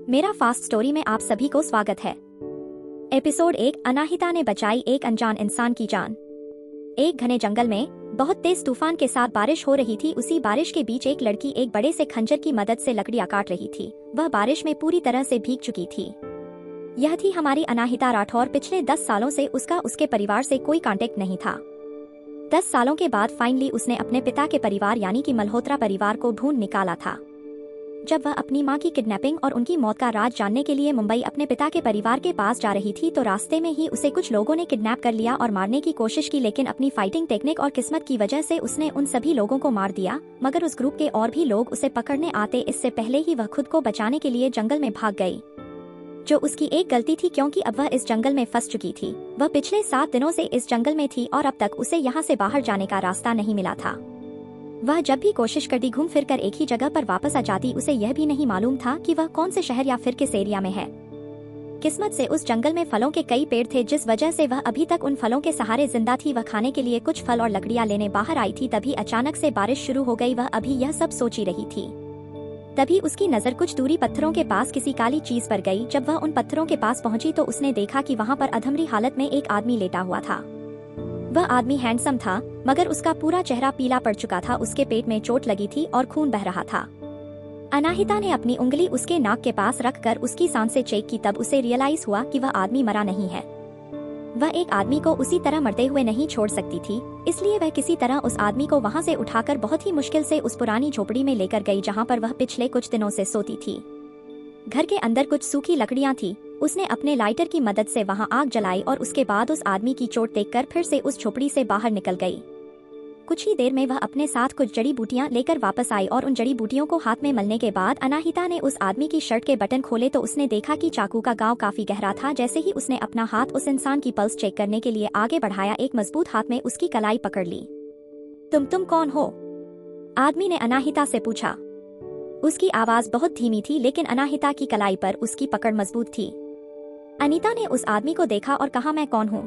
मेरा fast story में आप सभी को स्वागत है। एपिसोड 1। अनाहिता ने बचाई एक अनजान इंसान की जान। एक घने जंगल में बहुत तेज तूफान के साथ बारिश हो रही थी। उसी बारिश के बीच एक लड़की एक बड़े से खंजर की मदद से लकड़ियां काट रही थी। वह बारिश में पूरी तरह से भीग चुकी थी। यह थी हमारी अनाहिता राठौर। पिछले 10 सालों से उसका उसके परिवार से कोई कांटेक्ट नहीं था। 10 सालों के बाद फाइनली उसने अपने पिता के परिवार यानी कि मल्होत्रा परिवार को ढूंढ निकाला था। जब वह अपनी मां की किडनैपिंग और उनकी मौत का राज जानने के लिए मुंबई अपने पिता के परिवार के पास जा रही थी तो रास्ते में ही उसे कुछ लोगों ने किडनैप कर लिया और मारने की कोशिश की, लेकिन अपनी फाइटिंग टेक्निक और किस्मत की वजह से उसने उन सभी लोगों को मार दिया। मगर उस ग्रुप के और भी लोग उसे पकड़ने आते इससे पहले ही वह खुद को बचाने के लिए जंगल में भाग गई, जो उसकी एक गलती थी क्योंकि अब वह इस जंगल में फंस चुकी थी। वह पिछले 7 दिनों से इस जंगल में थी और अब तक उसे यहाँ से बाहर जाने का रास्ता नहीं मिला था। वह जब भी कोशिश करती घूम फिर कर एक ही जगह पर वापस आ जाती। उसे यह भी नहीं मालूम था कि वह कौन से शहर या फिर किस एरिया में है। किस्मत से उस जंगल में फलों के कई पेड़ थे जिस वजह से वह अभी तक उन फलों के सहारे जिंदा थी। वह खाने के लिए कुछ फल और लकड़ियां लेने बाहर आई थी, तभी अचानक से बारिश शुरू हो गई। वह अभी यह सब सोच ही रही थी, तभी उसकी नजर कुछ दूरी पत्थरों के पास किसी काली चीज पर गई। जब वह उन पत्थरों के पास पहुंची तो उसने देखा कि वहां पर अधमरी हालत में एक आदमी लेटा हुआ था। वह आदमी हैंडसम था मगर उसका पूरा चेहरा पीला पड़ चुका था। उसके पेट में चोट लगी थी और खून बह रहा था। अनाहिता ने अपनी उंगली उसके नाक के पास रखकर उसकी सांसें चेक की, तब उसे रियलाइज हुआ कि वह आदमी मरा नहीं है। वह एक आदमी को उसी तरह मरते हुए नहीं छोड़ सकती थी, इसलिए वह किसी तरह उस आदमी को वहां से उठाकर बहुत ही मुश्किल से उस पुरानी झोपड़ी में लेकर गई जहां पर वह पिछले कुछ दिनों से सोती थी। घर के अंदर कुछ सूखी लकड़ियां थी। उसने अपने लाइटर की मदद से वहां आग जलाई और उसके बाद उस आदमी की चोट देखकर फिर से उस झोपड़ी से बाहर निकल गई। कुछ ही देर में वह अपने साथ कुछ जड़ी बूटियां लेकर वापस आई और उन जड़ी बूटियों को हाथ में मलने के बाद अनाहिता ने उस आदमी की शर्ट के बटन खोले तो उसने देखा कि चाकू का घाव काफी गहरा था। जैसे ही उसने अपना हाथ उस इंसान की पल्स चेक करने के लिए आगे बढ़ाया, एक मजबूत हाथ में उसकी कलाई पकड़ ली। तुम कौन हो? आदमी ने अनाहिता से पूछा। उसकी आवाज बहुत धीमी थी लेकिन अनाहिता की कलाई पर उसकी पकड़ मजबूत थी। अनीता ने उस आदमी को देखा और कहा, मैं कौन हूँ?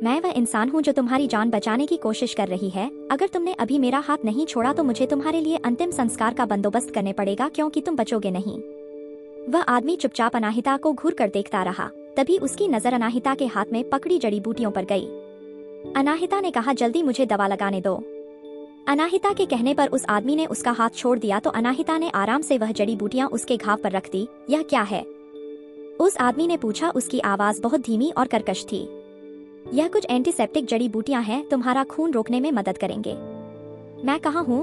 मैं वह इंसान हूँ जो तुम्हारी जान बचाने की कोशिश कर रही है। अगर तुमने अभी मेरा हाथ नहीं छोड़ा तो मुझे तुम्हारे लिए अंतिम संस्कार का बंदोबस्त करने पड़ेगा क्योंकि तुम बचोगे नहीं। वह आदमी चुपचाप अनाहिता को घूर कर देखता रहा। तभी उसकी नजर अनाहिता के हाथ में पकड़ी जड़ी बूटियों पर गई। अनाहिता ने कहा, जल्दी मुझे दवा लगाने दो। अनाहिता के कहने पर उस आदमी ने उसका हाथ छोड़ दिया तो अनाहिता ने आराम से वह जड़ी बूटियां उसके घाव पर रख दी। यह क्या है? उस आदमी ने पूछा। उसकी आवाज बहुत धीमी और कर्कश थी। यह कुछ एंटीसेप्टिक जड़ी बूटियां हैं, तुम्हारा खून रोकने में मदद करेंगे। मैं कहाँ हूँ?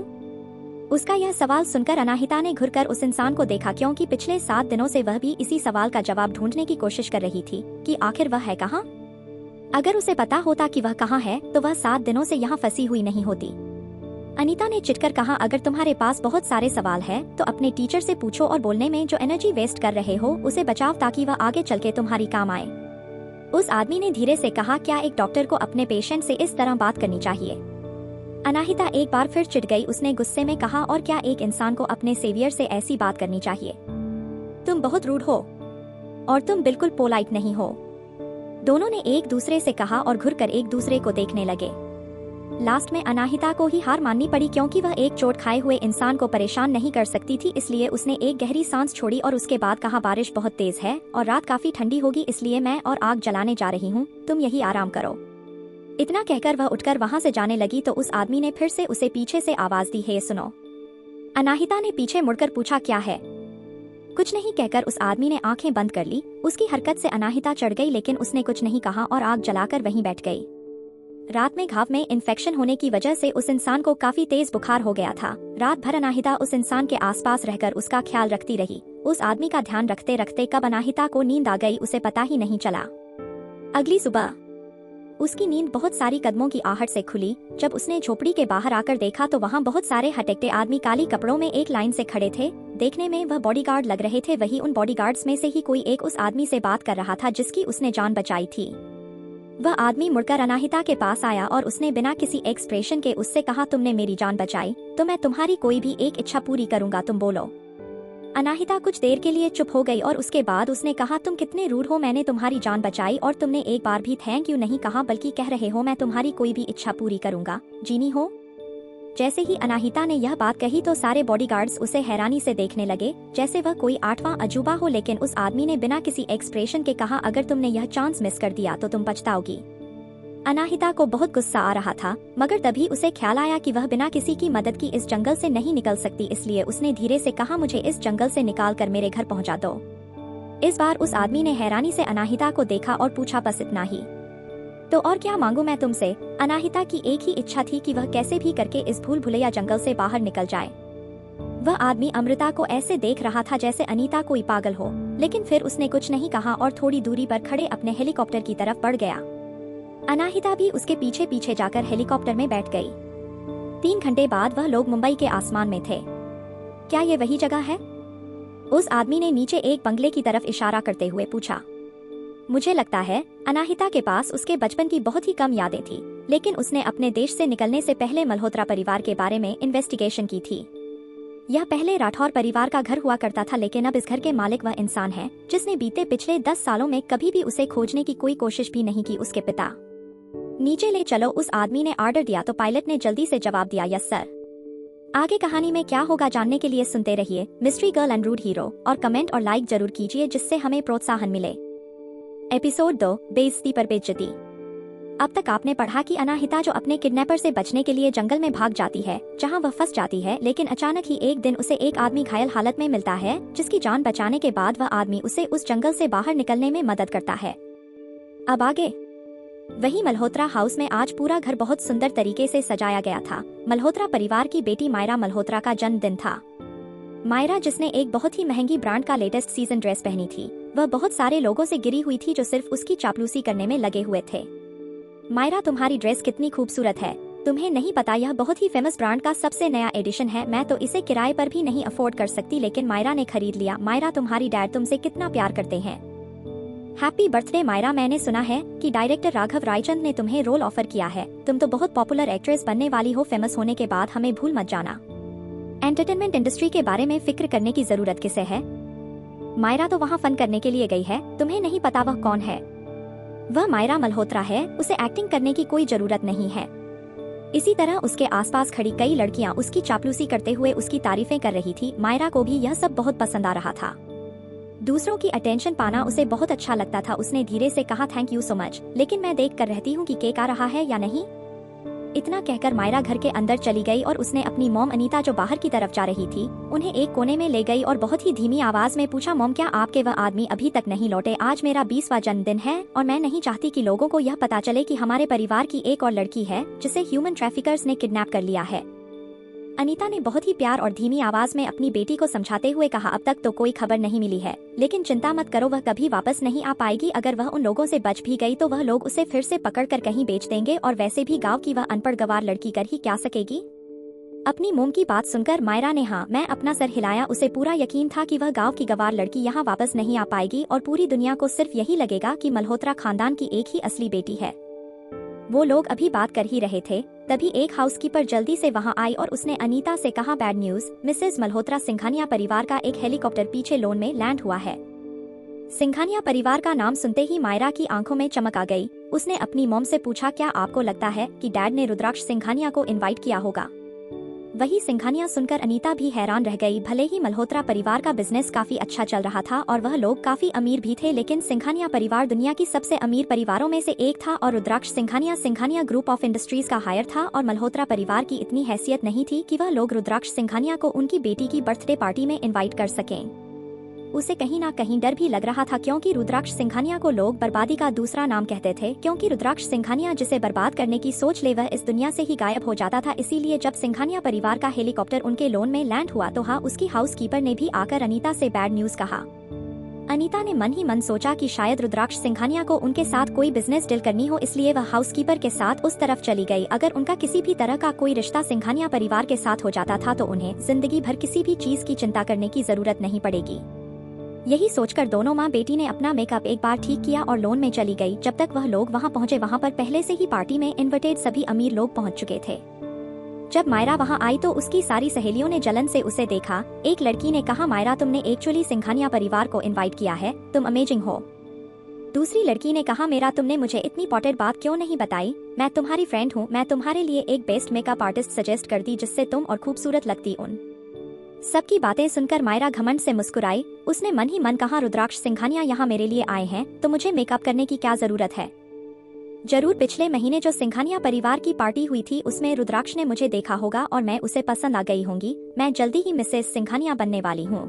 उसका यह सवाल सुनकर अनाहिता ने घुरकर उस इंसान को देखा क्योंकि पिछले 7 दिनों से वह भी इसी सवाल का जवाब ढूंढने की कोशिश कर रही थी कि आखिर वह है कहाँ। अगर उसे पता होता कि वह कहाँ है तो वह 7 दिनों से यहाँ फंसी हुई नहीं होती। अनीता ने चिढ़कर कहा, अगर तुम्हारे पास बहुत सारे सवाल है तो अपने टीचर से पूछो और बोलने में जो एनर्जी वेस्ट कर रहे हो उसे बचाओ ताकि वह आगे चल के तुम्हारी काम आए। उस आदमी ने धीरे से कहा, क्या एक डॉक्टर को अपने पेशेंट से इस तरह बात करनी चाहिए? अनाहिता एक बार फिर चिढ़ गई। उसने गुस्से में कहा, और क्या एक इंसान को अपने सेवियर से ऐसी बात करनी चाहिए? तुम बहुत रूड हो और तुम बिल्कुल पोलाइट नहीं हो। दोनों ने एक दूसरे से कहा और घुरकर एक दूसरे को देखने लगे। लास्ट में अनाहिता को ही हार माननी पड़ी क्योंकि वह एक चोट खाए हुए इंसान को परेशान नहीं कर सकती थी, इसलिए उसने एक गहरी सांस छोड़ी और उसके बाद कहा, बारिश बहुत तेज है और रात काफी ठंडी होगी, इसलिए मैं और आग जलाने जा रही हूँ, तुम यही आराम करो। इतना कहकर वह उठकर वहां से जाने लगी तो उस आदमी ने फिर से उसे पीछे से आवाज दी, हे सुनो। अनाहिता ने पीछे मुड़कर पूछा, क्या है? कुछ नहीं कहकर उस आदमी ने आंखें बंद कर ली। उसकी हरकत से अनाहिता चढ़ गई लेकिन उसने कुछ नहीं कहा और आग जलाकर वहीं बैठ गई। रात में घाव में इन्फेक्शन होने की वजह से उस इंसान को काफी तेज बुखार हो गया था। रात भर अनाहिता उस इंसान के आसपास रहकर उसका ख्याल रखती रही। उस आदमी का ध्यान रखते रखते कब अनाहिता को नींद आ गई उसे पता ही नहीं चला। अगली सुबह उसकी नींद बहुत सारी कदमों की आहट से खुली। जब उसने झोपड़ी के बाहर आकर देखा तो वहाँ बहुत सारे हटकते आदमी काली कपड़ों में एक लाइन से खड़े थे। देखने में वह बॉडीगार्ड लग रहे थे। वही उन बॉडीगार्ड्स में से ही कोई एक उस आदमी से बात कर रहा था जिसकी उसने जान बचाई थी। वह आदमी मुड़कर अनाहिता के पास आया और उसने बिना किसी एक्सप्रेशन के उससे कहा, तुमने मेरी जान बचाई तो मैं तुम्हारी कोई भी एक इच्छा पूरी करूंगा, तुम बोलो। अनाहिता कुछ देर के लिए चुप हो गई और उसके बाद उसने कहा, तुम कितने रूड हो, मैंने तुम्हारी जान बचाई और तुमने एक बार भी थैंक यू नहीं कहा बल्कि कह रहे हो मैं तुम्हारी कोई भी इच्छा पूरी करूंगा। जीनी हो? जैसे ही अनाहिता ने यह बात कही तो सारे बॉडीगार्ड्स उसे हैरानी से देखने लगे, जैसे वह कोई आठवां अजूबा हो। लेकिन उस आदमी ने बिना किसी एक्सप्रेशन के कहा, अगर तुमने यह चांस मिस कर दिया तो तुम पछताओगी। अनाहिता को बहुत गुस्सा आ रहा था, मगर तभी उसे ख्याल आया कि वह बिना किसी की मदद की इस जंगल से नहीं निकल सकती, इसलिए उसने धीरे से कहा, मुझे इस जंगल से निकाल कर मेरे घर पहुंचा दो। इस बार उस आदमी ने हैरानी से अनाहिता को देखा और पूछा, बस इतना ही? तो और क्या मांगू मैं तुमसे? अनाहिता की एक ही इच्छा थी कि वह कैसे भी करके इस भूल भुलैया जंगल से बाहर निकल जाए। वह आदमी अमृता को ऐसे देख रहा था जैसे अनीता कोई पागल हो, लेकिन फिर उसने कुछ नहीं कहा और थोड़ी दूरी पर खड़े अपने हेलीकॉप्टर की तरफ बढ़ गया। अनाहिता भी उसके पीछे पीछे जाकर हेलीकॉप्टर में बैठ गई। 3 घंटे बाद वह लोग मुंबई के आसमान में थे। क्या ये वही जगह है? उस आदमी ने नीचे एक बंगले की तरफ इशारा करते हुए पूछा। मुझे लगता है अनाहिता के पास उसके बचपन की बहुत ही कम यादें थी, लेकिन उसने अपने देश से निकलने से पहले मल्होत्रा परिवार के बारे में इन्वेस्टिगेशन की थी। यह पहले राठौर परिवार का घर हुआ करता था, लेकिन अब इस घर के मालिक वह इंसान है जिसने बीते पिछले 10 सालों में कभी भी उसे खोजने की कोई कोशिश भी नहीं की। उसके पिता। नीचे ले चलो, उस आदमी ने ऑर्डर दिया तो पायलट ने जल्दी से जवाब दिया, यस सर। आगे कहानी में क्या होगा जानने के लिए सुनते रहिए mystery girl and rude hero, और कमेंट और लाइक जरूर कीजिए जिससे हमें प्रोत्साहन मिले। एपिसोड 2, बेइज्जती पर बेइज्जती। अब तक आपने पढ़ा कि अनाहिता जो अपने किडनैपर से बचने के लिए जंगल में भाग जाती है, जहां वह फंस जाती है, लेकिन अचानक ही एक दिन उसे एक आदमी घायल हालत में मिलता है, जिसकी जान बचाने के बाद वह आदमी उसे उस जंगल से बाहर निकलने में मदद करता है। अब आगे। वही मल्होत्रा हाउस में आज पूरा घर बहुत सुंदर तरीके से सजाया गया था। मल्होत्रा परिवार की बेटी मायरा मल्होत्रा का जन्मदिन था। मायरा, जिसने एक बहुत ही महंगी ब्रांड का लेटेस्ट सीजन ड्रेस पहनी थी, वह बहुत सारे लोगों से गिरी हुई थी जो सिर्फ उसकी चापलूसी करने में लगे हुए थे। मायरा, तुम्हारी ड्रेस कितनी खूबसूरत है। तुम्हें नहीं पता यह बहुत ही फेमस ब्रांड का सबसे नया एडिशन है। मैं तो इसे किराए पर भी नहीं अफोर्ड कर सकती, लेकिन मायरा ने खरीद लिया। मायरा, तुम्हारी डैड तुमसे कितना प्यार करते हैं। Happy birthday Myra. मैंने सुना है कि डायरेक्टर राघव रायचंद ने तुम्हें रोल ऑफर किया है। तुम तो बहुत पॉपुलर एक्ट्रेस बनने वाली हो। फेमस होने के बाद हमें भूल मत जाना। एंटरटेनमेंट इंडस्ट्री के बारे में फिक्र करने की जरूरत किसे है? मायरा तो वहाँ फन करने के लिए गई है। तुम्हें नहीं पता वह कौन है? वह मायरा मल्होत्रा है। उसे एक्टिंग करने की कोई जरूरत नहीं है। इसी तरह उसके आसपास खड़ी कई लड़कियां उसकी चापलूसी करते हुए उसकी तारीफें कर रही थी। मायरा को भी यह सब बहुत पसंद आ रहा था। दूसरों की अटेंशन पाना उसे बहुत अच्छा लगता था। उसने धीरे से कहा, थैंक यू सो मच, लेकिन मैं देख कर रहती हूँ कि केक आ रहा है या नहीं। इतना कहकर मायरा घर के अंदर चली गई और उसने अपनी मॉम अनीता, जो बाहर की तरफ जा रही थी, उन्हें एक कोने में ले गई और बहुत ही धीमी आवाज में पूछा, मॉम, क्या आपके वह आदमी अभी तक नहीं लौटे? आज मेरा 20वां जन्मदिन है और मैं नहीं चाहती कि लोगों को यह पता चले कि हमारे परिवार की एक और लड़की है जिसे ह्यूमन ट्रैफिकर्स ने किडनैप कर लिया है। अनीता ने बहुत ही प्यार और धीमी आवाज में अपनी बेटी को समझाते हुए कहा, अब तक तो कोई खबर नहीं मिली है, लेकिन चिंता मत करो, वह कभी वापस नहीं आ पाएगी। अगर वह उन लोगों से बच भी गई तो वह लोग उसे फिर से पकड़कर कहीं बेच देंगे, और वैसे भी गांव की वह अनपढ़ गवार लड़की कर ही क्या सकेगी। अपनी मोम की बात सुनकर मायरा ने हाँ मैं अपना सर हिलाया। उसे पूरा यकीन था कि वह गांव की गवार लड़की यहाँ वापस नहीं आ पाएगी और पूरी दुनिया को सिर्फ यही लगेगा कि मल्होत्रा खानदान की एक ही असली बेटी है। वो लोग अभी बात कर ही रहे थे, तभी एक हाउसकीपर जल्दी से वहां आई और उसने अनीता से कहा, bad news, Mrs Malhotra Singhania परिवार का एक हेलीकॉप्टर पीछे लोन में लैंड हुआ है। सिंघानिया परिवार का नाम सुनते ही मायरा की आंखों में चमक आ गई। उसने अपनी मॉम से पूछा, क्या आपको लगता है कि डैड ने रुद्राक्ष सिंघानिया को इनवाइट किया होगा? वही सिंघानिया सुनकर अनीता भी हैरान रह गई। भले ही मल्होत्रा परिवार का बिजनेस काफी अच्छा चल रहा था और वह लोग काफी अमीर भी थे, लेकिन सिंघानिया परिवार दुनिया की सबसे अमीर परिवारों में से एक था और रुद्राक्ष सिंघानिया ग्रुप ऑफ इंडस्ट्रीज का हायर था और मल्होत्रा परिवार की इतनी हैसियत नहीं थी कि वह लोग रुद्राक्ष सिंघानिया को उनकी बेटी की बर्थडे पार्टी में इन्वाइट कर सकें। उसे कहीं ना कहीं डर भी लग रहा था, क्योंकि रुद्राक्ष सिंघानिया को लोग बर्बादी का दूसरा नाम कहते थे, क्योंकि रुद्राक्ष सिंघानिया जिसे बर्बाद करने की सोच ले वह इस दुनिया से ही गायब हो जाता था। इसीलिए जब सिंघानिया परिवार का हेलीकॉप्टर उनके लोन में लैंड हुआ तो हाँ उसकी हाउसकीपर ने भी आकर अनीता से बैड न्यूज कहा। अनीता ने मन ही मन सोचा कि शायद रुद्राक्ष सिंघानिया को उनके साथ कोई बिजनेस डील करनी हो, इसलिए वह हाउसकीपर के साथ उस तरफ चली गई। अगर उनका किसी भी तरह का कोई रिश्ता सिंघानिया परिवार के साथ हो जाता था तो उन्हें जिंदगी भर किसी भी चीज की चिंता करने की जरूरत नहीं पड़ेगी। यही सोचकर दोनों माँ बेटी ने अपना मेकअप एक बार ठीक किया और लोन में चली गई। जब तक वह लोग वहाँ पहुँचे वहाँ पर पहले से ही पार्टी में इन्विटेड सभी अमीर लोग पहुँच चुके थे। जब मायरा वहाँ आई तो उसकी सारी सहेलियों ने जलन से उसे देखा। एक लड़की ने कहा, मायरा तुमने एक्चुअली सिंघानिया परिवार को इनवाइट किया है, तुम अमेजिंग हो। दूसरी लड़की ने कहा, मेरा तुमने मुझे इतनी इंपॉर्टेंट बात क्यों नहीं बताई? मैं तुम्हारी फ्रेंड हूँ, मैं तुम्हारे लिए एक बेस्ट मेकअप आर्टिस्ट सजेस्ट करती जिससे तुम और खूबसूरत लगती। उन सबकी बातें सुनकर मायरा घमंड से मुस्कुराई। उसने मन ही मन कहा, रुद्राक्ष सिंघानिया यहाँ मेरे लिए आए हैं तो मुझे मेकअप करने की क्या जरूरत है? जरूर पिछले महीने जो सिंघानिया परिवार की पार्टी हुई थी उसमें रुद्राक्ष ने मुझे देखा होगा और मैं उसे पसंद आ गई होंगी। मैं जल्दी ही मिसेस सिंघानिया बनने वाली हूँ।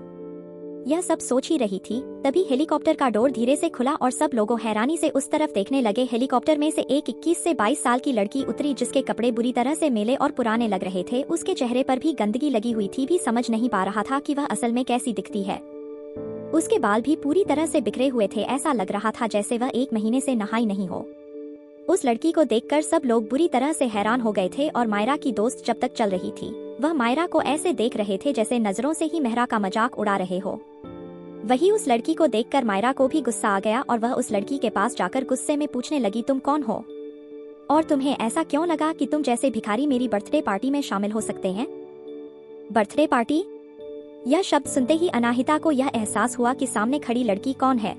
यह सब सोच ही रही थी, तभी हेलीकॉप्टर का डोर धीरे से खुला और सब लोगों हैरानी से उस तरफ देखने लगे। हेलीकॉप्टर में से एक 21 से 22 साल की लड़की उतरी जिसके कपड़े बुरी तरह से मैले और पुराने लग रहे थे। उसके चेहरे पर भी गंदगी लगी हुई थी, भी समझ नहीं पा रहा था कि वह असल में कैसी दिखती है। उसके बाल भी पूरी तरह से बिखरे हुए थे, ऐसा लग रहा था जैसे वह 1 महीने से नहाई नहीं हो। उस लड़की को देखकर सब लोग बुरी तरह से हैरान हो गए थे और मायरा की दोस्त जब तक चल रही थी वह मायरा को ऐसे देख रहे थे जैसे नजरों से ही मेहरा का मजाक उड़ा रहे हो। वही उस लड़की को देखकर मायरा को भी गुस्सा आ गया और वह उस लड़की के पास जाकर गुस्से में पूछने लगी, तुम कौन हो और तुम्हें ऐसा क्यों लगा कि तुम जैसे भिखारी मेरी बर्थडे पार्टी में शामिल हो सकते हैं? Birthday party? यह शब्द सुनते ही अनाहिता को यह एहसास हुआ कि सामने खड़ी लड़की कौन है।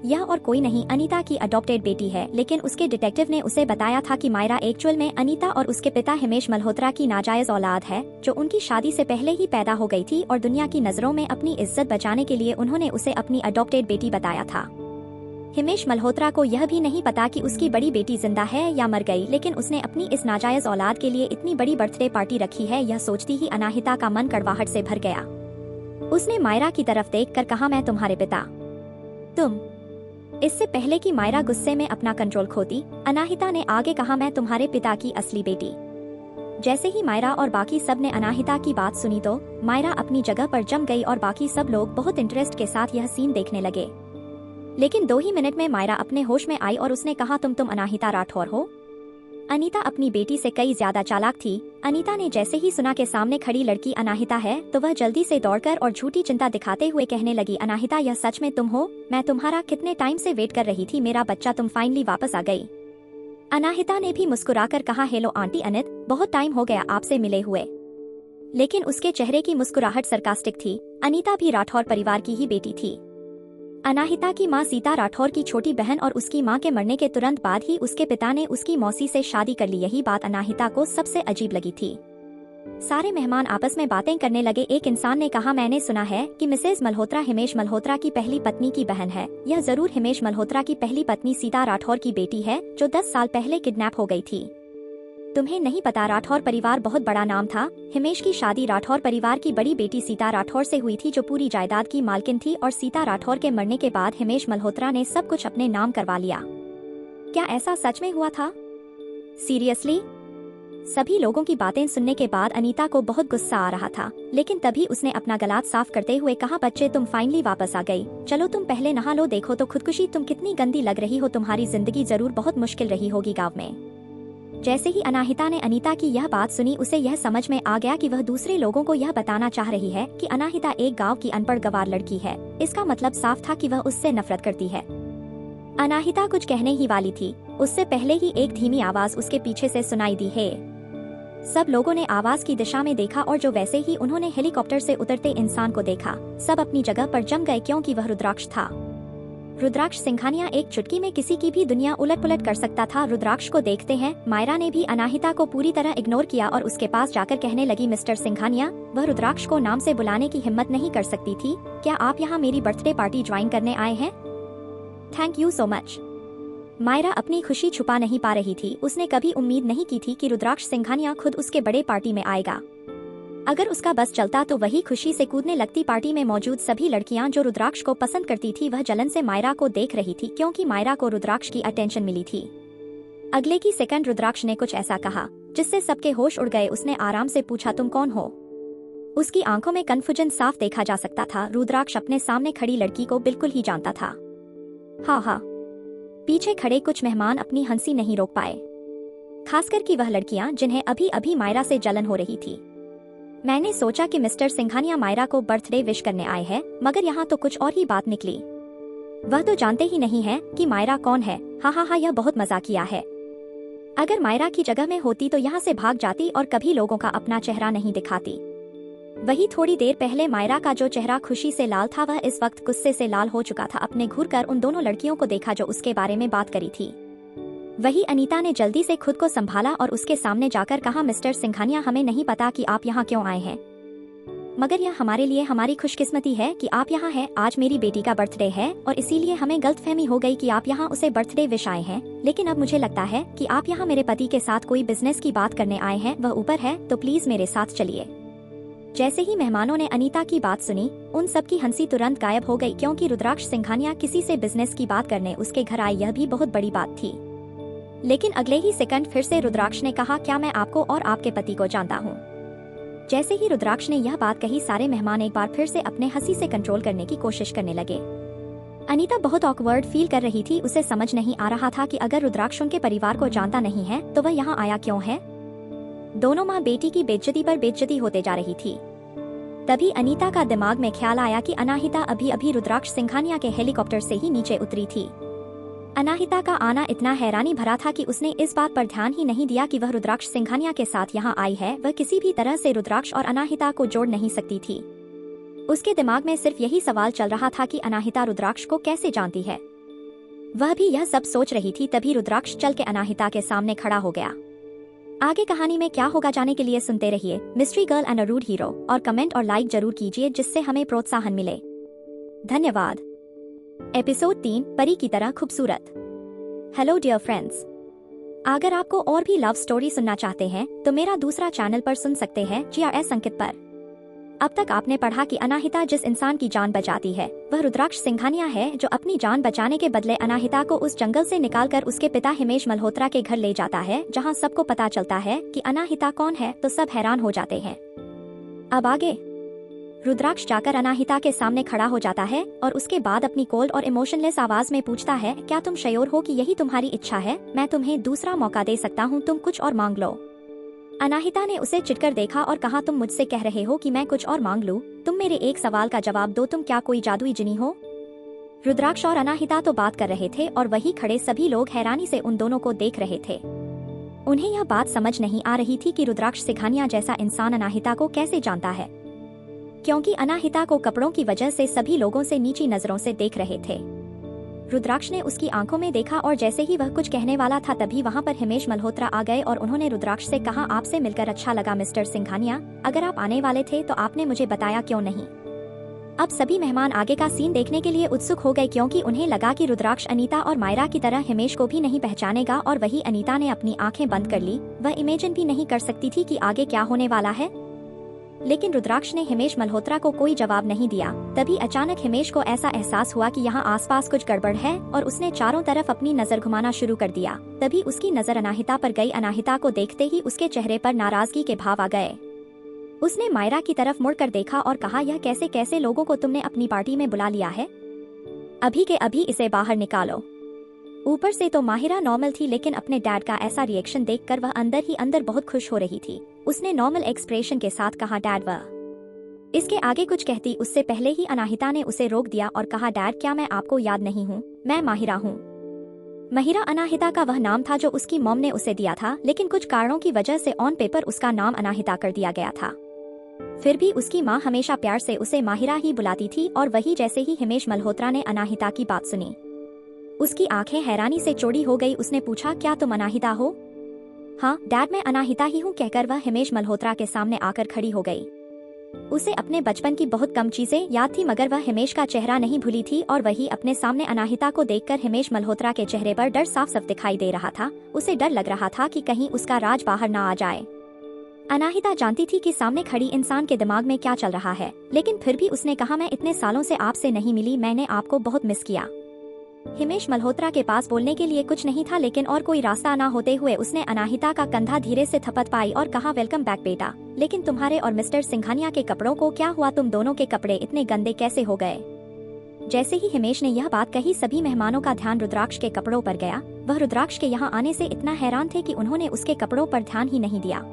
यह और कोई नहीं, अनीता की अडॉप्टेड बेटी है। लेकिन उसके डिटेक्टिव ने उसे बताया था कि मायरा एक्चुअल में अनीता और उसके पिता हिमेश मल्होत्रा की नाजायज औलाद है जो उनकी शादी से पहले ही पैदा हो गई थी और दुनिया की नजरों में अपनी इज्जत बचाने के लिए उन्होंने उसे अपनी अडॉप्टेड बेटी बताया था। हिमेश मल्होत्रा को यह भी नहीं पता कि उसकी बड़ी बेटी जिंदा है या मर गई, लेकिन उसने अपनी इस नाजायज औलाद के लिए इतनी बड़ी बर्थडे पार्टी रखी है। यह सोचती ही अनाहिता का मन कड़वाहट से भर गया। उसने मायरा की तरफ देखकर कहा, मैं तुम्हारे पिता। तुम? इससे पहले कि मायरा गुस्से में अपना कंट्रोल खोती, अनाहिता ने आगे कहा, मैं तुम्हारे पिता की असली बेटी। जैसे ही मायरा और बाकी सब ने अनाहिता की बात सुनी तो मायरा अपनी जगह पर जम गई और बाकी सब लोग बहुत इंटरेस्ट के साथ यह सीन देखने लगे। लेकिन 2 ही मिनट में मायरा अपने होश में आई और उसने कहा, तुम अनाहिता राठौर हो? अनीता अपनी बेटी से कई ज्यादा चालाक थी। अनीता ने जैसे ही सुना के सामने खड़ी लड़की अनाहिता है तो वह जल्दी से दौड़कर और झूठी चिंता दिखाते हुए कहने लगी, अनाहिता यह सच में तुम हो? मैं तुम्हारा कितने टाइम से वेट कर रही थी मेरा बच्चा, तुम फाइनली वापस आ गई। अनाहिता ने भी मुस्कुराकर कहा, हेलो आंटी अनित, बहुत टाइम हो गया आपसे मिले हुए। लेकिन उसके चेहरे की मुस्कुराहट सरकास्टिक थी। अनीता भी राठौर परिवार की ही बेटी थी। अनाहिता की मां सीता राठौर की छोटी बहन और उसकी मां के मरने के तुरंत बाद ही उसके पिता ने उसकी मौसी से शादी कर ली। यही बात अनाहिता को सबसे अजीब लगी थी। सारे मेहमान आपस में बातें करने लगे। एक इंसान ने कहा, मैंने सुना है कि मिसेज मल्होत्रा हिमेश मल्होत्रा की पहली पत्नी की बहन है। यह जरूर हिमेश मल्होत्रा की पहली पत्नी सीता राठौर की बेटी है जो 10 साल पहले किडनैप हो गई थी। तुम्हें नहीं पता, राठौर परिवार बहुत बड़ा नाम था। हिमेश की शादी राठौर परिवार की बड़ी बेटी सीता राठौर से हुई थी जो पूरी जायदाद की मालकिन थी और सीता राठौर के मरने के बाद हिमेश मल्होत्रा ने सब कुछ अपने नाम करवा लिया। क्या ऐसा सच में हुआ था? सीरियसली? सभी लोगों की बातें सुनने के बाद अनीता को बहुत गुस्सा आ रहा था, लेकिन तभी उसने अपना गला साफ करते हुए कहा, बच्चे तुम फाइनली वापस आ गई। चलो तुम पहले नहा लो, देखो तो खुदकुशी तुम कितनी गंदी लग रही हो। तुम्हारी जिंदगी जरूर बहुत मुश्किल रही होगी गाँव में। जैसे ही अनाहिता ने अनीता की यह बात सुनी उसे यह समझ में आ गया कि वह दूसरे लोगों को यह बताना चाह रही है कि अनाहिता एक गांव की अनपढ़ गंवार लड़की है। इसका मतलब साफ था कि वह उससे नफरत करती है। अनाहिता कुछ कहने ही वाली थी, उससे पहले ही एक धीमी आवाज उसके पीछे से सुनाई दी है। सब लोगों ने आवाज की दिशा में देखा और जो वैसे ही उन्होंने हेलीकॉप्टर से उतरते इंसान को देखा, सब अपनी जगह पर जम गए क्योंकि वह रुद्राक्ष था। रुद्राक्ष सिंघानिया एक चुटकी में किसी की भी दुनिया उलट पुलट कर सकता था। रुद्राक्ष को देखते हैं मायरा ने भी अनाहिता को पूरी तरह इग्नोर किया और उसके पास जाकर कहने लगी, मिस्टर सिंघानिया। वह रुद्राक्ष को नाम से बुलाने की हिम्मत नहीं कर सकती थी। क्या आप यहाँ मेरी बर्थडे पार्टी ज्वाइन करने आए हैं? Thank you so much. Myra अपनी खुशी छुपा नहीं पा रही थी। उसने कभी उम्मीद नहीं की थी कि रुद्राक्ष सिंघानिया खुद उसके बड़े पार्टी में आएगा। अगर उसका बस चलता तो वही खुशी से कूदने लगती। पार्टी में मौजूद सभी लड़कियां जो रुद्राक्ष को पसंद करती थी वह जलन से मायरा को देख रही थी क्योंकि मायरा को रुद्राक्ष की अटेंशन मिली थी। अगले की सेकंड रुद्राक्ष ने कुछ ऐसा कहा जिससे सबके होश उड़ गए। उसने आराम से पूछा, तुम कौन हो? उसकी आंखों में कन्फ्यूजन साफ देखा जा सकता था। रुद्राक्ष अपने सामने खड़ी लड़की को बिल्कुल ही जानता था। हाँ। पीछे खड़े कुछ मेहमान अपनी हंसी नहीं रोक पाए, खासकर कि वह लड़कियां जिन्हें अभी अभी मायरा से जलन हो रही थी। मैंने सोचा कि मिस्टर सिंघानिया मायरा को बर्थडे विश करने आए हैं, मगर यहाँ तो कुछ और ही बात निकली। वह तो जानते ही नहीं है कि मायरा कौन है। हाँ, यह बहुत मजाकिया है। अगर मायरा की जगह में होती तो यहाँ से भाग जाती और कभी लोगों का अपना चेहरा नहीं दिखाती। वही थोड़ी देर पहले मायरा का जो चेहरा खुशी से लाल था वह इस वक्त गुस्से से लाल हो चुका था। अपने घूर कर उन दोनों लड़कियों को देखा जो उसके बारे में बात करी थी। वही अनीता ने जल्दी से खुद को संभाला और उसके सामने जाकर कहा, मिस्टर सिंघानिया, हमें नहीं पता कि आप यहाँ क्यों आए हैं, मगर यह हमारे लिए हमारी खुशकिस्मती है कि आप यहाँ हैं। आज मेरी बेटी का बर्थडे है और इसीलिए हमें गलतफहमी हो गई कि आप यहाँ उसे बर्थडे विश आए हैं, लेकिन अब मुझे लगता है कि आप यहाँ मेरे पति के साथ कोई बिजनेस की बात करने आए हैं। वह ऊपर है तो प्लीज मेरे साथ चलिए। जैसे ही मेहमानों ने अनीता की बात सुनी, उन सब की हंसी तुरंत गायब हो गई, क्योंकि रुद्राक्ष सिंघानिया किसी से बिजनेस की बात करने उसके घर आए यह भी बहुत बड़ी बात थी। लेकिन अगले ही सेकंड फिर से रुद्राक्ष ने कहा, क्या मैं आपको और आपके पति को जानता हूँ? जैसे ही रुद्राक्ष ने यह बात कही, सारे मेहमान एक बार फिर से अपने हंसी से कंट्रोल करने की कोशिश करने लगे। अनीता बहुत ऑकवर्ड फील कर रही थी। उसे समझ नहीं आ रहा था कि अगर रुद्राक्ष उनके परिवार को जानता नहीं है तो वह यहाँ आया क्यों है। दोनों माँ बेटी की बेइज्जती पर बेइज्जती होते जा रही थी। तभी अनीता का दिमाग में ख्याल आया कि अनाहिता अभी अभी रुद्राक्ष सिंघानिया के हेलीकॉप्टर से ही नीचे उतरी थी। अनाहिता का आना इतना हैरानी भरा था कि उसने इस बात पर ध्यान ही नहीं दिया कि वह रुद्राक्ष सिंघानिया के साथ यहाँ आई है। वह किसी भी तरह से रुद्राक्ष और अनाहिता को जोड़ नहीं सकती थी। उसके दिमाग में सिर्फ यही सवाल चल रहा था कि अनाहिता रुद्राक्ष को कैसे जानती है। वह भी यह सब सोच रही थी। तभी रुद्राक्ष चल के अनाहिता के सामने खड़ा हो गया। आगे कहानी में क्या होगा जाने के लिए सुनते रहिए mystery girl and a rude hero, और कमेंट और लाइक जरूर कीजिए जिससे हमें प्रोत्साहन मिले। धन्यवाद। एपिसोड 3, परी की तरह खूबसूरत। हेलो डियर फ्रेंड्स, अगर आपको और भी लव स्टोरी सुनना चाहते हैं तो मेरा दूसरा चैनल पर सुन सकते हैं, GRS अंकित पर। अब तक आपने पढ़ा कि अनाहिता जिस इंसान की जान बचाती है वह रुद्राक्ष सिंघानिया है, जो अपनी जान बचाने के बदले अनाहिता को उस जंगल से निकालकर उसके पिता हिमेश मल्होत्रा के घर ले जाता है, जहां सबको पता चलता है कि अनाहिता कौन है तो सब हैरान हो जाते हैं। अब आगे रुद्राक्ष जाकर अनाहिता के सामने खड़ा हो जाता है और उसके बाद अपनी कोल्ड और इमोशनलेस आवाज में पूछता है, क्या तुम श्योर हो कि यही तुम्हारी इच्छा है? मैं तुम्हें दूसरा मौका दे सकता हूँ, तुम कुछ और मांग लो। अनाहिता ने उसे चिढ़कर देखा और कहा, तुम मुझसे कह रहे हो कि मैं कुछ और मांग लूं? तुम मेरे एक सवाल का जवाब दो, तुम क्या कोई जादुई जिनी हो? रुद्राक्ष और अनाहिता तो बात कर रहे थे और वहीं खड़े सभी लोग हैरानी से उन दोनों को देख रहे थे। उन्हें यह बात समझ नहीं आ रही थी कि रुद्राक्ष सिंघानिया जैसा इंसान अनाहिता को कैसे जानता है, क्योंकि अनाहिता को कपड़ों की वजह से सभी लोगों से नीची नजरों से देख रहे थे। रुद्राक्ष ने उसकी आंखों में देखा और जैसे ही वह कुछ कहने वाला था तभी वहां पर हिमेश मल्होत्रा आ गए और उन्होंने रुद्राक्ष से कहा, आपसे मिलकर अच्छा लगा मिस्टर सिंघानिया, अगर आप आने वाले थे तो आपने मुझे बताया क्यों नहीं? अब सभी मेहमान आगे का सीन देखने के लिए उत्सुक हो गए, क्योंकि उन्हें लगा कि रुद्राक्ष अनीता और मायरा की तरह हिमेश को भी नहीं पहचानेगा। और वही अनीता ने अपनी आंखें बंद कर ली। वह इमेजिन भी नहीं कर सकती थी कि आगे क्या होने वाला है। लेकिन रुद्राक्ष ने हिमेश मल्होत्रा को कोई जवाब नहीं दिया। तभी अचानक हिमेश को ऐसा एहसास हुआ कि यहाँ आसपास कुछ गड़बड़ है और उसने चारों तरफ अपनी नजर घुमाना शुरू कर दिया। तभी उसकी नजर अनाहिता पर गई। अनाहिता को देखते ही उसके चेहरे पर नाराजगी के भाव आ गए। उसने मायरा की तरफ मुड़कर देखा और कहा, यह कैसे कैसे लोगों को तुमने अपनी पार्टी में बुला लिया है? अभी के अभी इसे बाहर निकालो। ऊपर से तो माहिरा नॉर्मल थी, लेकिन अपने डैड का ऐसा रिएक्शन देखकर वह अंदर ही अंदर बहुत खुश हो रही थी। उसने नॉर्मल एक्सप्रेशन के साथ कहा, डैड। वह इसके आगे कुछ कहती उससे पहले ही अनाहिता ने उसे रोक दिया और कहा, डैड, क्या मैं आपको याद नहीं हूँ? मैं माहिरा हूँ। माहिरा अनाहिता का वह नाम था जो उसकी मॉम ने उसे दिया था, लेकिन कुछ कारणों की वजह से ऑन पेपर उसका नाम अनाहिता कर दिया गया था। फिर भी उसकी माँ हमेशा प्यार से उसे माहिरा ही बुलाती थी। और वही जैसे ही हिमेश मल्होत्रा ने अनाहिता की बात सुनी, उसकी आंखें हैरानी से चौड़ी हो गई। उसने पूछा, क्या तुम अनाहिता हो? हाँ डैड, मैं अनाहिता ही हूँ, कहकर वह हिमेश मल्होत्रा के सामने आकर खड़ी हो गई। उसे अपने बचपन की बहुत कम चीजें याद थी, मगर वह हिमेश का चेहरा नहीं भूली थी। और वही अपने सामने अनाहिता को देखकर हिमेश मल्होत्रा के चेहरे पर डर साफ साफ दिखाई दे रहा था। उसे डर लग रहा था कि कहीं उसका राज बाहर ना आ जाए। अनाहिता जानती थी कि सामने खड़ी इंसान के दिमाग में क्या चल रहा है, लेकिन फिर भी उसने कहा, मैं इतने सालों से आपसे नहीं मिली, मैंने आपको बहुत मिस किया। हिमेश मल्होत्रा के पास बोलने के लिए कुछ नहीं था, लेकिन और कोई रास्ता ना होते हुए उसने अनाहिता का कंधा धीरे से थपथ पाई और कहा, वेलकम बैक बेटा। लेकिन तुम्हारे और मिस्टर सिंघानिया के कपड़ों को क्या हुआ? तुम दोनों के कपड़े इतने गंदे कैसे हो गए? जैसे ही हिमेश ने यह बात कही, सभी मेहमानों का ध्यान रुद्राक्ष के कपड़ों पर गया। वह रुद्राक्ष के यहाँ आने से इतना हैरान थे कि उन्होंने उसके कपड़ों पर ध्यान ही नहीं दिया।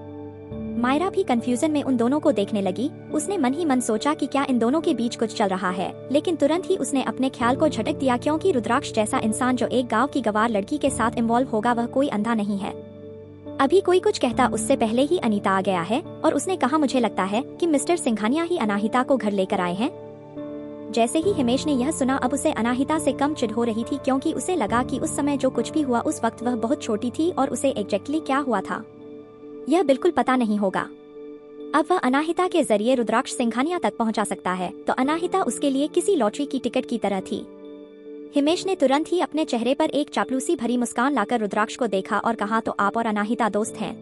मायरा भी कंफ्यूजन में उन दोनों को देखने लगी। उसने मन ही मन सोचा कि क्या इन दोनों के बीच कुछ चल रहा है, लेकिन तुरंत ही उसने अपने ख्याल को झटक दिया, क्योंकि रुद्राक्ष जैसा इंसान जो एक गांव की गवार लड़की के साथ इन्वॉल्व होगा वह कोई अंधा नहीं है। अभी कोई कुछ कहता उससे पहले ही अनीता आ गया है और उसने कहा, मुझे लगता है कि मिस्टर सिंघानिया ही अनाहिता को घर लेकर आए हैं। जैसे ही हिमेश ने यह सुना, अब उसे अनाहिता से कम चिढ़ हो रही थी, क्योंकि उसे लगा कि उस समय जो कुछ भी हुआ उस वक्त वह बहुत छोटी थी और उसे एग्जैक्टली क्या हुआ था यह बिल्कुल पता नहीं होगा। अब वह अनाहिता के जरिए रुद्राक्ष सिंघानिया तक पहुंचा सकता है, तो अनाहिता उसके लिए किसी लॉटरी की टिकट की तरह थी। हिमेश ने तुरंत ही अपने चेहरे पर एक चापलूसी भरी मुस्कान लाकर रुद्राक्ष को देखा और कहा, तो आप और अनाहिता दोस्त हैं।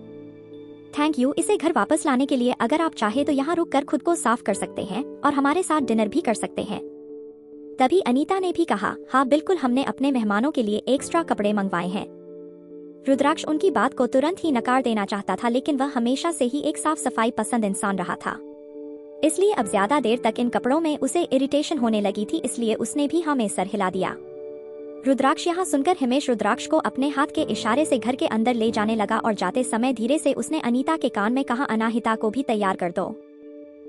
Thank you. इसे घर वापस लाने के लिए अगर आप चाहे तो यहाँ रुक कर खुद को साफ कर सकते हैं और हमारे साथ डिनर भी कर सकते हैं। तभी अनीता ने भी कहा, हाँ बिल्कुल, हमने अपने मेहमानों के लिए एक्स्ट्रा कपड़े मंगवाए हैं। रुद्राक्ष उनकी बात को तुरंत ही नकार देना चाहता था, लेकिन वह हमेशा से ही एक साफ सफाई पसंद इंसान रहा था, इसलिए अब ज्यादा देर तक इन कपड़ों में उसे इरिटेशन होने लगी थी, इसलिए उसने भी हाँ में सर हिला दिया। रुद्राक्ष यहाँ सुनकर हिमेश रुद्राक्ष को अपने हाथ के इशारे से घर के अंदर ले जाने लगा और जाते समय धीरे से उसने अनीता के कान में कहा, अनाहिता को भी तैयार कर दो।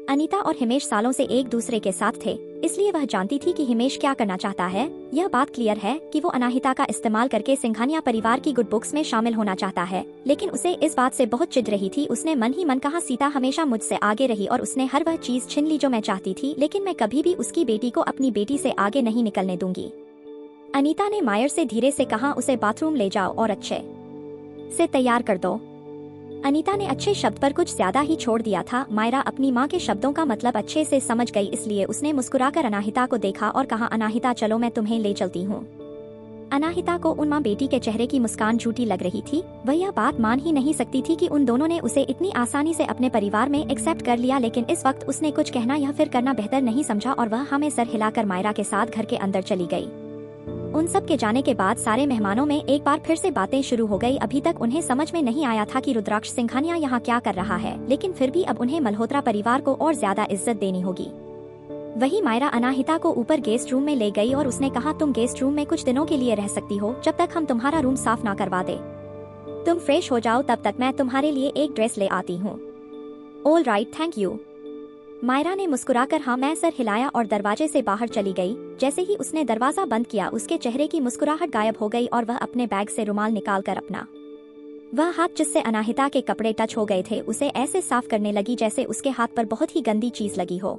अनीता और हिमेश सालों से एक दूसरे के साथ थे, इसलिए वह जानती थी कि हिमेश क्या करना चाहता है। यह बात क्लियर है कि वो अनाहिता का इस्तेमाल करके सिंघानिया परिवार की गुड बुक्स में शामिल होना चाहता है, लेकिन उसे इस बात से बहुत चिढ़ रही थी। उसने मन ही मन कहा, सीता हमेशा मुझसे आगे रही और उसने हर वह चीज छीन ली जो मैं चाहती थी, लेकिन मैं कभी भी उसकी बेटी को अपनी बेटी से आगे नहीं निकलने दूंगी। अनीता ने मायर से धीरे से कहा, उसे बाथरूम ले जाओ और अच्छे से तैयार कर दो। अनीता ने अच्छे शब्द पर कुछ ज्यादा ही छोड़ दिया था। मायरा अपनी माँ के शब्दों का मतलब अच्छे से समझ गई, इसलिए उसने मुस्कुराकर अनाहिता को देखा और कहा, अनाहिता चलो मैं तुम्हें ले चलती हूँ। अनाहिता को उन माँ बेटी के चेहरे की मुस्कान झूठी लग रही थी। वह यह बात मान ही नहीं सकती थी कि उन दोनों ने उसे इतनी आसानी से अपने परिवार में एक्सेप्ट कर लिया, लेकिन इस वक्त उसने कुछ कहना या फिर करना बेहतर नहीं समझा और वह हमें सर हिलाकर मायरा के साथ घर के अंदर चली गई। उन सब के जाने के बाद सारे मेहमानों में एक बार फिर से बातें शुरू हो गई। अभी तक उन्हें समझ में नहीं आया था कि रुद्राक्ष सिंघानिया यहाँ क्या कर रहा है, लेकिन फिर भी अब उन्हें मल्होत्रा परिवार को और ज्यादा इज्जत देनी होगी। वही मायरा अनाहिता को ऊपर गेस्ट रूम में ले गई और उसने कहा, तुम गेस्ट रूम में कुछ दिनों के लिए रह सकती हो, जब तक हम तुम्हारा रूम साफ ना करवा दे। तुम फ्रेश हो जाओ, तब तक मैं तुम्हारे लिए एक ड्रेस ले आती हूँ। All right, thank you. Myra ने मुस्कुराकर हाँ मैं सर हिलाया और दरवाजे से बाहर चली गई। जैसे ही उसने दरवाजा बंद किया, उसके चेहरे की मुस्कुराहट गायब हो गई और वह अपने बैग से रुमाल निकालकर अपना वह हाथ जिससे अनाहिता के कपड़े टच हो गए थे उसे ऐसे साफ करने लगी जैसे उसके हाथ पर बहुत ही गंदी चीज लगी हो।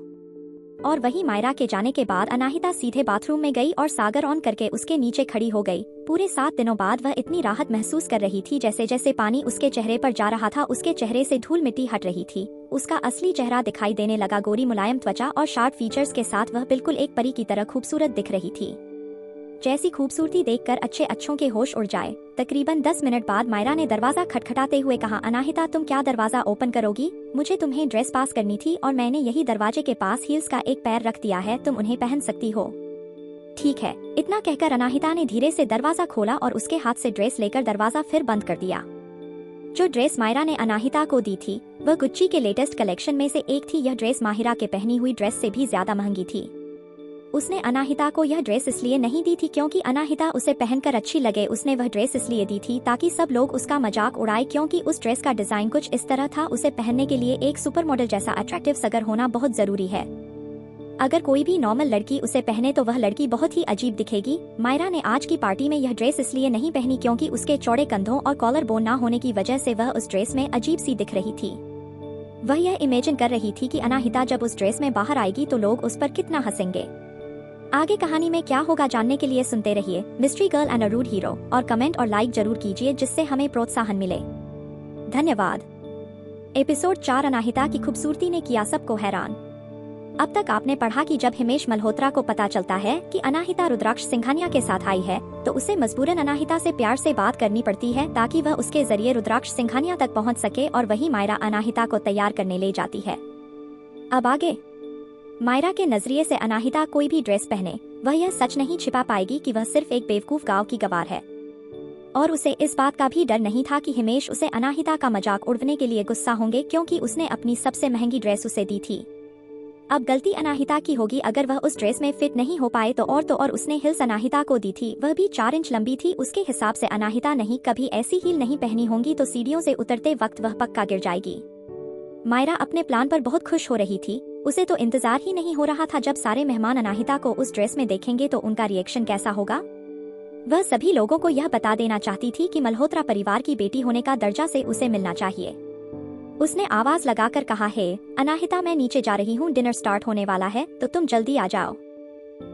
और वही मायरा के जाने के बाद अनाहिता सीधे बाथरूम में गई और सागर ऑन करके उसके नीचे खड़ी हो गई। पूरे 7 दिनों बाद वह इतनी राहत महसूस कर रही थी। जैसे जैसे पानी उसके चेहरे पर जा रहा था, उसके चेहरे से धूल मिट्टी हट रही थी। उसका असली चेहरा दिखाई देने लगा। गोरी मुलायम त्वचा और शार्प फीचर्स के साथ वह बिल्कुल एक परी की तरह खूबसूरत दिख रही थी। जैसी खूबसूरती देखकर अच्छों के होश उड़ जाए। तकरीबन 10 मिनट बाद मायरा ने दरवाजा खटखटाते हुए कहा, अनाहिता तुम क्या दरवाजा ओपन करोगी? मुझे तुम्हें ड्रेस पास करनी थी और मैंने यही दरवाजे के पास हील्स का एक पैर रख दिया है, तुम उन्हें पहन सकती हो। ठीक है। इतना कहकर अनाहिता ने धीरे से दरवाजा खोला और उसके हाथ से ड्रेस लेकर दरवाजा फिर बंद कर दिया। जो ड्रेस मायरा ने अनाहिता को दी थी वह गुच्ची के लेटेस्ट कलेक्शन में से एक थी। यह ड्रेस माहिरा के पहनी हुई ड्रेस से भी ज्यादा महंगी थी। उसने अनाहिता को यह ड्रेस इसलिए नहीं दी थी क्योंकि अनाहिता उसे पहनकर अच्छी लगे। उसने वह ड्रेस इसलिए दी थी ताकि सब लोग उसका मजाक उड़ाए, क्योंकि उस ड्रेस का डिजाइन कुछ इस तरह था। उसे पहनने के लिए एक सुपर मॉडल जैसा अट्रैक्टिव सगर होना बहुत जरूरी है। अगर कोई भी नॉर्मल लड़की उसे पहने तो वह लड़की बहुत ही अजीब दिखेगी। मायरा ने आज की पार्टी में यह ड्रेस इसलिए नहीं पहनी क्योंकि उसके चौड़े कंधों और कॉलर बोन ना होने की वजह से वह उस ड्रेस में अजीब सी दिख रही थी। वह यह इमेजिन कर रही थी कि अनाहिता जब उस ड्रेस में बाहर आएगी तो लोग उस पर कितना हंसेंगे। आगे कहानी में क्या होगा जानने के लिए सुनते रहिए mystery girl and a rude hero, और कमेंट और लाइक जरूर कीजिए जिससे हमें प्रोत्साहन मिले। धन्यवाद। एपिसोड 4 अनाहिता की खूबसूरती ने किया सबको हैरान। अब तक आपने पढ़ा कि जब हिमेश मल्होत्रा को पता चलता है कि अनाहिता रुद्राक्ष सिंघानिया के साथ आई है तो उसे मजबूरन अनाहिता से प्यार से बात करनी पड़ती है ताकि वह उसके जरिए रुद्राक्ष सिंघानिया तक पहुंच सके, और वही मायरा अनाहिता को तैयार करने ले जाती है। अब आगे मायरा के नजरिए से अनाहिता कोई भी ड्रेस पहने वह यह सच नहीं छिपा पाएगी कि वह सिर्फ एक बेवकूफ गांव की गवार है, और उसे इस बात का भी डर नहीं था कि हिमेश उसे अनाहिता का मजाक उड़ाने के लिए गुस्सा होंगे क्योंकि उसने अपनी सबसे महंगी ड्रेस उसे दी थी। अब गलती अनाहिता की होगी अगर वह उस ड्रेस में फिट नहीं हो पाए तो और उसने हिल्स अनाहिता को दी थी, वह भी 4 इंच लंबी थी। उसके हिसाब से अनाहिता नहीं कभी ऐसी हील नहीं पहनी होंगी तो सीढ़ियों से उतरते वक्त वह पक्का गिर जाएगी। मायरा अपने प्लान पर बहुत खुश हो रही थी। उसे तो इंतजार ही नहीं हो रहा था जब सारे मेहमान अनाहिता को उस ड्रेस में देखेंगे तो उनका रिएक्शन कैसा होगा। वह सभी लोगों को यह बता देना चाहती थी कि मल्होत्रा परिवार की बेटी होने का दर्जा से उसे मिलना चाहिए। उसने आवाज लगाकर कहा, हे अनाहिता, मैं नीचे जा रही हूँ, डिनर स्टार्ट होने वाला है तो तुम जल्दी आ जाओ।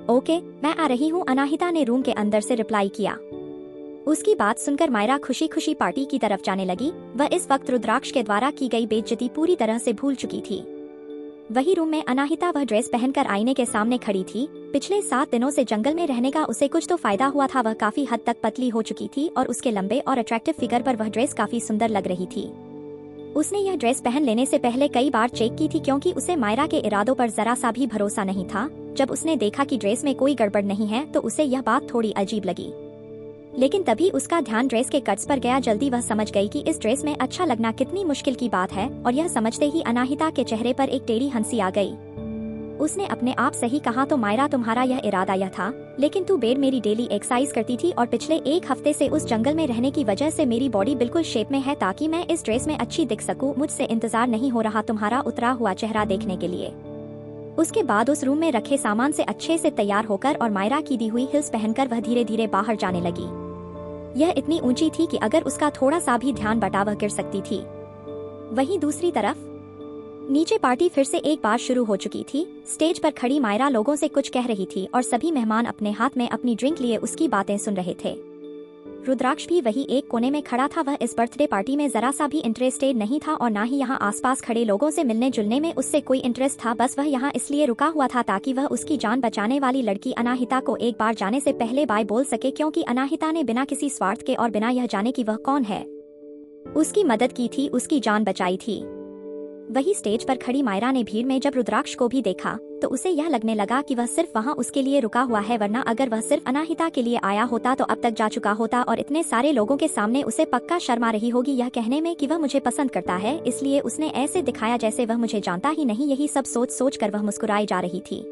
ओके, मैं आ रही हूँ, अनाहिता ने रूम के अंदर से रिप्लाई किया। उसकी बात सुनकर मायरा खुशी खुशी पार्टी की तरफ जाने लगी। वह इस वक्त रुद्राक्ष के द्वारा की गई बेइज्जती पूरी तरह से भूल चुकी थी। वही रूम में अनाहिता वह ड्रेस पहनकर आईने के सामने खड़ी थी। पिछले 7 दिनों से जंगल में रहने का उसे कुछ तो फायदा हुआ था। वह काफी हद तक पतली हो चुकी थी और उसके लंबे और अट्रैक्टिव फिगर पर वह ड्रेस काफी सुंदर लग रही थी। उसने यह ड्रेस पहन लेने से पहले कई बार चेक की थी, क्योंकि उसे मायरा के इरादों पर जरा सा भी भरोसा नहीं था। जब उसने देखा कि ड्रेस में कोई गड़बड़ नहीं है तो उसे यह बात थोड़ी अजीब लगी, लेकिन तभी उसका ध्यान ड्रेस के कट्स पर गया। जल्दी वह समझ गई कि इस ड्रेस में अच्छा लगना कितनी मुश्किल की बात है, और यह समझते ही अनाहिता के चेहरे पर एक टेढ़ी हंसी आ गई। उसने अपने आप से ही कहा, तो मायरा, तुम्हारा यह इरादा यह था, लेकिन तू बेड मेरी डेली एक्सरसाइज करती थी और पिछले 1 हफ्ते से उस जंगल में रहने की वजह से मेरी बॉडी बिल्कुल शेप में है ताकि मैं इस ड्रेस में अच्छी दिख सकूं। मुझसे इंतजार नहीं हो रहा तुम्हारा उतरा हुआ चेहरा देखने के लिए। उसके बाद उस रूम में रखे सामान से अच्छे से तैयार होकर और मायरा की दी हुई हिल्स पहनकर वह धीरे धीरे बाहर जाने लगी। यह इतनी ऊंची थी कि अगर उसका थोड़ा सा भी ध्यान बटा वह गिर सकती थी। वहीं दूसरी तरफ नीचे पार्टी फिर से एक बार शुरू हो चुकी थी। स्टेज पर खड़ी मायरा लोगों से कुछ कह रही थी और सभी मेहमान अपने हाथ में अपनी ड्रिंक लिए उसकी बातें सुन रहे थे। रुद्राक्ष भी वही एक कोने में खड़ा था। वह इस बर्थडे पार्टी में जरा सा भी इंटरेस्टेड नहीं था और ना ही यहाँ आसपास खड़े लोगों से मिलने जुलने में उससे कोई इंटरेस्ट था। बस वह यहाँ इसलिए रुका हुआ था ताकि वह उसकी जान बचाने वाली लड़की अनाहिता को एक बार जाने से पहले बाय बोल सके, क्योंकि अनाहिता ने बिना किसी स्वार्थ के और बिना यह जाने कि वह कौन है उसकी मदद की थी, उसकी जान बचाई थी। वही स्टेज पर खड़ी मायरा ने भीड़ में जब रुद्राक्ष को भी देखा तो उसे यह लगने लगा कि वह सिर्फ वहाँ उसके लिए रुका हुआ है, वरना अगर वह सिर्फ अनाहिता के लिए आया होता तो अब तक जा चुका होता और इतने सारे लोगों के सामने उसे पक्का शर्म आ रही होगी यह कहने में कि वह मुझे पसंद करता है, इसलिए उसने ऐसे दिखाया जैसे वह मुझे जानता ही नहीं। यही सब सोच सोच कर वह मुस्कुराई जा रही थी।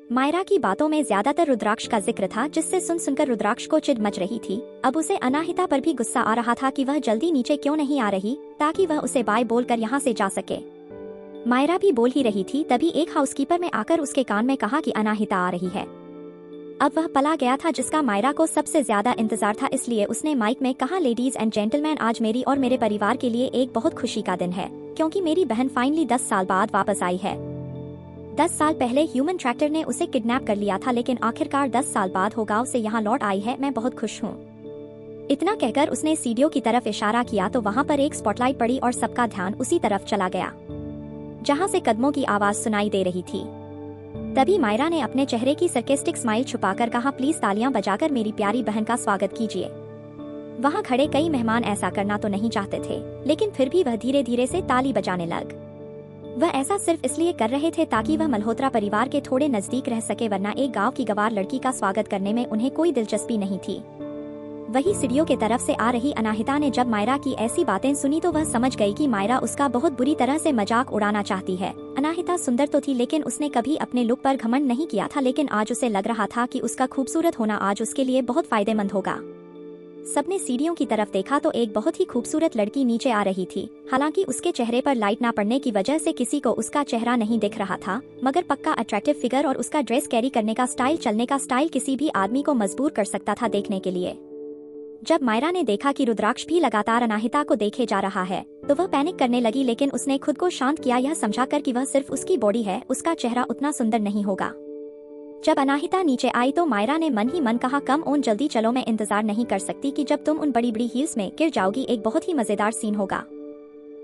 मायरा की बातों में ज्यादातर रुद्राक्ष का जिक्र था, जिससे सुनकर रुद्राक्ष को चिढ़ मच रही थी। अब उसे अनाहिता पर भी गुस्सा आ रहा था कि वह जल्दी नीचे क्यों नहीं आ रही ताकि वह उसे बाय बोलकर यहाँ से जा सके। मायरा भी बोल ही रही थी, तभी एक हाउसकीपर में आकर उसके कान में कहा कि अनाहिता आ रही है। अब वह पला गया था जिसका मायरा को सबसे ज्यादा इंतजार था, इसलिए उसने माइक में कहा, लेडीज एंड जेंटलमैन, आज मेरी और मेरे परिवार के लिए एक बहुत खुशी का दिन है, क्योंकि मेरी बहन फाइनली 10 साल बाद वापस आई है। 10 साल पहले ह्यूमन ट्रैक्टर ने उसे किडनैप कर लिया था, लेकिन आखिरकार 10 साल बाद वो गांव से यहाँ लौट आई है। मैं बहुत खुश हूँ। इतना कहकर उसने सीढ़ियों की तरफ इशारा किया तो वहाँ पर एक स्पॉटलाइट पड़ी और सबका ध्यान उसी तरफ चला गया जहाँ से कदमों की आवाज सुनाई दे रही थी। तभी मायरा ने अपने चेहरे की सरकेस्टिक स्माइल छुपाकर कहा, प्लीज तालियां बजाकर मेरी प्यारी बहन का स्वागत कीजिए। वहाँ खड़े कई मेहमान ऐसा करना तो नहीं चाहते थे, लेकिन फिर भी वह धीरे धीरे से ताली बजाने लग। वह ऐसा सिर्फ इसलिए कर रहे थे ताकि वह मल्होत्रा परिवार के थोड़े नजदीक रह सके, वरना एक गांव की गवार लड़की का स्वागत करने में उन्हें कोई दिलचस्पी नहीं थी। वही सीढ़ियों के तरफ से आ रही अनाहिता ने जब मायरा की ऐसी बातें सुनी तो वह समझ गई कि मायरा उसका बहुत बुरी तरह से मजाक उड़ाना चाहती है। अनाहिता सुंदर तो थी, लेकिन उसने कभी अपने लुक पर घमंड नहीं किया था, लेकिन आज उसे लग रहा था कि उसका खूबसूरत होना आज उसके लिए बहुत फायदेमंद होगा। सबने सीढ़ियों की तरफ देखा तो एक बहुत ही खूबसूरत लड़की नीचे आ रही थी। हालांकि उसके चेहरे पर लाइट ना पड़ने की वजह से किसी को उसका चेहरा नहीं दिख रहा था, मगर पक्का अट्रैक्टिव फिगर और उसका ड्रेस कैरी करने का स्टाइल, चलने का स्टाइल किसी भी आदमी को मजबूर कर सकता था देखने के लिए। जब मायरा ने देखा कि रुद्राक्ष भी लगातार अनाहिता को देखे जा रहा है तो वह पैनिक करने लगी, लेकिन उसने खुद को शांत किया, यह समझाकर कि वह सिर्फ उसकी बॉडी है, उसका चेहरा उतना सुंदर नहीं होगा। जब अनाहिता नीचे आई तो मायरा ने मन ही मन कहा, कम ऑन जल्दी चलो, मैं इंतजार नहीं कर सकती कि जब तुम उन बड़ी बड़ी हील्स में गिर जाओगी, एक बहुत ही मजेदार सीन होगा।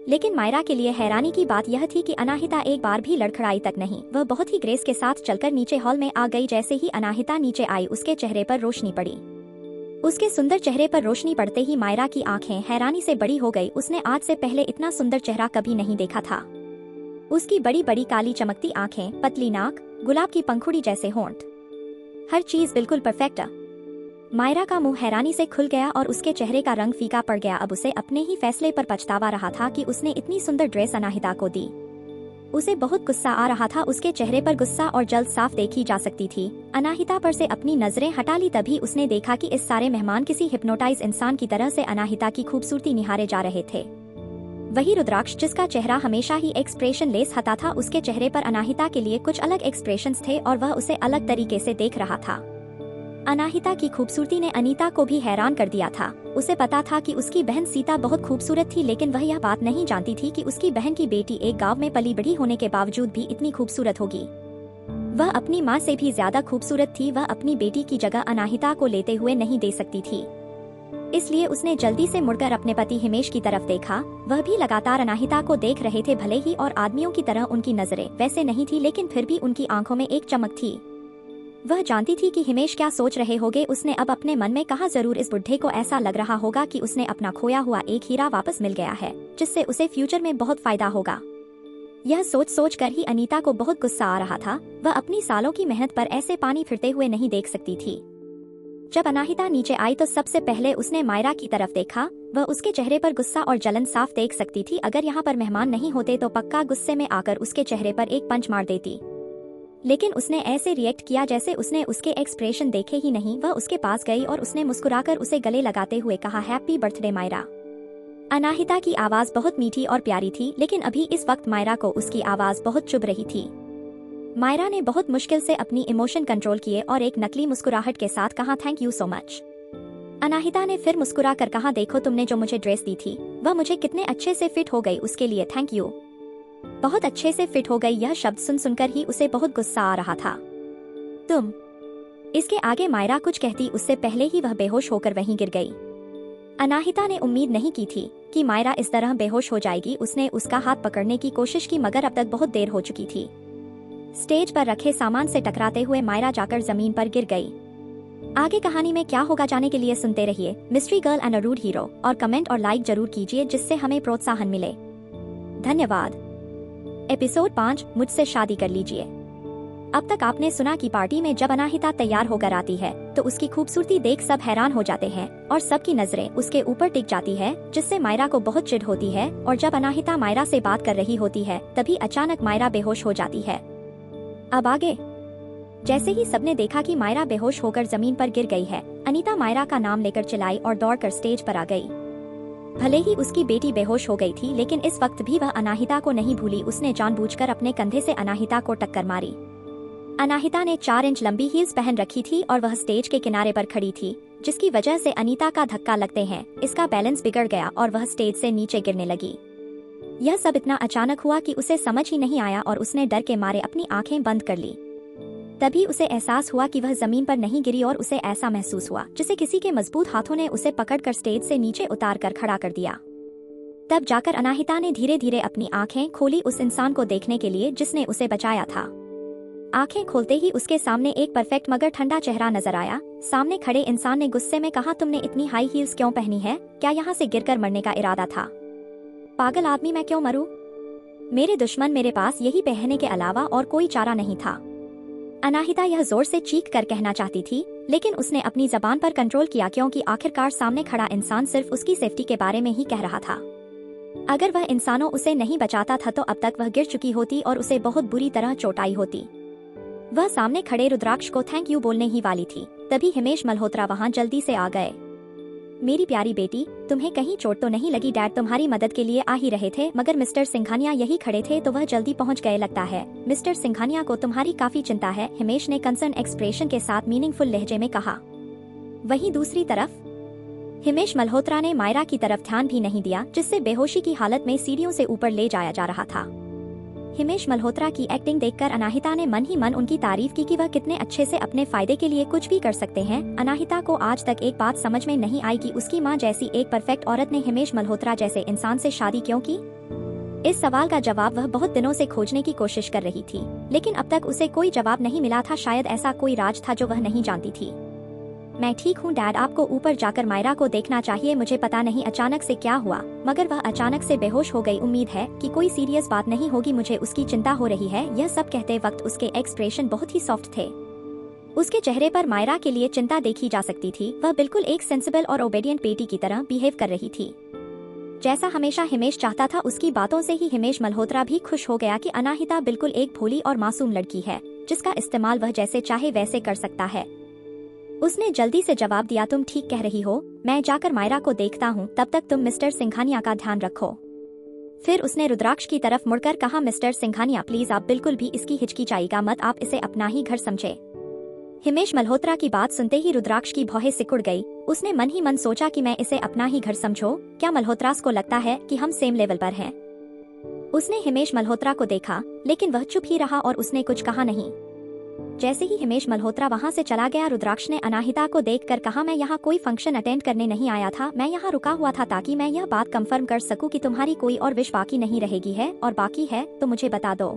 लेकिन मायरा के लिए हैरानी की बात यह थी कि अनाहिता एक बार भी लड़खड़ाई तक नहीं। वह बहुत ही ग्रेस के साथ चलकर नीचे हॉल में आ गई। जैसे ही अनाहिता नीचे आई उसके चेहरे पर रोशनी पड़ी। उसके सुंदर चेहरे पर रोशनी पड़ते ही मायरा की आंखें हैरानी से बड़ी हो गई। उसने आज से पहले इतना सुंदर चेहरा कभी नहीं देखा था। उसकी बड़ी बड़ी काली चमकती आंखें, पतली नाक, गुलाब की पंखुड़ी जैसे होंठ, हर चीज बिल्कुल परफेक्ट। मायरा का मुंह हैरानी से खुल गया और उसके चेहरे का रंग फीका पड़ गया। अब उसे अपने ही फैसले पर पछतावा रहा था कि उसने इतनी सुंदर ड्रेस अनाहिता को दी। उसे बहुत गुस्सा आ रहा था। उसके चेहरे पर गुस्सा और जल्द साफ देखी जा सकती थी। अनाहिता पर से अपनी नजरें हटा ली, तभी उसने देखा कि इस सारे मेहमान किसी हिप्नोटाइज इंसान की तरह से अनाहिता की खूबसूरती निहारे जा रहे थे। वही रुद्राक्ष, जिसका चेहरा हमेशा ही एक्सप्रेशन लेस हता था, उसके चेहरे पर अनाहिता के लिए कुछ अलग एक्सप्रेशंस थे और वह उसे अलग तरीके से देख रहा था। अनाहिता की खूबसूरती ने अनीता को भी हैरान कर दिया था। उसे पता था कि उसकी बहन सीता बहुत खूबसूरत थी, लेकिन वह यह बात नहीं जानती थी कि उसकी बहन की बेटी एक गांव में पली बढ़ी होने के बावजूद भी इतनी खूबसूरत होगी। वह अपनी माँ से भी ज्यादा खूबसूरत थी। वह अपनी बेटी की जगह अनाहिता को लेते हुए नहीं दे सकती थी, इसलिए उसने जल्दी से मुड़कर अपने पति हिमेश की तरफ देखा। वह भी लगातार अनाहिता को देख रहे थे। भले ही और आदमियों की तरह उनकी नजरें वैसे नहीं थी, लेकिन फिर भी उनकी आंखों में एक चमक थी। वह जानती थी कि हिमेश क्या सोच रहे होंगे। उसने अब अपने मन में कहा, जरूर इस बुढ़े को ऐसा लग रहा होगा कि उसने अपना खोया हुआ एक हीरा वापस मिल गया है, जिससे उसे फ्यूचर में बहुत फायदा होगा। यह सोच कर ही अनीता को बहुत गुस्सा आ रहा था। वह अपनी सालों की मेहनत पर ऐसे पानी फिरते हुए नहीं देख सकती थी। जब अनाहिता नीचे आई तो सबसे पहले उसने मायरा की तरफ देखा। वह उसके चेहरे पर गुस्सा और जलन साफ देख सकती थी। अगर यहाँ पर मेहमान नहीं होते तो पक्का गुस्से में आकर उसके चेहरे पर एक पंच मार देती, लेकिन उसने ऐसे रिएक्ट किया जैसे उसने उसके एक्सप्रेशन देखे ही नहीं। वह उसके पास गई और उसने मुस्कुराकर उसे गले लगाते हुए कहा, हैप्पी बर्थडे मायरा। अनाहिता की आवाज बहुत मीठी और प्यारी थी, लेकिन अभी इस वक्त मायरा को उसकी आवाज बहुत चुभ रही थी। मायरा ने बहुत मुश्किल से अपनी इमोशन कंट्रोल किए और एक नकली मुस्कुराहट के साथ कहा, thank you so much. Anahita ने फिर मुस्कुरा कर कहा, देखो तुमने जो मुझे ड्रेस दी थी वह मुझे कितने अच्छे से फिट हो गई, उसके लिए थैंक यू। बहुत अच्छे से फिट हो गई, यह शब्द सुनकर ही उसे बहुत गुस्सा आ रहा था। तुम। इसके आगे मायरा कुछ कहती उससे पहले ही वह बेहोश होकर वहीं गिर गई। अनाहिता ने उम्मीद नहीं की थी कि मायरा इस तरह बेहोश हो जाएगी। उसने उसका हाथ पकड़ने की कोशिश की, मगर अब तक बहुत देर हो चुकी थी। स्टेज पर रखे सामान से टकराते हुए मायरा जाकर जमीन पर गिर गई। आगे कहानी में क्या होगा जानने के लिए सुनते रहिए mystery girl and a rude hero, और कमेंट और लाइक जरूर कीजिए जिससे हमें प्रोत्साहन मिले। धन्यवाद। एपिसोड 5, मुझसे शादी कर लीजिए। अब तक आपने सुना कि पार्टी में जब अनाहिता तैयार होकर आती है तो उसकी खूबसूरती देख सब हैरान हो जाते हैं और सबकी नजरें उसके ऊपर टिक जाती है, जिससे मायरा को बहुत चिढ़ होती है। और जब अनाहिता मायरा से बात कर रही होती है तभी अचानक मायरा बेहोश हो जाती है। अब आगे। जैसे ही सबने देखा कि मायरा बेहोश होकर जमीन पर गिर गई है, अनीता मायरा का नाम लेकर चिल्लाई और दौड़कर स्टेज पर आ गई। भले ही उसकी बेटी बेहोश हो गई थी, लेकिन इस वक्त भी वह अनाहिता को नहीं भूली। उसने जानबूझकर अपने कंधे से अनाहिता को टक्कर मारी। अनाहिता ने 4 इंच लंबी हील्स पहन रखी थी और वह स्टेज के किनारे पर खड़ी थी, जिसकी वजह से अनीता का धक्का लगते हैं इसका बैलेंस बिगड़ गया और वह स्टेज से नीचे गिरने लगी। यह सब इतना अचानक हुआ कि उसे समझ ही नहीं आया और उसने डर के मारे अपनी आंखें बंद कर ली। तभी उसे एहसास हुआ कि वह जमीन पर नहीं गिरी और उसे ऐसा महसूस हुआ जैसे किसी के मजबूत हाथों ने उसे पकड़कर स्टेज से नीचे उतार कर खड़ा कर दिया। तब जाकर अनाहिता ने धीरे धीरे अपनी आंखें खोली उस इंसान को देखने के लिए जिसने उसे बचाया था। आंखें खोलते ही उसके सामने एक परफेक्ट मगर ठंडा चेहरा नजर आया। सामने खड़े इंसान ने गुस्से में कहा, तुमने इतनी हाई हील्स क्यों पहनी है? क्या यहाँ से गिरकर मरने का इरादा था? पागल आदमी, मैं क्यों मरूं? मेरे दुश्मन, मेरे पास यही पहनने के अलावा और कोई चारा नहीं था। अनाहिता यह जोर से चीख कर कहना चाहती थी, लेकिन उसने अपनी जबान पर कंट्रोल किया, क्योंकि आखिरकार सामने खड़ा इंसान सिर्फ उसकी सेफ्टी के बारे में ही कह रहा था। अगर वह इंसानों उसे नहीं बचाता था तो अब तक वह गिर चुकी होती और उसे बहुत बुरी तरह चोट आई होती। वह सामने खड़े रुद्राक्ष को थैंक यू बोलने ही वाली थी, तभी हिमेश मल्होत्रा वहां जल्दी से आ गए। मेरी प्यारी बेटी, तुम्हें कहीं चोट तो नहीं लगी? डैड तुम्हारी मदद के लिए आ ही रहे थे, मगर मिस्टर सिंघानिया यही खड़े थे तो वह जल्दी पहुंच गए लगता है। मिस्टर सिंघानिया को तुम्हारी काफी चिंता है, हिमेश ने कंसर्न एक्सप्रेशन के साथ मीनिंगफुल लहजे में कहा। वहीं दूसरी तरफ हिमेश मल्होत्रा ने मायरा की तरफ ध्यान भी नहीं दिया, जिससे बेहोशी की हालत में सीढ़ियों से ऊपर ले जाया जा रहा था। हिमेश मल्होत्रा की एक्टिंग देखकर अनाहिता ने मन ही मन उनकी तारीफ की कि वह कितने अच्छे से अपने फायदे के लिए कुछ भी कर सकते हैं। अनाहिता को आज तक एक बात समझ में नहीं आई कि उसकी मां जैसी एक परफेक्ट औरत ने हिमेश मल्होत्रा जैसे इंसान से शादी क्यों की। इस सवाल का जवाब वह बहुत दिनों से खोजने की कोशिश कर रही थी, लेकिन अब तक उसे कोई जवाब नहीं मिला था। शायद ऐसा कोई राज था जो वह नहीं जानती थी। मैं ठीक हूँ डैड, आपको ऊपर जाकर मायरा को देखना चाहिए। मुझे पता नहीं अचानक से क्या हुआ, मगर वह अचानक से बेहोश हो गई। उम्मीद है कि कोई सीरियस बात नहीं होगी, मुझे उसकी चिंता हो रही है। यह सब कहते वक्त उसके एक्सप्रेशन बहुत ही सॉफ्ट थे। उसके चेहरे पर मायरा के लिए चिंता देखी जा सकती थी। वह बिल्कुल एक सेंसिबल और ओबेडिएंट बेटी की तरह बिहेव कर रही थी, जैसा हमेशा हिमेश चाहता था। उसकी बातों से ही हिमेश मल्होत्रा भी खुश हो गया कि अनाहिता बिल्कुल एक भोली और मासूम लड़की है, जिसका इस्तेमाल वह जैसे चाहे वैसे कर सकता है। उसने जल्दी से जवाब दिया, तुम ठीक कह रही हो, मैं जाकर मायरा को देखता हूँ, तब तक तुम मिस्टर सिंघानिया का ध्यान रखो। फिर उसने रुद्राक्ष की तरफ मुड़कर कहा, मिस्टर सिंघानिया प्लीज आप बिल्कुल भी इसकी हिचकिचाइएगा मत, आप इसे अपना ही घर समझे। हिमेश मल्होत्रा की बात सुनते ही रुद्राक्ष की भौहें सिकुड़ गई। उसने मन ही मन सोचा कि मैं इसे अपना ही घर समझो, क्या मल्होत्रास को लगता है कि हम सेम लेवल पर हैं? उसने हिमेश मल्होत्रा को देखा, लेकिन वह चुप ही रहा और उसने कुछ कहा नहीं। जैसे ही हिमेश मल्होत्रा वहां से चला गया, रुद्राक्ष ने अनाहिता को देखकर कहा, मैं यहाँ कोई फंक्शन अटेंड करने नहीं आया था, मैं यहाँ रुका हुआ था ताकि मैं यह बात कंफर्म कर सकूं कि तुम्हारी कोई और विश बाकी नहीं रहेगी है, और बाकी है तो मुझे बता दो।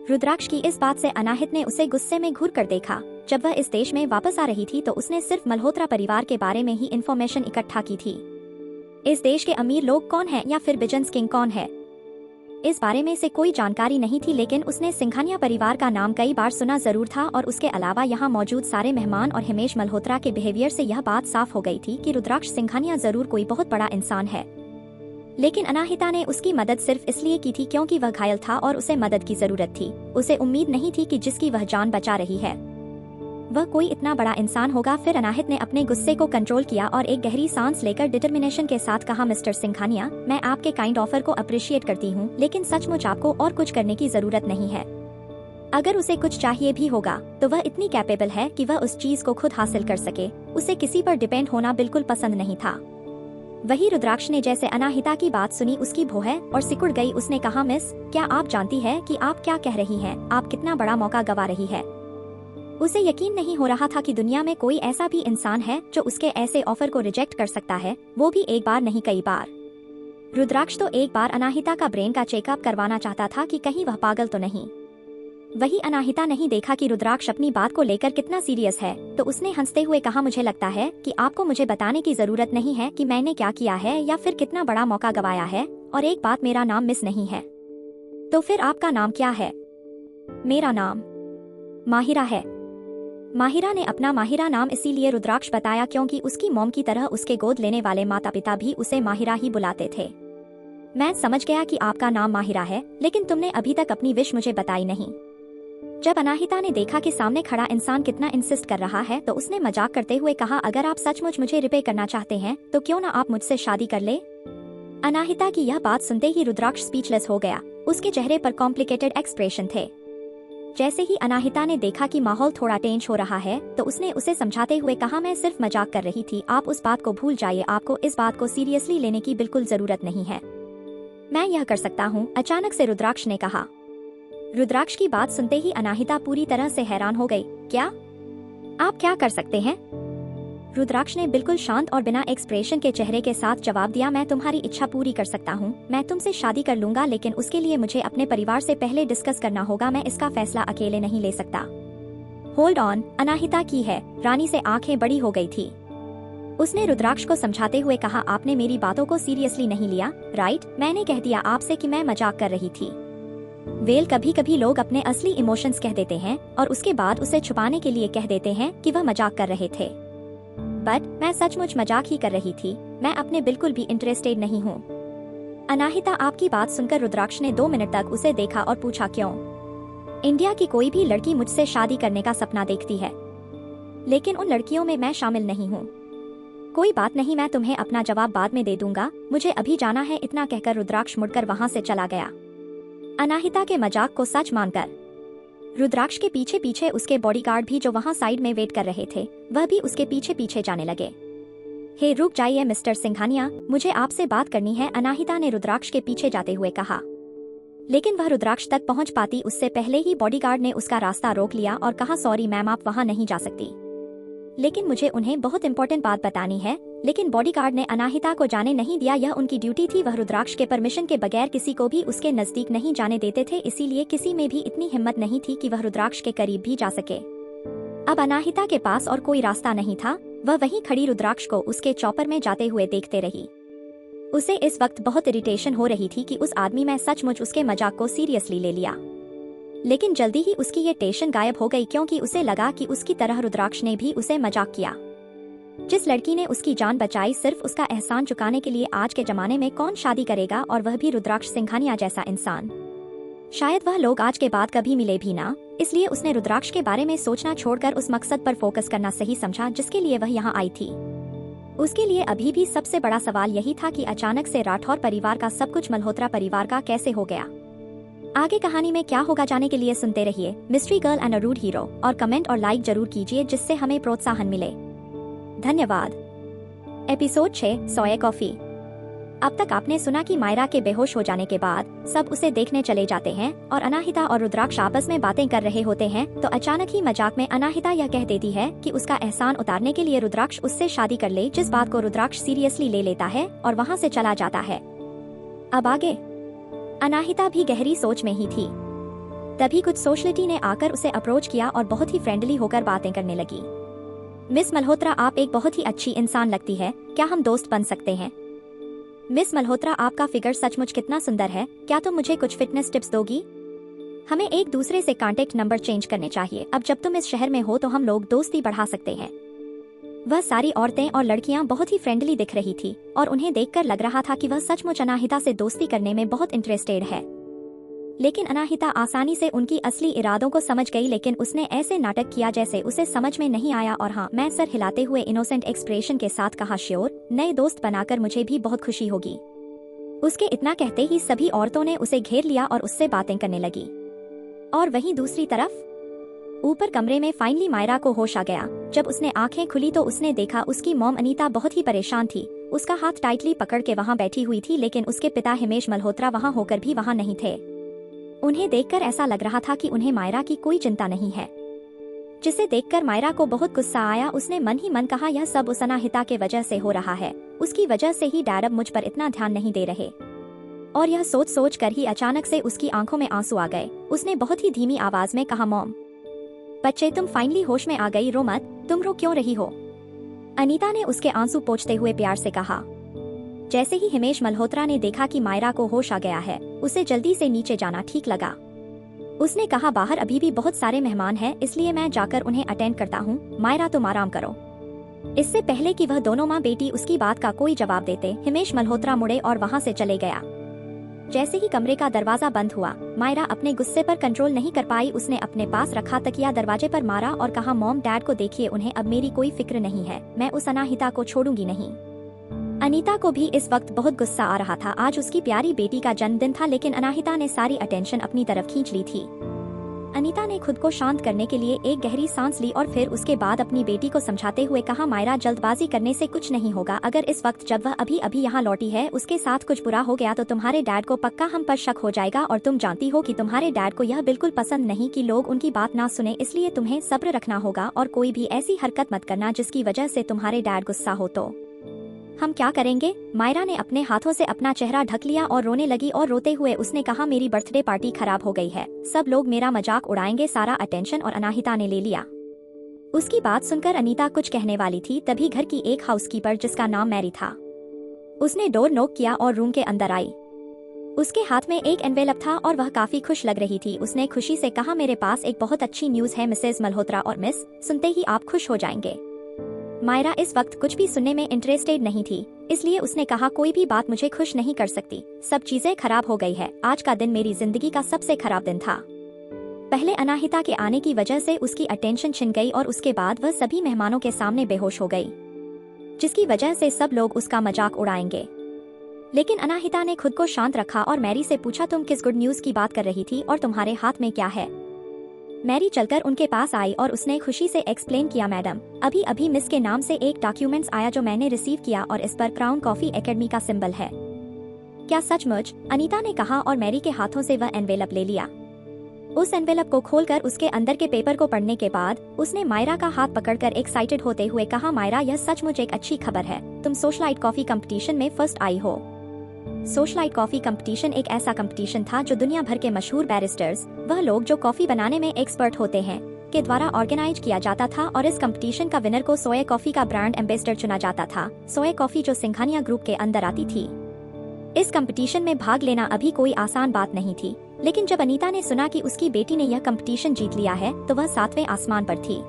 रुद्राक्ष की इस बात से अनाहित ने उसे गुस्से में घूर कर देखा। जब वह इस देश में वापस आ रही थी तो उसने सिर्फ मल्होत्रा परिवार के बारे में ही इंफॉर्मेशन इकट्ठा की थी। इस देश के अमीर लोग कौन हैं या फिर बिजनेस किंग कौन है, इस बारे में से कोई जानकारी नहीं थी, लेकिन उसने सिंघानिया परिवार का नाम कई बार सुना जरूर था और उसके अलावा यहाँ मौजूद सारे मेहमान और हिमेश मल्होत्रा के बिहेवियर से यह बात साफ हो गई थी कि रुद्राक्ष सिंघानिया जरूर कोई बहुत बड़ा इंसान है। लेकिन अनाहिता ने उसकी मदद सिर्फ इसलिए की थी क्योंकि वह घायल था और उसे मदद की जरूरत थी। उसे उम्मीद नहीं थी कि जिसकी वह जान बचा रही है वह कोई इतना बड़ा इंसान होगा। फिर अनाहित ने अपने गुस्से को कंट्रोल किया और एक गहरी सांस लेकर डिटर्मिनेशन के साथ कहा, मिस्टर सिंघानिया, मैं आपके काइंड ऑफर को अप्रिशिएट करती हूँ, लेकिन सचमुच आपको और कुछ करने की जरूरत नहीं है। अगर उसे कुछ चाहिए भी होगा तो वह इतनी कैपेबल है कि वह उस चीज को खुद हासिल कर सके। उसे किसी पर डिपेंड होना बिल्कुल पसंद नहीं था। वही रुद्राक्ष ने जैसे अनाहिता की बात सुनी उसकी भौहें और सिकुड़ गई। उसने कहा, मिस, क्या आप जानती है कि आप क्या कह रही हैं? आप कितना बड़ा मौका गवा रही है। उसे यकीन नहीं हो रहा था कि दुनिया में कोई ऐसा भी इंसान है जो उसके ऐसे ऑफर को रिजेक्ट कर सकता है, वो भी एक बार नहीं कई बार। रुद्राक्ष तो एक बार अनाहिता का ब्रेन का चेकअप करवाना चाहता था कि कहीं वह पागल तो नहीं। वही अनाहिता नहीं देखा कि रुद्राक्ष अपनी बात को लेकर कितना सीरियस है, तो उसने हंसते हुए कहा, मुझे लगता है कि आपको मुझे बताने की जरूरत नहीं है कि मैंने क्या किया है या फिर कितना बड़ा मौका गवाया है। और एक बात, मेरा नाम मिस नहीं है। तो फिर आपका नाम क्या है? मेरा नाम माहिरा है। माहिरा ने अपना माहिरा नाम इसीलिए रुद्राक्ष बताया क्योंकि उसकी मॉम की तरह उसके गोद लेने वाले माता पिता भी उसे माहिरा ही बुलाते थे। मैं समझ गया कि आपका नाम माहिरा है, लेकिन तुमने अभी तक अपनी विश मुझे बताई नहीं। जब अनाहिता ने देखा कि सामने खड़ा इंसान कितना इंसिस्ट कर रहा है तो उसने मजाक करते हुए कहा, अगर आप सचमुच मुझे रिपे करना चाहते हैं तो क्यों ना आप मुझसे शादी कर ले। अनाहिता की यह बात सुनते ही रुद्राक्ष स्पीचलेस हो गया। उसके चेहरे पर कॉम्प्लिकेटेड एक्सप्रेशन थे। जैसे ही अनाहिता ने देखा कि माहौल थोड़ा टेंस हो रहा है तो उसने उसे समझाते हुए कहा, मैं सिर्फ मजाक कर रही थी, आप उस बात को भूल जाइए, आपको इस बात को सीरियसली लेने की बिल्कुल जरूरत नहीं है। मैं यह कर सकता हूँ, अचानक से रुद्राक्ष ने कहा। रुद्राक्ष की बात सुनते ही अनाहिता पूरी तरह से हैरान हो गई। क्या? आप क्या कर सकते हैं? रुद्राक्ष ने बिल्कुल शांत और बिना एक्सप्रेशन के चेहरे के साथ जवाब दिया, मैं तुम्हारी इच्छा पूरी कर सकता हूँ, मैं तुमसे शादी कर लूंगा, लेकिन उसके लिए मुझे अपने परिवार से पहले डिस्कस करना होगा, मैं इसका फैसला अकेले नहीं ले सकता। होल्ड ऑन, अनाहिता की है रानी से आंखें बड़ी हो गई थी। उसने रुद्राक्ष को समझाते हुए कहा, आपने मेरी बातों को सीरियसली नहीं लिया, राइट? मैंने कह दिया आपसे कि मैं मजाक कर रही थी। वेल, कभी कभी लोग अपने असली इमोशंस कह देते हैं और उसके बाद उसे छुपाने के लिए कह देते हैं कि वह मजाक कर रहे थे। बट मैं सचमुच मजाक ही कर रही थी, मैं अपने बिल्कुल भी इंटरेस्टेड नहीं हूँ। अनाहिता आपकी बात सुनकर रुद्राक्ष ने 2 मिनट तक उसे देखा और पूछा, क्यों? इंडिया की कोई भी लड़की मुझसे शादी करने का सपना देखती है, लेकिन उन लड़कियों में मैं शामिल नहीं हूँ। कोई बात नहीं, मैं तुम्हें अपना जवाब बाद में दे दूंगा, मुझे अभी जाना है। इतना कहकर रुद्राक्ष मुड़कर वहां से चला गया। अनाहिता के मजाक को सच मानकर रुद्राक्ष के पीछे पीछे उसके बॉडीगार्ड भी जो वहां साइड में वेट कर रहे थे वह भी उसके पीछे पीछे जाने लगे। हे रुक जाइए मिस्टर सिंघानिया, मुझे आपसे बात करनी है, अनाहिता ने रुद्राक्ष के पीछे जाते हुए कहा। लेकिन वह रुद्राक्ष तक पहुंच पाती उससे पहले ही बॉडीगार्ड ने उसका रास्ता रोक लिया और कहा, सॉरी मैम, आप वहां नहीं जा सकती, लेकिन मुझे उन्हें बहुत इंपॉर्टेंट बात बतानी है। लेकिन बॉडीगार्ड ने अनाहिता को जाने नहीं दिया, यह उनकी ड्यूटी थी। वह रुद्राक्ष के परमिशन के बगैर किसी को भी उसके नजदीक नहीं जाने देते थे, इसीलिए किसी में भी इतनी हिम्मत नहीं थी कि वह रुद्राक्ष के करीब भी जा सके। अब अनाहिता के पास और कोई रास्ता नहीं था। वह वहीं खड़ी रुद्राक्ष को उसके चॉपर में जाते हुए देखते रही। उसे इस वक्त बहुत इरिटेशन हो रही थी कि उस आदमी में सचमुच उसके मजाक को सीरियसली ले लिया। लेकिन जल्दी ही उसकी ये टेंशन गायब हो गई क्योंकि उसे लगा कि उसकी तरह रुद्राक्ष ने भी उसे मजाक किया। जिस लड़की ने उसकी जान बचाई, सिर्फ उसका एहसान चुकाने के लिए आज के जमाने में कौन शादी करेगा, और वह भी रुद्राक्ष सिंघानिया जैसा इंसान। शायद वह लोग आज के बाद कभी मिले भी ना, इसलिए उसने रुद्राक्ष के बारे में सोचना छोड़कर उस मकसद पर फोकस करना सही समझा जिसके लिए वह यहाँ आई थी। उसके लिए अभी भी सबसे बड़ा सवाल यही था कि अचानक से राठौर परिवार का सब कुछ मल्होत्रा परिवार का कैसे हो गया। आगे कहानी में क्या होगा जाने के लिए सुनते रहिए mystery girl and a rude hero, और कमेंट और लाइक जरूर कीजिए जिससे हमें प्रोत्साहन मिले। धन्यवाद। एपिसोड 6, सोया कॉफी। अब तक आपने सुना कि मायरा के बेहोश हो जाने के बाद सब उसे देखने चले जाते हैं और अनाहिता और रुद्राक्ष आपस में बातें कर रहे होते हैं, तो अचानक ही मजाक में अनाहिता यह कह देती है कि उसका एहसान उतारने के लिए रुद्राक्ष उससे शादी कर ले, जिस बात को रुद्राक्ष सीरियसली ले लेता है और वहाँ से चला जाता है। अब आगे अनाहिता भी गहरी सोच में ही थी। तभी कुछ सोशलिटी ने आकर उसे अप्रोच किया और बहुत ही फ्रेंडली होकर बातें करने लगी। मिस मल्होत्रा, आप एक बहुत ही अच्छी इंसान लगती है, क्या हम दोस्त बन सकते हैं? मिस मल्होत्रा, आपका फिगर सचमुच कितना सुंदर है, क्या तुम मुझे कुछ फिटनेस टिप्स दोगी? हमें एक दूसरे से कांटेक्ट नंबर चेंज करने चाहिए। अब जब तुम इस शहर में हो तो हम लोग दोस्ती बढ़ा सकते हैं। वह सारी औरतें और लड़कियां बहुत ही फ्रेंडली दिख रही थी और उन्हें देखकर लग रहा था कि वह सचमुच अनाहिता से दोस्ती करने में बहुत इंटरेस्टेड है। लेकिन अनाहिता आसानी से उनकी असली इरादों को समझ गई, लेकिन उसने ऐसे नाटक किया जैसे उसे समझ में नहीं आया और हाँ, मैं सर हिलाते हुए इनोसेंट एक्सप्रेशन के साथ कहा, श्योर, नए दोस्त बनाकर मुझे भी बहुत खुशी होगी। उसके इतना कहते ही सभी औरतों ने उसे घेर लिया और उससे बातें करने लगी। और वहीं दूसरी तरफ ऊपर कमरे में फाइनली मायरा को होश आ गया। जब उसने आंखें खुली तो उसने देखा उसकी मॉम अनीता बहुत ही परेशान थी। उसका हाथ टाइटली पकड़ के वहाँ बैठी हुई थी, लेकिन उसके पिता हिमेश मल्होत्रा वहाँ होकर भी वहाँ नहीं थे। उन्हें देखकर ऐसा लग रहा था कि उन्हें मायरा की कोई चिंता नहीं है, जिसे देखकर मायरा को बहुत गुस्सा आया। उसने मन ही मन कहा, यह सब उस अनाहिता के वजह से हो रहा है, उसकी वजह से ही डैड अब मुझ पर इतना ध्यान नहीं दे रहे। और यह सोच सोच कर ही अचानक से उसकी आंखों में आंसू आ गए। उसने बहुत ही धीमी आवाज में कहा, मॉम, बच्चे तुम फाइनली होश में आ गई, रो मत, तुम रो क्यों रही हो? अनीता ने उसके आंसू पोंछते हुए प्यार से कहा। जैसे ही हिमेश मल्होत्रा ने देखा कि मायरा को होश आ गया है, उसे जल्दी से नीचे जाना ठीक लगा। उसने कहा, बाहर अभी भी बहुत सारे मेहमान हैं, इसलिए मैं जाकर उन्हें अटेंड करता हूँ, मायरा तुम आराम करो। इससे पहले कि वह दोनों माँ बेटी उसकी बात का कोई जवाब देते, हिमेश मल्होत्रा मुड़े और वहाँ से चले गया। जैसे ही कमरे का दरवाजा बंद हुआ, मायरा अपने गुस्से पर कंट्रोल नहीं कर पाई। उसने अपने पास रखा तकिया दरवाजे पर मारा और कहा, मॉम डैड को देखिए, उन्हें अब मेरी कोई फिक्र नहीं है, मैं उस अनाहिता को छोड़ूंगी नहीं। अनीता को भी इस वक्त बहुत गुस्सा आ रहा था। आज उसकी प्यारी बेटी का जन्मदिन था, लेकिन अनाहिता ने सारी अटेंशन अपनी तरफ खींच ली थी। अनीता ने खुद को शांत करने के लिए एक गहरी सांस ली और फिर उसके बाद अपनी बेटी को समझाते हुए कहा, मायरा जल्दबाजी करने से कुछ नहीं होगा। अगर इस वक्त जब वह अभी अभी यहाँ लौटी है उसके साथ कुछ बुरा हो गया तो तुम्हारे डैड को पक्का हम पर शक हो जाएगा, और तुम जानती हो कि तुम्हारे डैड को यह बिल्कुल पसंद नहीं कि लोग उनकी बात ना सुने, इसलिए तुम्हें सब्र रखना होगा और कोई भी ऐसी हरकत मत करना जिसकी वजह से तुम्हारे डैड गुस्सा हो। तो हम क्या करेंगे? मायरा ने अपने हाथों से अपना चेहरा ढक लिया और रोने लगी और रोते हुए उसने कहा, मेरी बर्थडे पार्टी खराब हो गई है, सब लोग मेरा मजाक उड़ाएंगे, सारा अटेंशन और अनाहिता ने ले लिया। उसकी बात सुनकर अनीता कुछ कहने वाली थी, तभी घर की एक हाउसकीपर जिसका नाम मैरी था, उसने डोर नॉक किया और रूम के अंदर आई। उसके हाथ में एक एनवेलप था और वह काफी खुश लग रही थी। उसने खुशी से कहा, मेरे पास एक बहुत अच्छी न्यूज है मिसेज मल्होत्रा, और मिस, सुनते ही आप खुश हो जाएंगे। मायरा इस वक्त कुछ भी सुनने में इंटरेस्टेड नहीं थी, इसलिए उसने कहा, कोई भी बात मुझे खुश नहीं कर सकती, सब चीजें खराब हो गई है। आज का दिन मेरी जिंदगी का सबसे खराब दिन था। पहले अनाहिता के आने की वजह से उसकी अटेंशन छिन गई और उसके बाद वह सभी मेहमानों के सामने बेहोश हो गई, जिसकी वजह से सब लोग उसका मजाक उड़ाएंगे। लेकिन अनाहिता ने खुद को शांत रखा और मैरी से पूछा, तुम किस गुड न्यूज की बात कर रही थी और तुम्हारे हाथ में क्या है? मैरी चलकर उनके पास आई और उसने खुशी से एक्सप्लेन किया, मैडम, अभी अभी मिस के नाम से एक डॉक्यूमेंट्स आया जो मैंने रिसीव किया और इस पर क्राउन कॉफी एकेडमी का सिंबल है। क्या सचमुच? अनीता ने कहा और मैरी के हाथों से वह एनवेलप ले लिया। उस एनवेलप को खोलकर उसके अंदर के पेपर को पढ़ने के बाद उसने मायरा का हाथ पकड़कर एक्साइटेड होते हुए कहा, मायरा यह सचमुच एक अच्छी खबर है, तुम सोशलाइट कॉफी कंपटीशन में फर्स्ट आई हो। सोशलाइट कॉफी कंपटीशन एक ऐसा कंपटीशन था जो दुनिया भर के मशहूर बैरिस्टर्स, वह लोग जो कॉफी बनाने में एक्सपर्ट होते हैं, के द्वारा ऑर्गेनाइज किया जाता था और इस कंपटीशन का विनर को सोया कॉफी का ब्रांड एम्बेसडर चुना जाता था। सोया कॉफी जो सिंघानिया ग्रुप के अंदर आती थी। इस कंपटीशन में भाग लेना अभी कोई आसान बात नहीं थी, लेकिन जब अनीता ने सुना कि उसकी बेटी ने यह कंपटीशन जीत लिया है तो वह 7वें आसमान पर थी।